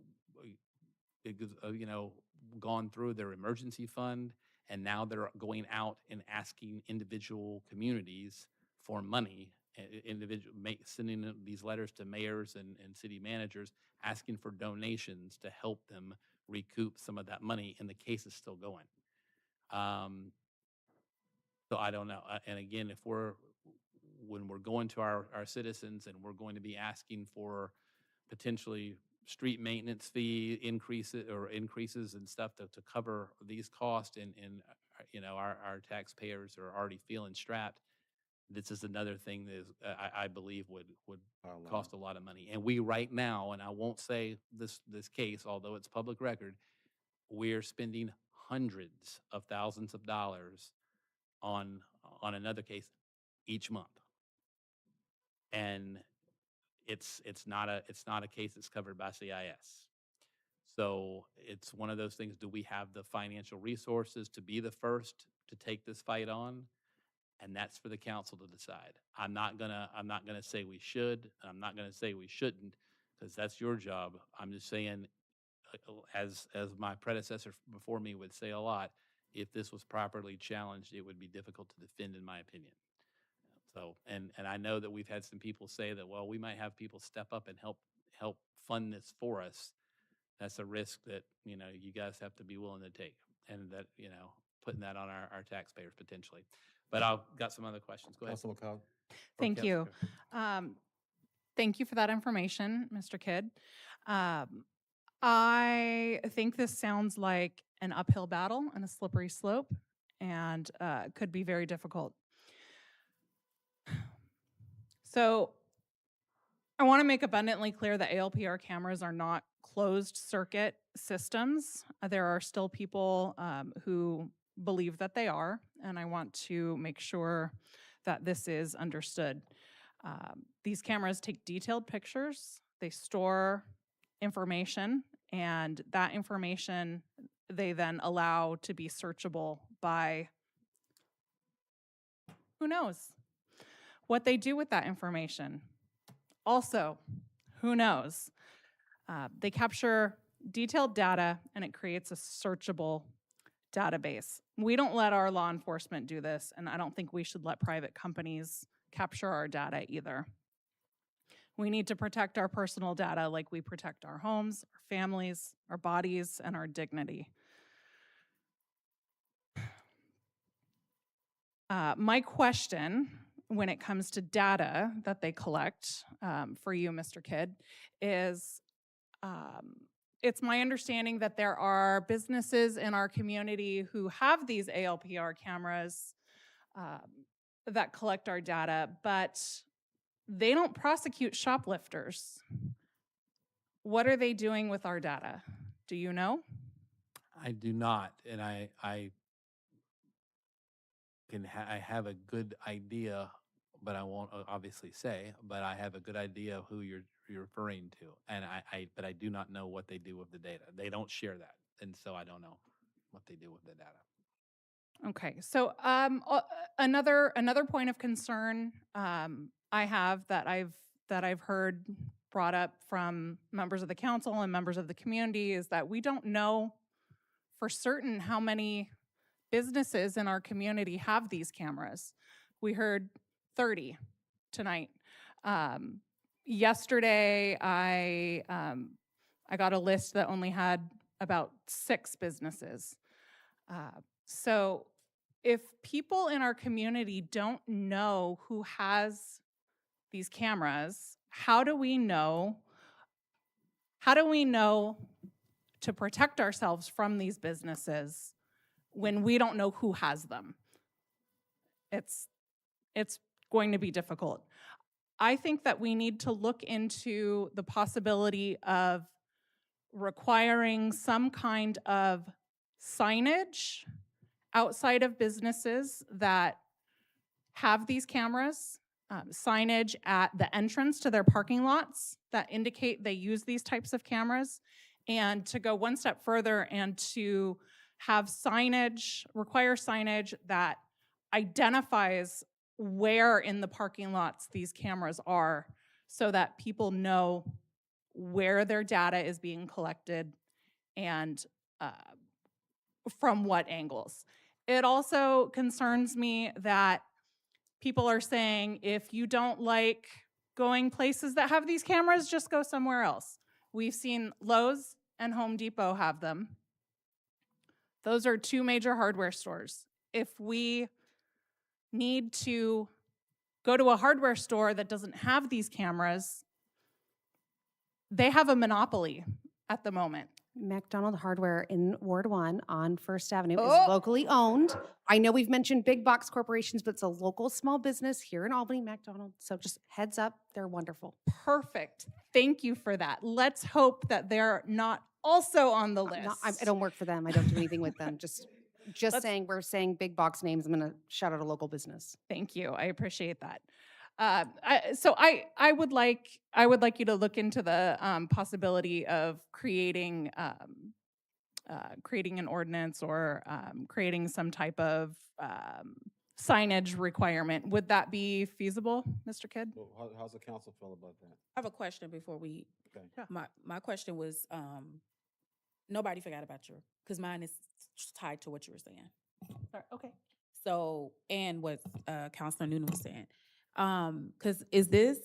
gone through their emergency fund, and now they're going out and asking individual communities for money. Sending these letters to mayors and city managers asking for donations to help them recoup some of that money, and the case is still going. So I don't know. And again, when we're going to our citizens and we're going to be asking for potentially street maintenance fee increases and stuff to cover these costs, and our taxpayers are already feeling strapped. This is another thing that I believe would cost a lot of money. And we right now, and I won't say this case, although it's public record, we're spending hundreds of thousands of dollars on another case each month, and it's not a case that's covered by CIS. So it's one of those things. Do we have the financial resources to be the first to take this fight on? And that's for the council to decide. I'm not gonna say we should, and I'm not gonna say we shouldn't, because that's your job. I'm just saying, as my predecessor before me would say a lot, if this was properly challenged, it would be difficult to defend, in my opinion. So, and I know that we've had some people say that, well, we might have people step up and help fund this for us. That's a risk that you guys have to be willing to take, and that putting that on our taxpayers potentially. But I've got some other questions. Go ahead. Councilman Cobb. Thank you. Thank you for that information, Mr. Kidd. I think this sounds like an uphill battle and a slippery slope, and could be very difficult. So I want to make abundantly clear that ALPR cameras are not closed circuit systems. There are still people who believe that they are, and I want to make sure that this is understood. These cameras take detailed pictures, they store information, and that information they then allow to be searchable by who knows what they do with that information. Also, who knows? They capture detailed data and it creates a searchable database. We don't let our law enforcement do this, and I don't think we should let private companies capture our data either. We need to protect our personal data like we protect our homes, our families, our bodies, and our dignity. My question when it comes to data that they collect for you, Mr. Kidd, is it's my understanding that there are businesses in our community who have these ALPR cameras that collect our data, but they don't prosecute shoplifters. What are they doing with our data? Do you know? I do not, and I have a good idea, but I won't obviously say, but I have a good idea of who you're referring to, and but I do not know what they do with the data. They don't share that, and so I don't know what they do with the data. Okay, so another point of concern I have that I've heard brought up from members of the council and members of the community is that we don't know for certain how many businesses in our community have these cameras. We heard 30 tonight. Yesterday, I got a list that only had about 6 businesses. So if people in our community don't know who has these cameras, how do we know to protect ourselves from these businesses when we don't know who has them? It's going to be difficult. I think that we need to look into the possibility of requiring some kind of signage outside of businesses that have these cameras, signage at the entrance to their parking lots that indicate they use these types of cameras, and to go one step further and to have signage, require signage that identifies where in the parking lots these cameras are so that people know where their data is being collected and from what angles. It also concerns me that people are saying, if you don't like going places that have these cameras, just go somewhere else. We've seen Lowe's and Home Depot have them. Those are 2 major hardware stores. If we need to go to a hardware store that doesn't have these cameras, they have a monopoly at the moment. McDonald Hardware in Ward 1 on First Avenue is Oh! locally owned. I know we've mentioned big box corporations, but it's a local small business here in Albany, McDonald. So just heads up, they're wonderful. Perfect. Thank you for that. Let's hope that they're not also on the list. I don't work for them. I don't do anything with them. Just saying, we're saying big box names. I'm going to shout out a local business. Thank you. I appreciate that. I would like you to look into the possibility of creating an ordinance or creating some type of signage requirement. Would that be feasible, Mr. Kidd? Well, how's the council feel about that? I have a question before we, Okay. my question was, nobody forgot about you, because mine is tied to what you were saying. Sorry, okay. So, and what Councilor Noonan was saying. Because is this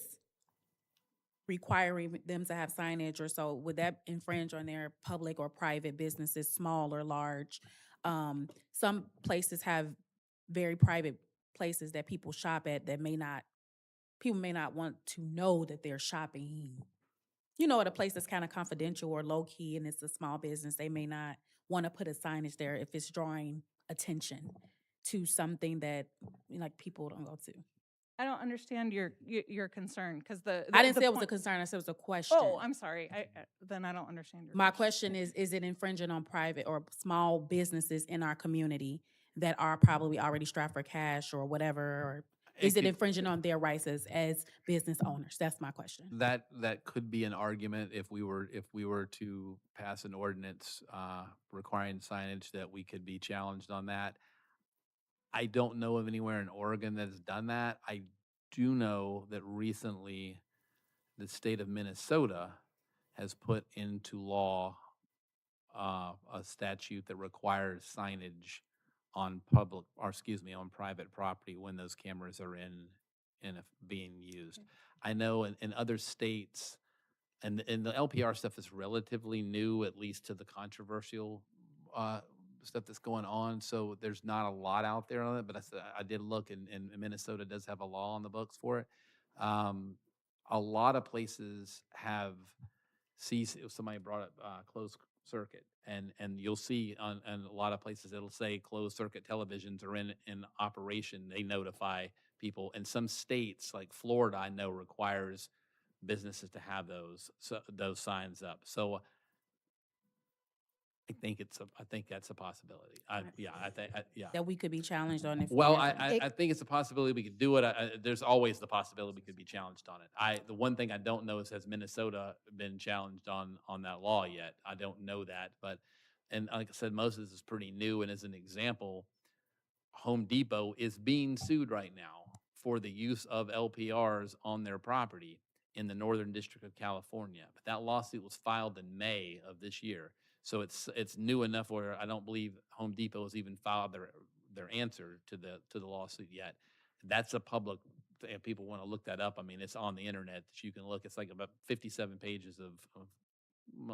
requiring them to have signage or so? Would that infringe on their public or private businesses, small or large? Some places have very private places that people shop at that people may not want to know that they're shopping. You know, at a place that's kind of confidential or low key and it's a small business, they may not want to put a signage there if it's drawing attention to something that people don't go to. I don't understand your concern because I didn't say it was a concern. I said it was a question. Oh, I'm sorry. Then I don't understand your My question is it infringing on private or small businesses in our community that are probably already strapped for cash or whatever? Is it could- infringing on their rights as business owners? That's my question. That could be an argument if we were to pass an ordinance requiring signage, that we could be challenged on that. I don't know of anywhere in Oregon that has done that. I do know that recently the state of Minnesota has put into law a statute that requires signage on on private property when those cameras are being used. I know in other states, and the LPR stuff is relatively new, at least to the controversial stuff that's going on. So there's not a lot out there on it, but I did look, and Minnesota does have a law on the books for it. A lot of places have somebody brought up closed circuit, and you'll see on a lot of places it'll say closed circuit televisions are in operation. They notify people. In some states, like Florida, I know requires businesses to have those signs up. So I think that's a possibility. Yeah. That we could be challenged on if Well, there's- I think it's a possibility we could do it. There's always the possibility we could be challenged on it. The one thing I don't know is, has Minnesota been challenged on that law yet? I don't know that, and like I said, most of this is pretty new. And as an example, Home Depot is being sued right now for the use of LPRs on their property in the Northern District of California. But that lawsuit was filed in May of this year. So it's new enough where I don't believe Home Depot has even filed their answer to the lawsuit yet. That's a public, if people want to look that up, I mean, it's on the internet that you can look. It's like about 57 pages of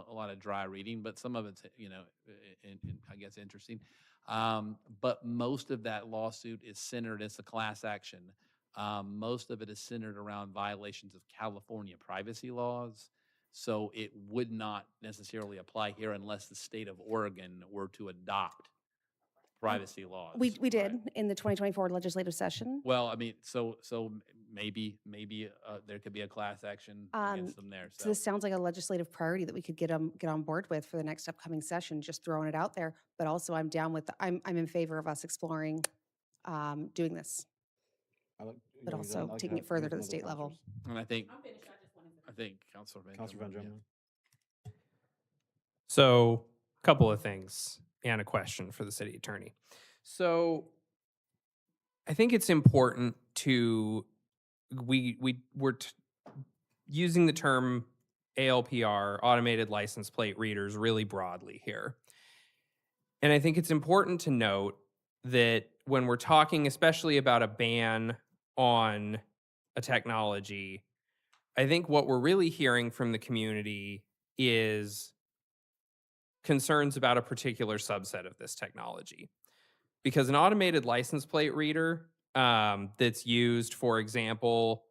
a lot of dry reading, but some of it's, I guess, interesting. But most of that lawsuit is centered, it's a class action. Most of it is centered around violations of California privacy laws. So it would not necessarily apply here unless the state of Oregon were to adopt privacy laws. We did in the 2024 legislative session. Well, I mean, so maybe there could be a class action against them there. So this sounds like a legislative priority that we could get on board with for the next upcoming session, just throwing it out there. But also I'm down with, I'm in favor of us exploring doing this, but also taking it further to the state level. And I think Councilor Van Drummond. So, a couple of things and a question for the city attorney. So, I think it's important to we're using the term ALPR, automated license plate readers, really broadly here. And I think it's important to note that when we're talking especially about a ban on a technology, I think what we're really hearing from the community is concerns about a particular subset of this technology. Because an automated license plate reader that's used, for example,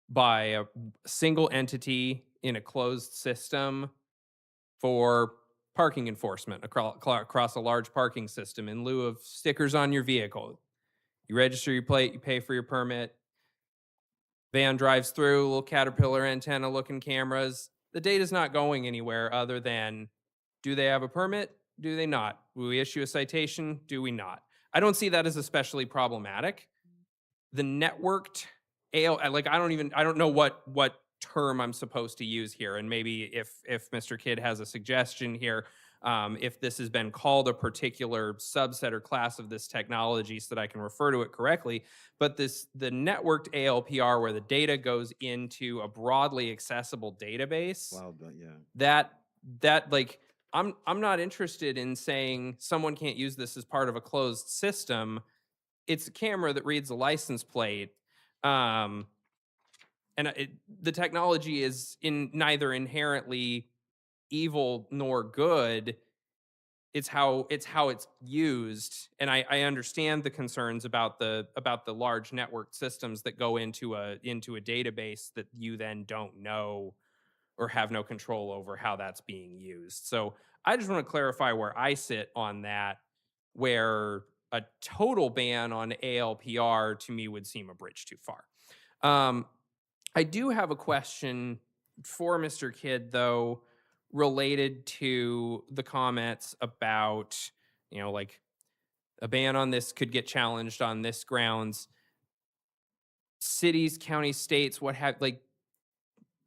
by a single entity in a closed system for parking enforcement across a large parking system in lieu of stickers on your vehicle. You register your plate, you pay for your permit, van drives through, little Caterpillar antenna looking cameras. The data's not going anywhere other than, do they have a permit? Do they not? Will we issue a citation? Do we not? I don't see that as especially problematic. The networked I don't know what term I'm supposed to use here. And maybe if Mr. Kidd has a suggestion here, if this has been called a particular subset or class of this technology so that I can refer to it correctly. But the networked ALPR, where the data goes into a broadly accessible database, I'm not interested in saying someone can't use this as part of a closed system. It's a camera that reads a license plate. The technology is neither inherently evil nor good. It's how it's used, and I understand the concerns about the large networked systems that go into a database that you then don't know or have no control over how that's being used. So I just want to clarify where I sit on that, where a total ban on ALPR to me would seem a bridge too far. I do have a question for Mr. Kidd, though, related to the comments about, like a ban on this could get challenged on this grounds. cities, counties, states, what have, like,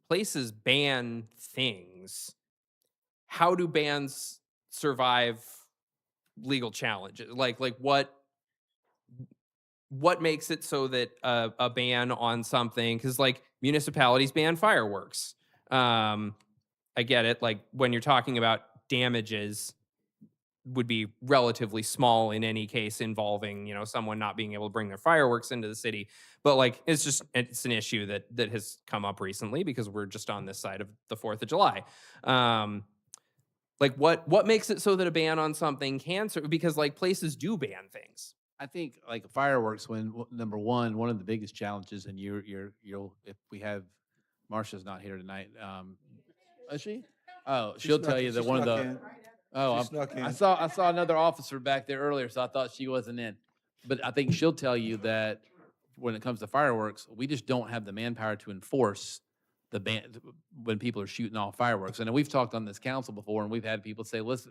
places ban things. How do bans survive legal challenges? Like what makes it so that a ban on something, because like municipalities ban fireworks. I get it. Like when you're talking about damages, would be relatively small in any case involving, you know, someone not being able to bring their fireworks into the city. But like it's an issue that has come up recently because we're just on this side of the 4th of July. Like what makes it so that a ban on something can serve? Because like places do ban things. I think like fireworks, when number one of the biggest challenges, and you'll if we have Marcia's not here tonight, is she? Oh, she'll tell you that one of the. Oh, I saw another officer back there earlier, so I thought she wasn't in. But I think she'll tell you that when it comes to fireworks, we just don't have the manpower to enforce the ban when people are shooting off fireworks. And we've talked on this council before, and we've had people say, let's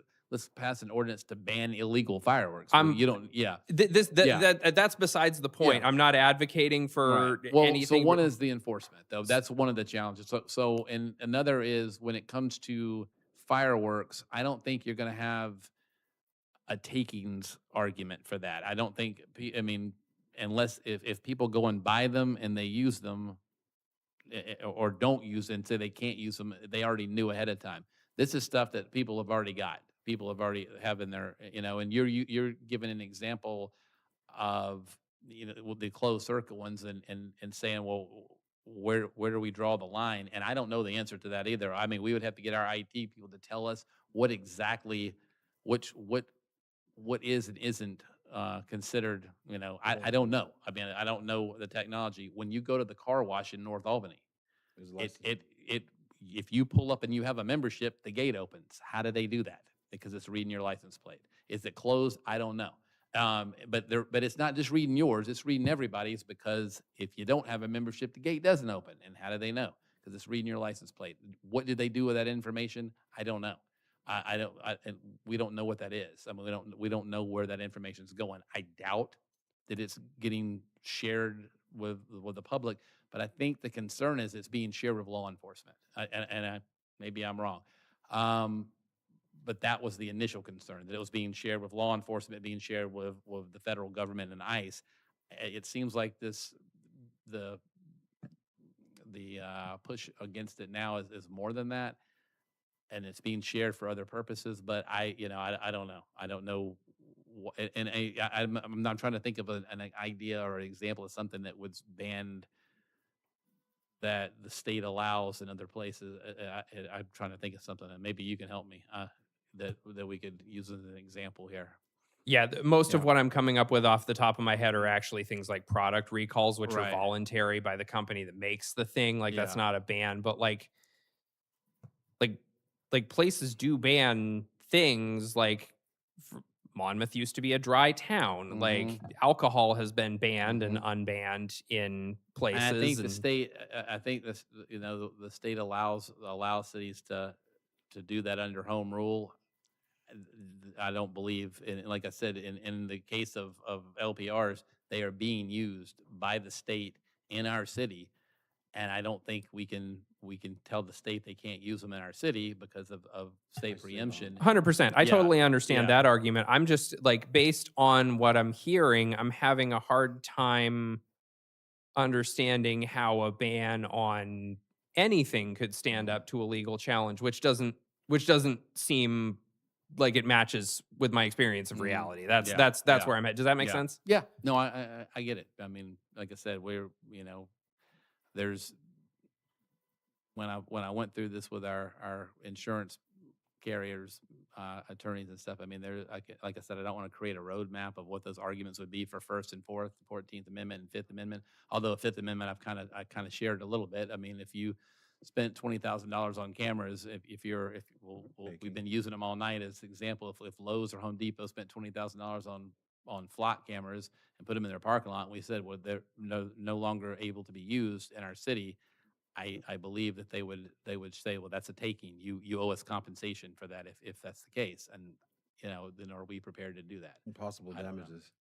pass an ordinance to ban illegal fireworks. Well, you don't, yeah. That's besides the point. Yeah. I'm not advocating for Right. Well, anything. so one is the enforcement, though. That's one of the challenges. And another is when it comes to fireworks, I don't think you're going to have a takings argument for that. I don't think, I mean, unless if people go and buy them and they use them, or don't use and say they can't use them, they already knew ahead of time. This is stuff that people have already got. People have already have in their, you know, and you're giving an example of, you know, the closed circuit ones and saying, well, where do we draw the line? And I don't know the answer to that either. I mean, we would have to get our IT people to tell us what exactly, what is and isn't considered, you know, I don't know. I mean, I don't know the technology. When you go to the car wash in North Albany, if you pull up and you have a membership, the gate opens. How do they do that? Because it's reading your license plate. Is it closed? I don't know. But it's not just reading yours, it's reading everybody's, because if you don't have a membership, the gate doesn't open. And how do they know? Because it's reading your license plate. What did they do with that information? I don't know. And we don't know what that is. I mean, we don't know where that information is going. I doubt that it's getting shared with the public, but I think the concern is it's being shared with law enforcement. Maybe I'm wrong. But that was the initial concern, that it was being shared with law enforcement, being shared with the federal government and ICE. It seems like the push against it now is more than that, and it's being shared for other purposes. But I don't know. I don't know. I'm not trying to think of an idea or an example of something that was banned that the state allows in other places. I'm trying to think of something, and maybe you can help me that we could use as an example here. Yeah, most of what I'm coming up with off the top of my head are actually things like product recalls, which are voluntary by the company that makes the thing. Like that's not a ban, but like places do ban things. Like Monmouth used to be a dry town. Like alcohol has been banned and unbanned in places. And I think the state, I think this, you know, the state allows cities to do that under home rule. I don't believe, like I said, in the case of LPRs, they are being used by the state in our city, and I don't think we can tell the state they can't use them in our city because of state preemption. 100%. I totally understand that argument. I'm just like, based on what I'm hearing, I'm having a hard time understanding how a ban on anything could stand up to a legal challenge, which doesn't seem like it matches with my experience of reality. That's where I'm at. Does that make sense? Yeah. No, I get it. I mean, like I said, there's when I went through this with our insurance carriers, attorneys and stuff. I mean, like I said, I don't want to create a roadmap of what those arguments would be for First and Fourth, 14th Amendment and Fifth Amendment. Although the Fifth Amendment, I kind of shared a little bit. I mean, if you spent $20,000 on cameras, we've been using them all night as an example. If Lowe's or Home Depot spent $20,000 on flock cameras and put them in their parking lot, and we said, well, they're no longer able to be used in our city, I believe that they would say, well, that's a taking. You owe us compensation for that if that's the case. And then are we prepared to do that? Possible damages.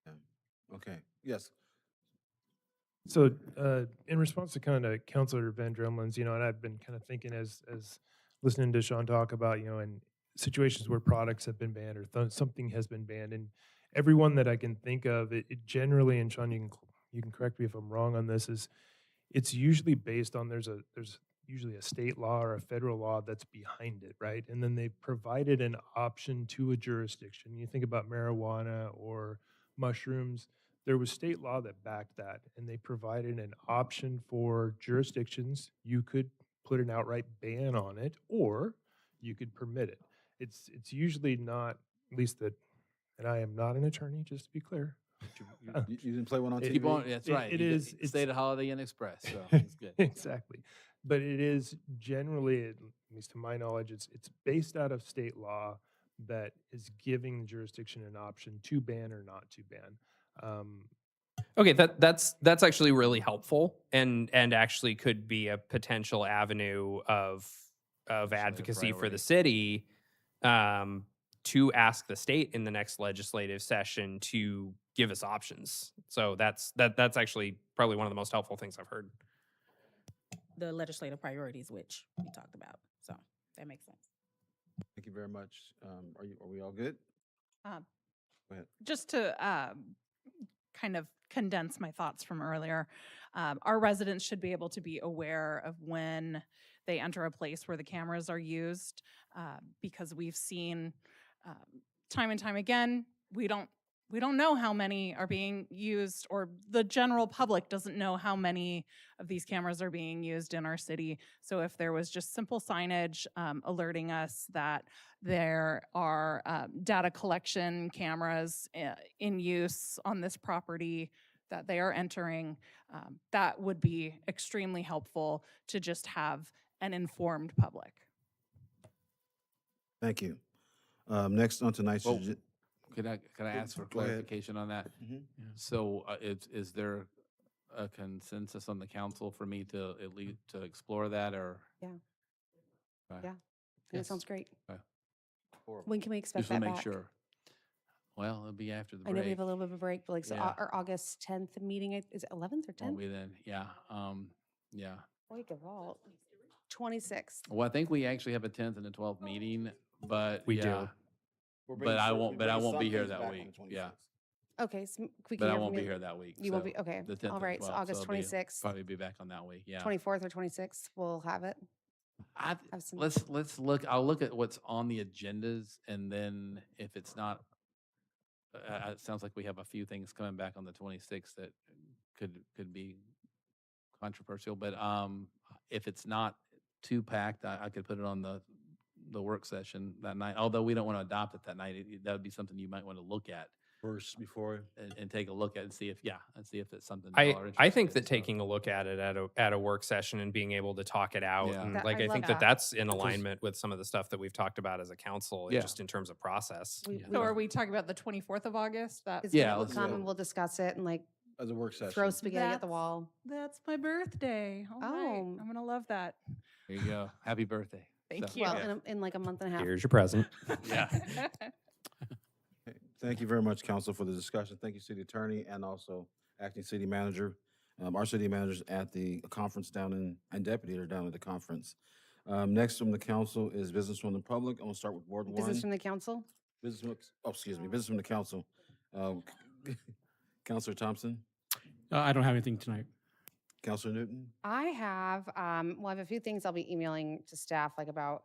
Yeah. Okay. Yes. So, in response to kind of Councilor Van Dremlin's, and I've been kind of thinking as listening to Sean talk about, in situations where products have been banned or something has been banned, and everyone that I can think of, it generally, and Sean, you can correct me if I'm wrong on this, is it's usually based on there's usually a state law or a federal law that's behind it, right? And then they provided an option to a jurisdiction. You think about marijuana or mushrooms, there was state law that backed that, and they provided an option for jurisdictions. You could put an outright ban on it, or you could permit it. It's usually not, at least that, and I am not an attorney, just to be clear. You didn't play one on TV? Keep on, that's right. It You is. stayed at Holiday Inn Express, so it's good. Exactly. But it is generally, at least to my knowledge, it's based out of state law that is giving the jurisdiction an option to ban or not to ban. Okay, that's actually really helpful and actually could be a potential avenue of advocacy for the city, to ask the state in the next legislative session to give us options. So that's actually probably one of the most helpful things I've heard. The legislative priorities, which we talked about. So that makes sense. Thank you very much. Are we all good? Um, Go ahead. Just to kind of condense my thoughts from earlier, our residents should be able to be aware of when they enter a place where the cameras are used, because we've seen time and time again, we don't know how many are being used, or the general public doesn't know how many of these cameras are being used in our city. So if there was just simple signage alerting us that there are data collection cameras in use on this property that they are entering, that would be extremely helpful to just have an informed public. Thank you. Next on tonight's Well, agenda. Can I ask for Go ahead. clarification on that? Mhm. So is there a consensus on the council for me to at least to explore that, or? Yeah. Okay. Yeah. That sounds great. Okay. When can we expect Just to that make back? sure. Well, it'll be after the I break. know we have a little bit of a break, but like so Yeah. our August 10th meeting, is it 11th or 10th? Won't be then, yeah, yeah. Boy, Gavalt. 26th. Well, I think we actually have a 10th and a 12th meeting, but We do. yeah. But I won't be here that week, yeah. Okay, so we can But I hear won't from be here that week. You won't so be, okay. The 10th All and right, so 12th, August it'll be- 26th, Probably be back on that week, yeah. 24th or 26th, we'll have it. Have some- Let's look, I'll look at what's on the agendas, and then if it's not, it sounds like we have a few things coming back on the 26th that could be controversial, but if it's not too packed, I could put it on the work session that night, although we don't want to adopt it that night. That would be something you might want to look at First before. and take a look at and see if it's something y'all are I think interested that in, so. taking a look at it at a work session and being able to talk it out, Yeah. and That- like I I think love that. that's in alignment with some of the stuff that we've talked about as a council, Yeah. just in terms of process. So are we talking about the 24th of August? Is Yeah, we'll let's come do it. and we'll discuss it and like As a work session. throw spaghetti at the wall. That's my birthday. All right. Oh. I'm gonna love that. There you go. Happy birthday. Thank So- you. Well, in like a month and a half. Here's your present. Yeah. Thank you very much, council, for the discussion. Thank you, city attorney, and also acting city manager. Our city managers at the conference and deputy are down at the conference. Next from the council is business from the public. I'm gonna start with Ward 1. Business from the council? Business from the council. Councilor Thompson, I don't have anything tonight. Councilor Newton, I have, well, I have a few things I'll be emailing to staff, like about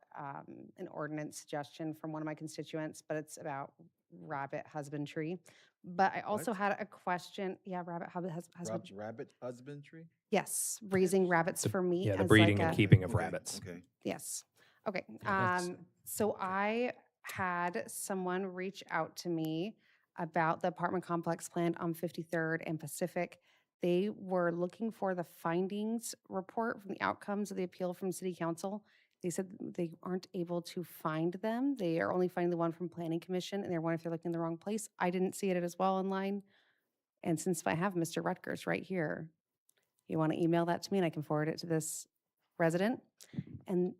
an ordinance suggestion from one of my constituents, but it's about rabbit husbandry. But I also What? had a question, rabbit husband. rabbit husbandry? Yes, raising rabbits for meat. Yeah, the as breeding like and a- keeping of Okay, rabbits. Okay. Yes. Okay. Yeah, that's- So I had someone reach out to me about the apartment complex planned on 53rd and Pacific. They were looking for the findings report from the outcomes of the appeal from city council. They said they aren't able to find them. They are only finding the one from planning commission, and they're wondering if they're looking in the wrong place. I didn't see it as well online. And since I have Mr. Rutgers right here, you want to email that to me and I can forward it to this resident? And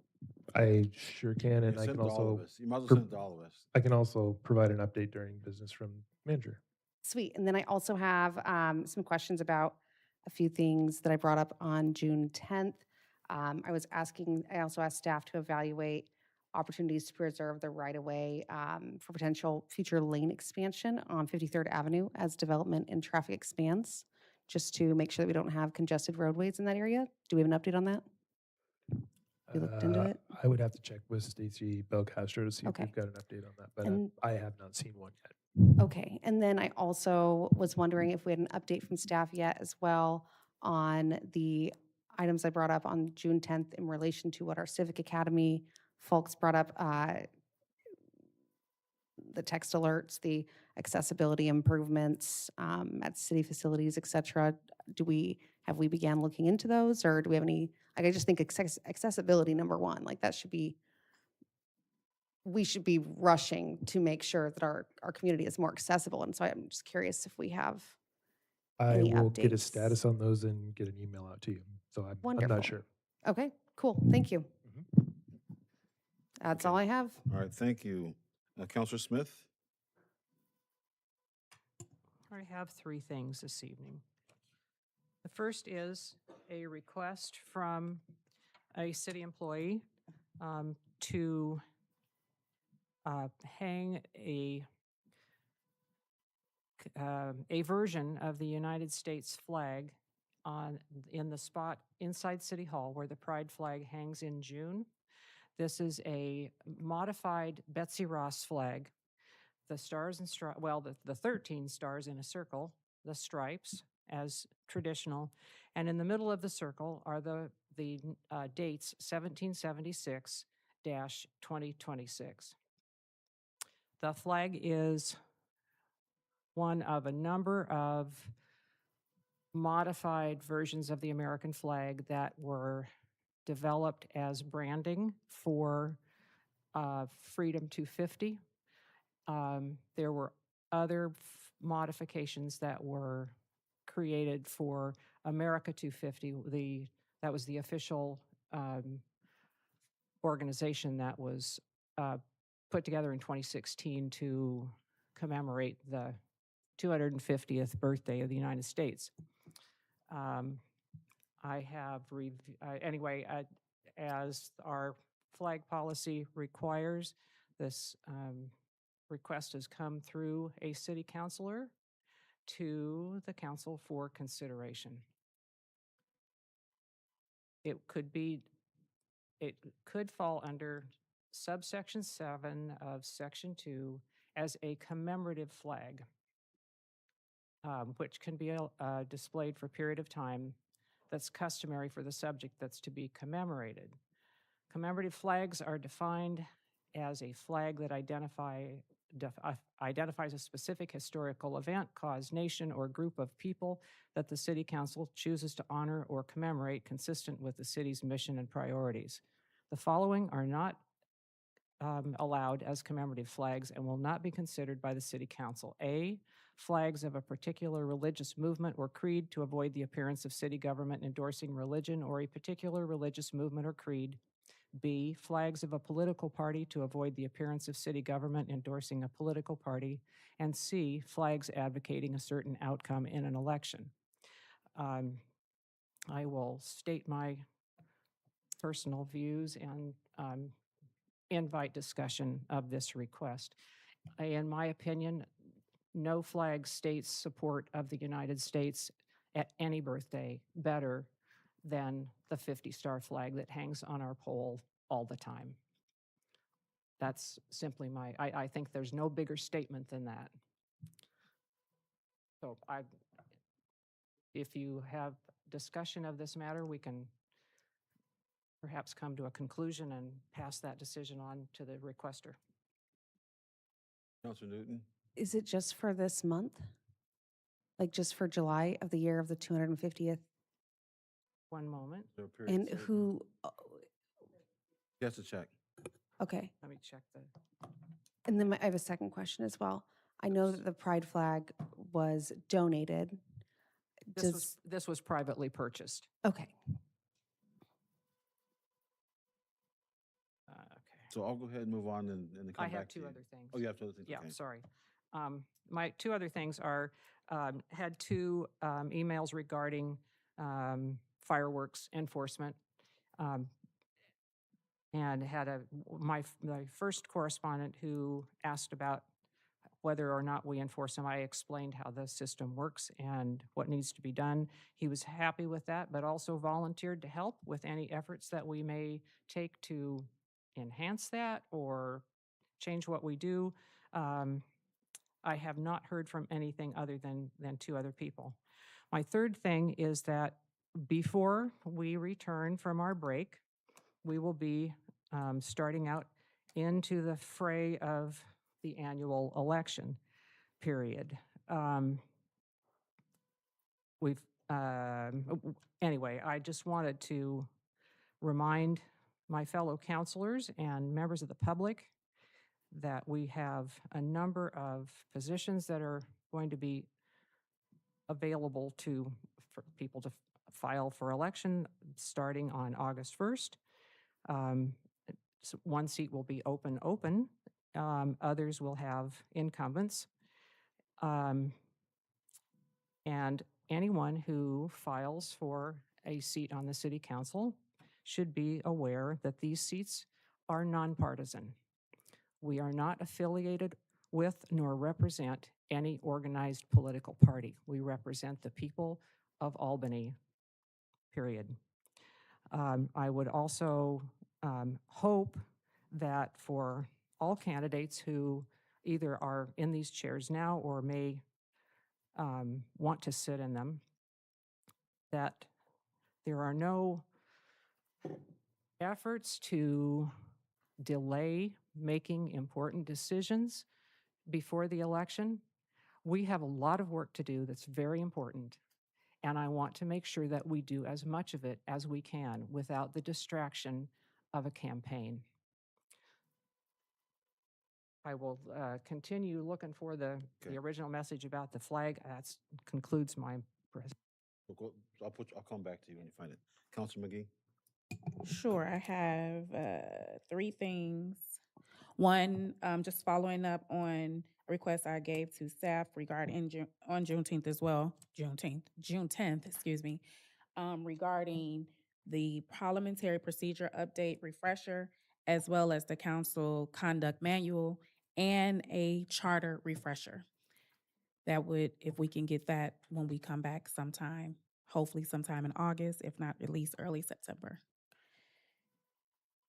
I sure can, and I Send can it to all of also us. You might as well pro- send it to all of us. I can also provide an update during business from manager. sweet. And then I also have some questions about a few things that I brought up on June 10th. I also asked staff to evaluate opportunities to preserve the right-of-way for potential future lane expansion on 53rd Avenue as development and traffic expands, just to make sure that we don't have congested roadways in that area. Do we have an update on that? We looked into it? I would have to check with Stacy Belcastro to see if Okay. we've got an update on that, but And- I have not seen one yet. Okay, and then I also was wondering if we had an update from staff yet as well on the items I brought up on June 10th in relation to what our Civic Academy folks brought up, the text alerts, the accessibility improvements at city facilities, et cetera. Have we began looking into those, or do we have any, like, I just think accessibility, number one, like that should be, we should be rushing to make sure that our community is more accessible. And so I'm just curious if we have I any will get a updates. status on those and get an email out to you. So I'm Wonderful. not sure. Okay, cool. Thank you. That's all I have. All right, thank you. Counselor Smith? I have three things this evening. The first is a request from a city employee to hang a version of the United States flag in the spot inside City Hall where the Pride flag hangs in June. This is a modified Betsy Ross flag. The stars and the 13 stars in a circle, the stripes as traditional, and in the middle of the circle are the dates 1776-2026. The flag is one of a number of modified versions of the American flag that were developed as branding for Freedom 250. There were other modifications that were created for America 250. That was the official organization that was put together in 2016 to commemorate the 250th birthday of the United States. I have, as our flag policy requires, this request has come through a city councilor to the council for consideration. It could fall under subsection 7 of section 2 as a commemorative flag, which can be displayed for a period of time that's customary for the subject that's to be commemorated. Commemorative flags are defined as a flag that identifies a specific historical event, cause, nation, or group of people that the City Council chooses to honor or commemorate consistent with the city's mission and priorities. The following are not allowed as commemorative flags and will not be considered by the City Council. A, flags of a particular religious movement or creed to avoid the appearance of city government endorsing religion or a particular religious movement or creed. B, flags of a political party to avoid the appearance of city government endorsing a political party. And C, flags advocating a certain outcome in an election. I will state my personal views and invite discussion of this request. In my opinion, no flag states support of the United States at any birthday better than the 50-star flag that hangs on our pole all the time. That's simply I think there's no bigger statement than that. So if you have discussion of this matter, we can perhaps come to a conclusion and pass that decision on to the requester. Counselor Newton? Is it just for this month? Like just for July of the year of the 250th? One moment. And who, He has to check. okay. Let me check the. And then I have a second question as well. I know that the pride flag was donated. This was privately purchased. Okay. So I'll go ahead and move on and come I back have to two you. other things. Oh, you have two other things? Yeah, Okay. sorry. My two other things are, had two emails regarding fireworks enforcement. And had my first correspondent who asked about whether or not we enforce them. I explained how the system works and what needs to be done. He was happy with that, but also volunteered to help with any efforts that we may take to enhance that or change what we do. I have not heard from anything other than two other people. My third thing is that before we return from our break, we will be starting out into the fray of the annual election period. Anyway, I just wanted to remind my fellow counselors and members of the public that we have a number of positions that are going to be available for people to file for election starting on August 1st. So one seat will be open. Others will have incumbents. And anyone who files for a seat on the city council should be aware that these seats are nonpartisan. We are not affiliated with nor represent any organized political party. We represent the people of Albany, period. I would also hope that for all candidates who either are in these chairs now or may want to sit in them, that there are no efforts to delay making important decisions before the election. We have a lot of work to do that's very important, and I want to make sure that we do as much of it as we can without the distraction of a campaign. I will continue looking for the original message about the flag. That concludes my presentation. I'll come back to you when you find it. Councilor McGee? Sure, I have 3 things. One, just following up on a request I gave to staff regarding on Juneteenth as well, June 10th, excuse me, regarding the parliamentary procedure update refresher, as well as the council conduct manual and a charter refresher. That would, if we can get that when we come back sometime, hopefully sometime in August, if not at least early September.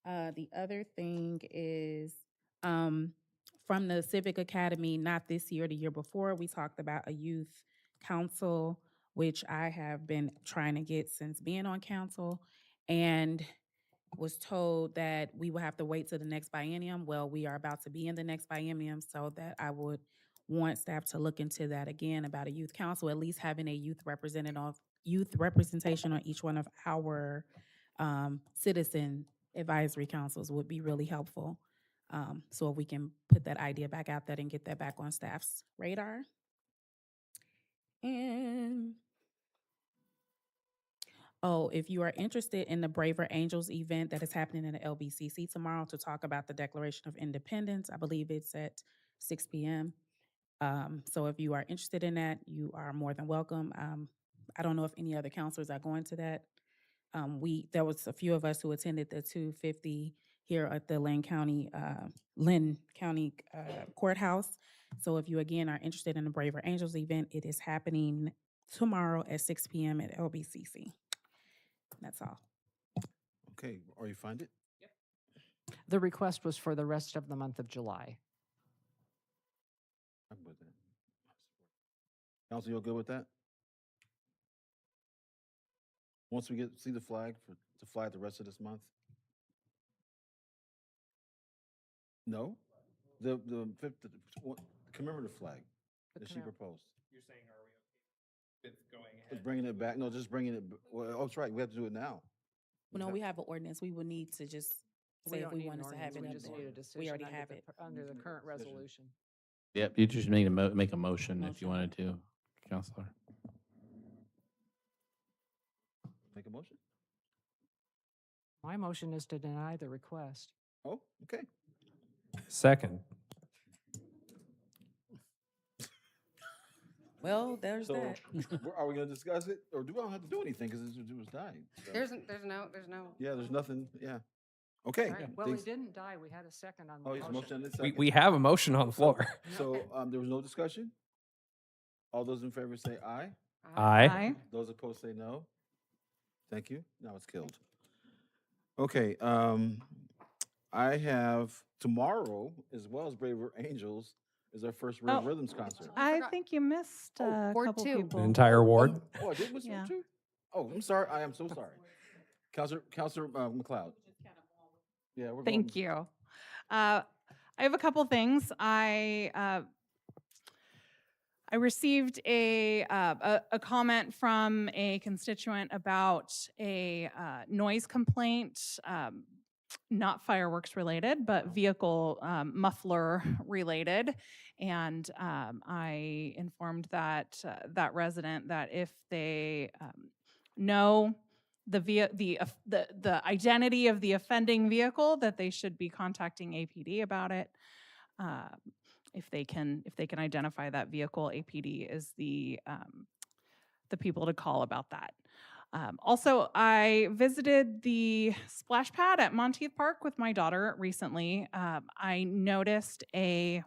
The other thing is from the Civic Academy, not this year, the year before, we talked about a youth council, which I have been trying to get since being on council, and was told that we will have to wait till the next biennium. Well, we are about to be in the next biennium, so that I would want staff to look into that again about a youth council, at least having a youth representation on each one of our citizen advisory councils would be really helpful. So if we can put that idea back out there and get that back on staff's radar. And if you are interested in the Braver Angels event that is happening in the LBCC tomorrow to talk about the Declaration of Independence, I believe it's at 6 p.m. So if you are interested in that, you are more than welcome. I don't know if any other counselors are going to that. There was a few of us who attended the 250 here at the Lynn County Courthouse. So if you again are interested in the Braver Angels event, it is happening tomorrow at 6 p.m. at LBCC. That's all. Okay, or you find it? The request was for the rest of the month of July. I'm with that. Council, you're good with that? Once we see the flag to fly the rest of this month? No? The commemorative flag that she proposed. You're saying, are we okay with going ahead? Just bringing it back? No, just bringing it, well, that's right, we have to do it now. Well, no, we have an ordinance. We would need to just say if we wanted to have it We up just there. need a decision. We already have it. Under the current resolution. Yep, you just need to make a motion if you wanted to, Counselor. Make a motion? My motion is to deny the request. Oh, okay. Second. Well, there's So, that. are we gonna discuss it, or do we don't have to do anything, because it was died? So- There's no. Yeah, there's nothing, yeah. Okay. All right. Well, he things- didn't die. We had a second on the Oh, he's motion. motion and a We, second. we have a motion on the floor. So, there was no discussion? All those in favor say aye. Aye. Those opposed say no. Thank you. Now it's killed. Okay, I have tomorrow, as well as Braver Angels, is our first Real Oh. Rhythms concert. I think you missed a Ward couple 2. people. The entire ward. Oh, I did miss Yeah. one too? Oh, I'm sorry. I am so sorry. Counselor McLeod. Yeah, we're going. Thank you. I have a couple things. I received a comment from a constituent about a noise complaint, not fireworks related, but vehicle muffler related. And I informed that resident that if they know the identity of the offending vehicle, that they should be contacting APD about it. If they can identify that vehicle, APD is the people to call about that. Also, I visited the splash pad at Monteith Park with my daughter recently. I noticed a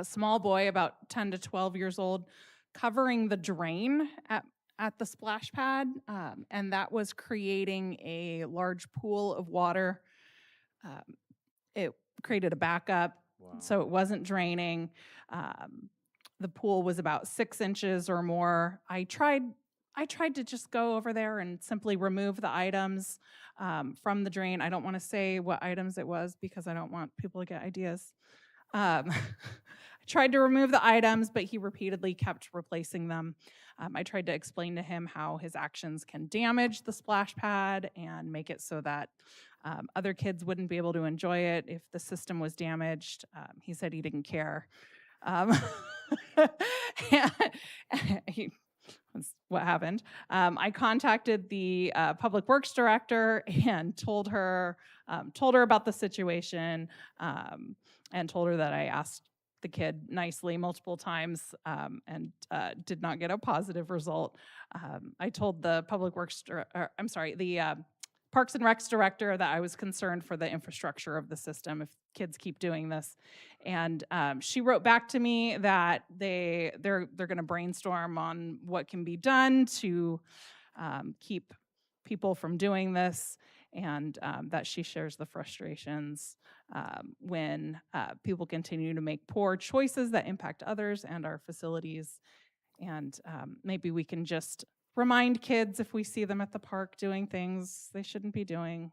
small boy about 10 to 12 years old covering the drain at the splash pad, and that was creating a large pool of water. It created a backup, so it wasn't draining. The pool was about 6 inches or more. I tried to just go over there and simply remove the items from the drain. I don't want to say what items it was because I don't want people to get ideas. I tried to remove the items, but he repeatedly kept replacing them. I tried to explain to him how his actions can damage the splash pad and make it so that other kids wouldn't be able to enjoy it if the system was damaged. He said he didn't care. That's what happened. I contacted the public works director and told her about the situation, and told her that I asked the kid nicely multiple times and did not get a positive result. I told the the Parks and Recs director that I was concerned for the infrastructure of the system if kids keep doing this. And she wrote back to me that they're going to brainstorm on what can be done to keep people from doing this, and that she shares the frustrations when people continue to make poor choices that impact others and our facilities. And maybe we can just remind kids if we see them at the park doing things they shouldn't be doing.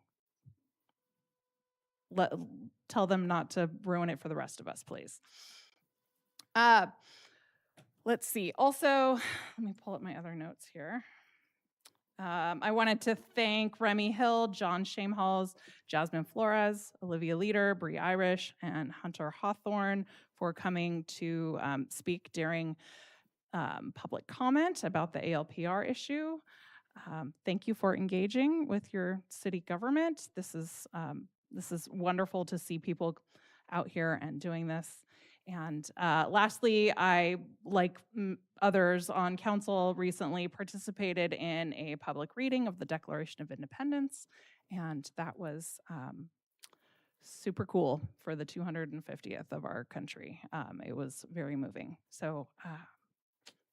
Tell them not to ruin it for the rest of us, please. Let's see. Also, let me pull up my other notes here. I wanted to thank Remy Hill, John Shamehalls, Jasmine Flores, Olivia Leader, Bree Irish, and Hunter Hawthorne for coming to speak during public comment about the ALPR issue. Thank you for engaging with your city government. This is wonderful to see people out here and doing this. And lastly, I, like others on council, recently participated in a public reading of the Declaration of Independence, and that was super cool for the 250th of our country. It was very moving. So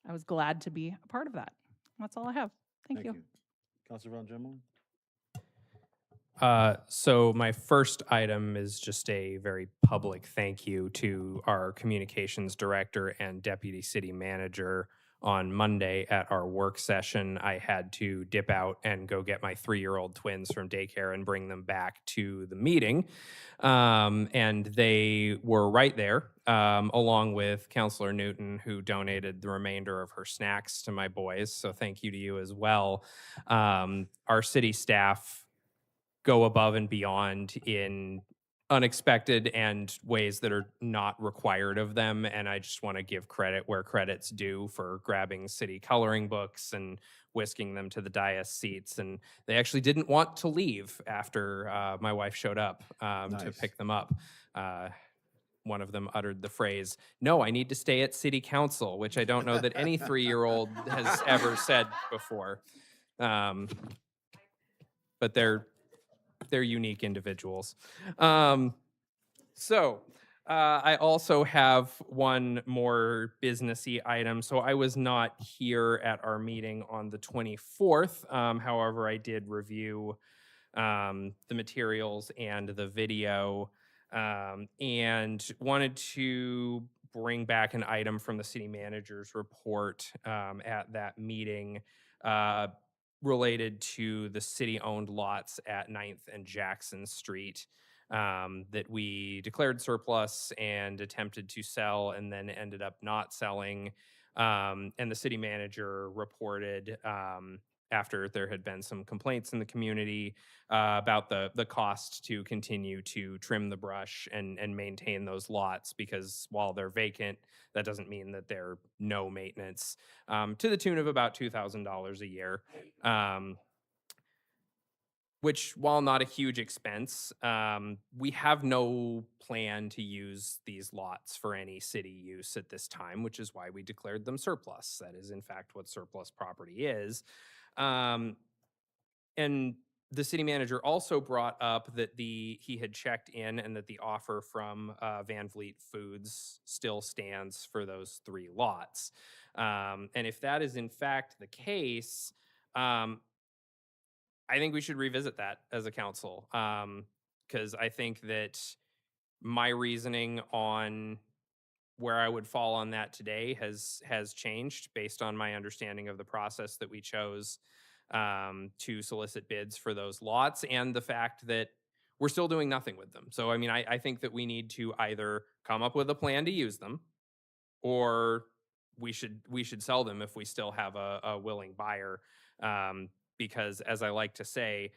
I was glad to be a part of that. That's all I have. Thank you. Counselor Von Dremel? So my first item is just a very public thank you to our communications director and deputy city manager. On Monday at our work session, I had to dip out and go get my 3-year-old twins from daycare and bring them back to the meeting. And they were right there, along with Counselor Newton, who donated the remainder of her snacks to my boys. So thank you to you as well. Our city staff go above and beyond in unexpected and ways that are not required of them. And I just want to give credit where credit's due for grabbing city coloring books and whisking them to the dais seats. And they actually didn't want to leave after my wife showed up to Nice. pick them up. one of them uttered the phrase, "No, I need to stay at city council," which I don't know that any 3-year-old has ever said before. But they're unique individuals. I also have one more businessy item. So I was not here at our meeting on the 24th. However, I did review the materials and the video, and wanted to bring back an item from the city manager's report at that meeting, related to the city-owned lots at 9th and Jackson Street, that we declared surplus and attempted to sell and then ended up not selling. And the city manager reported, after there had been some complaints in the community, about the cost to continue to trim the brush and maintain those lots, because while they're vacant, that doesn't mean that they're no maintenance, to the tune of about $2,000 a year. Which, while not a huge expense, we have no plan to use these lots for any city use at this time, which is why we declared them surplus. That is, in fact, what surplus property is. And the city manager also brought up that he had checked in and that the offer from Van Vliet Foods still stands for those 3 lots. And if that is in fact the case, I think we should revisit that as a council, because I think that my reasoning on where I would fall on that today has changed based on my understanding of the process that we chose to solicit bids for those lots, and the fact that we're still doing nothing with them. So, I mean, I think that we need to either come up with a plan to use them, or we should sell them if we still have a willing buyer. Because, as I like to say,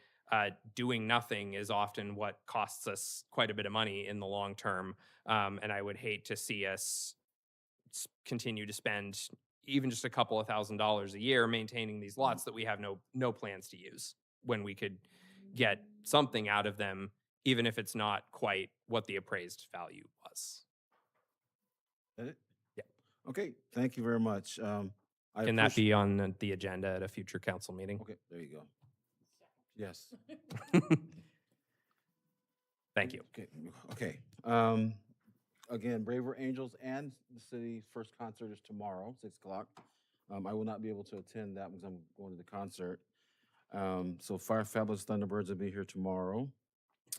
doing nothing is often what costs us quite a bit of money in the long term. And I would hate to see us continue to spend even just a couple of $1,000s a year maintaining these lots that we have no plans to use, when we could get something out of them, even if it's not quite what the appraised value was. That it? Yeah. Okay, thank you very much. Can that be on the agenda at a future council meeting? Okay, there you go. Yes. Thank you. Okay. Again, Braver Angels and the city's first concert is tomorrow, 6 o'clock. I will not be able to attend that because I'm going to the concert. So Fire Fabulous Thunderbirds will be here tomorrow.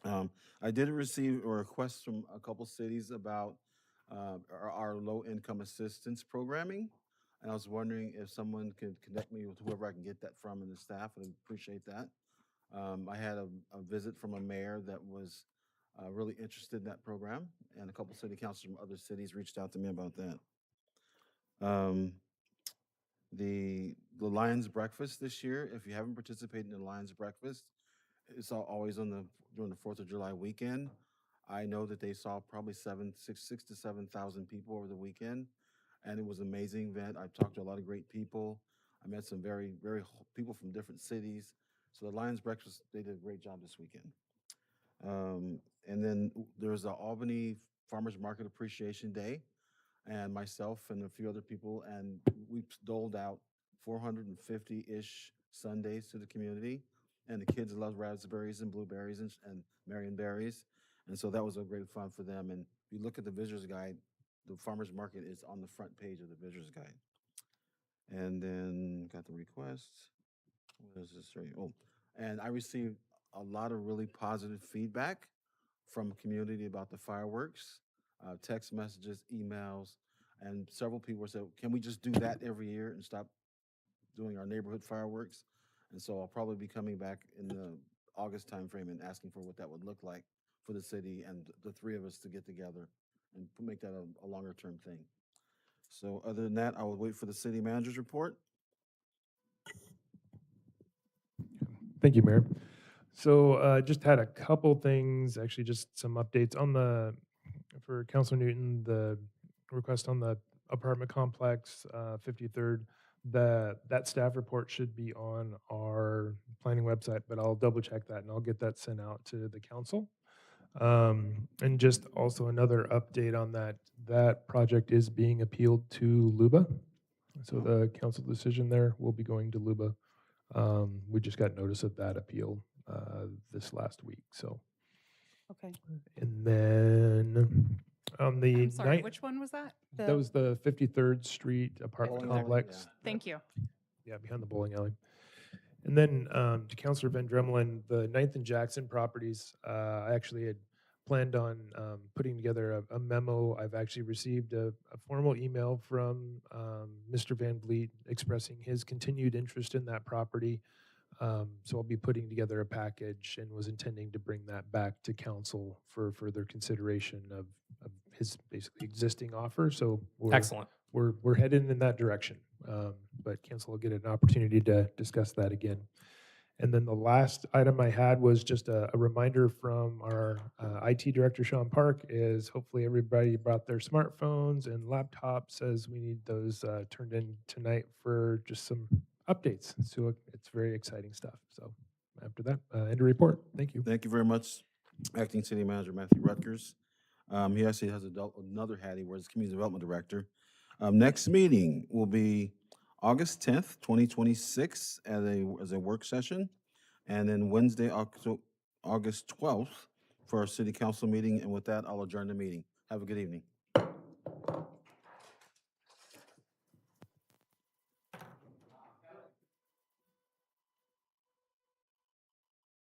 I did receive a request from a couple cities about our low-income assistance programming. And I was wondering if someone could connect me with whoever I can get that from in the staff. I'd appreciate that. I had a visit from a mayor that was really interested in that program, and a couple city councilors from other cities reached out to me about that. The Lions Breakfast this year, if you haven't participated in the Lions Breakfast, it's always during the 4th of July weekend. I know that they saw probably 6 to 7,000 people over the weekend, and it was an amazing event. I talked to a lot of great people. I met some very people from different cities. So the Lions Breakfast, they did a great job this weekend. And then there's the Albany Farmers Market Appreciation Day, and myself and a few other people, and we doled out 450-ish sundaes to the community. And the kids love raspberries and blueberries and marionberries. And so that was a great fun for them. And if you look at the visitor's guide, the farmer's market is on the front page of the visitor's guide. And then got the requests. What is this? Oh, and I received a lot of really positive feedback from community about the fireworks, text messages, emails, and several people said, can we just do that every year and stop doing our neighborhood fireworks? And so I'll probably be coming back in the August timeframe and asking for what that would look like for the city and the 3 of us to get together and make that a longer term thing. So other than that, I will wait for the city manager's report. Thank you, Mayor. So just had a couple things, actually just some updates on for Councilor Newton, the request on the apartment complex, 53rd. That staff report should be on our planning website, but I'll double check that and I'll get that sent out to the council. And just also another update on that, that project is being appealed to LUBA. So the council decision there will be going to LUBA. We just got notice of that appeal this last week, so. Okay. And then on the I'm sorry, ninth, which one was that? that was the 53rd Street apartment Bowling alley, complex. Thank you. Yeah, behind the bowling alley. And then to Councilor Van Dremelen, the 9th and Jackson properties, I actually had planned on putting together a memo. I've actually received a formal email from Mr. Van Vliet expressing his continued interest in that property. So I'll be putting together a package and was intending to bring that back to council for further consideration of his basically existing offer. So Excellent. we're headed in that direction. But council will get an opportunity to discuss that again. And then the last item I had was just a reminder from our IT director, Sean Park, is hopefully everybody brought their smartphones and laptops, as we need those turned in tonight for just some updates. So it's very exciting stuff. So after that, end of report. Thank you. Thank you very much, Acting City Manager Matthew Rutgers. He actually has another hat. He wears Community Development Director. Next meeting will be August 10th, 2026 as a work session. And then Wednesday, August 12th for our city council meeting. And with that, I'll adjourn the meeting. Have a good evening.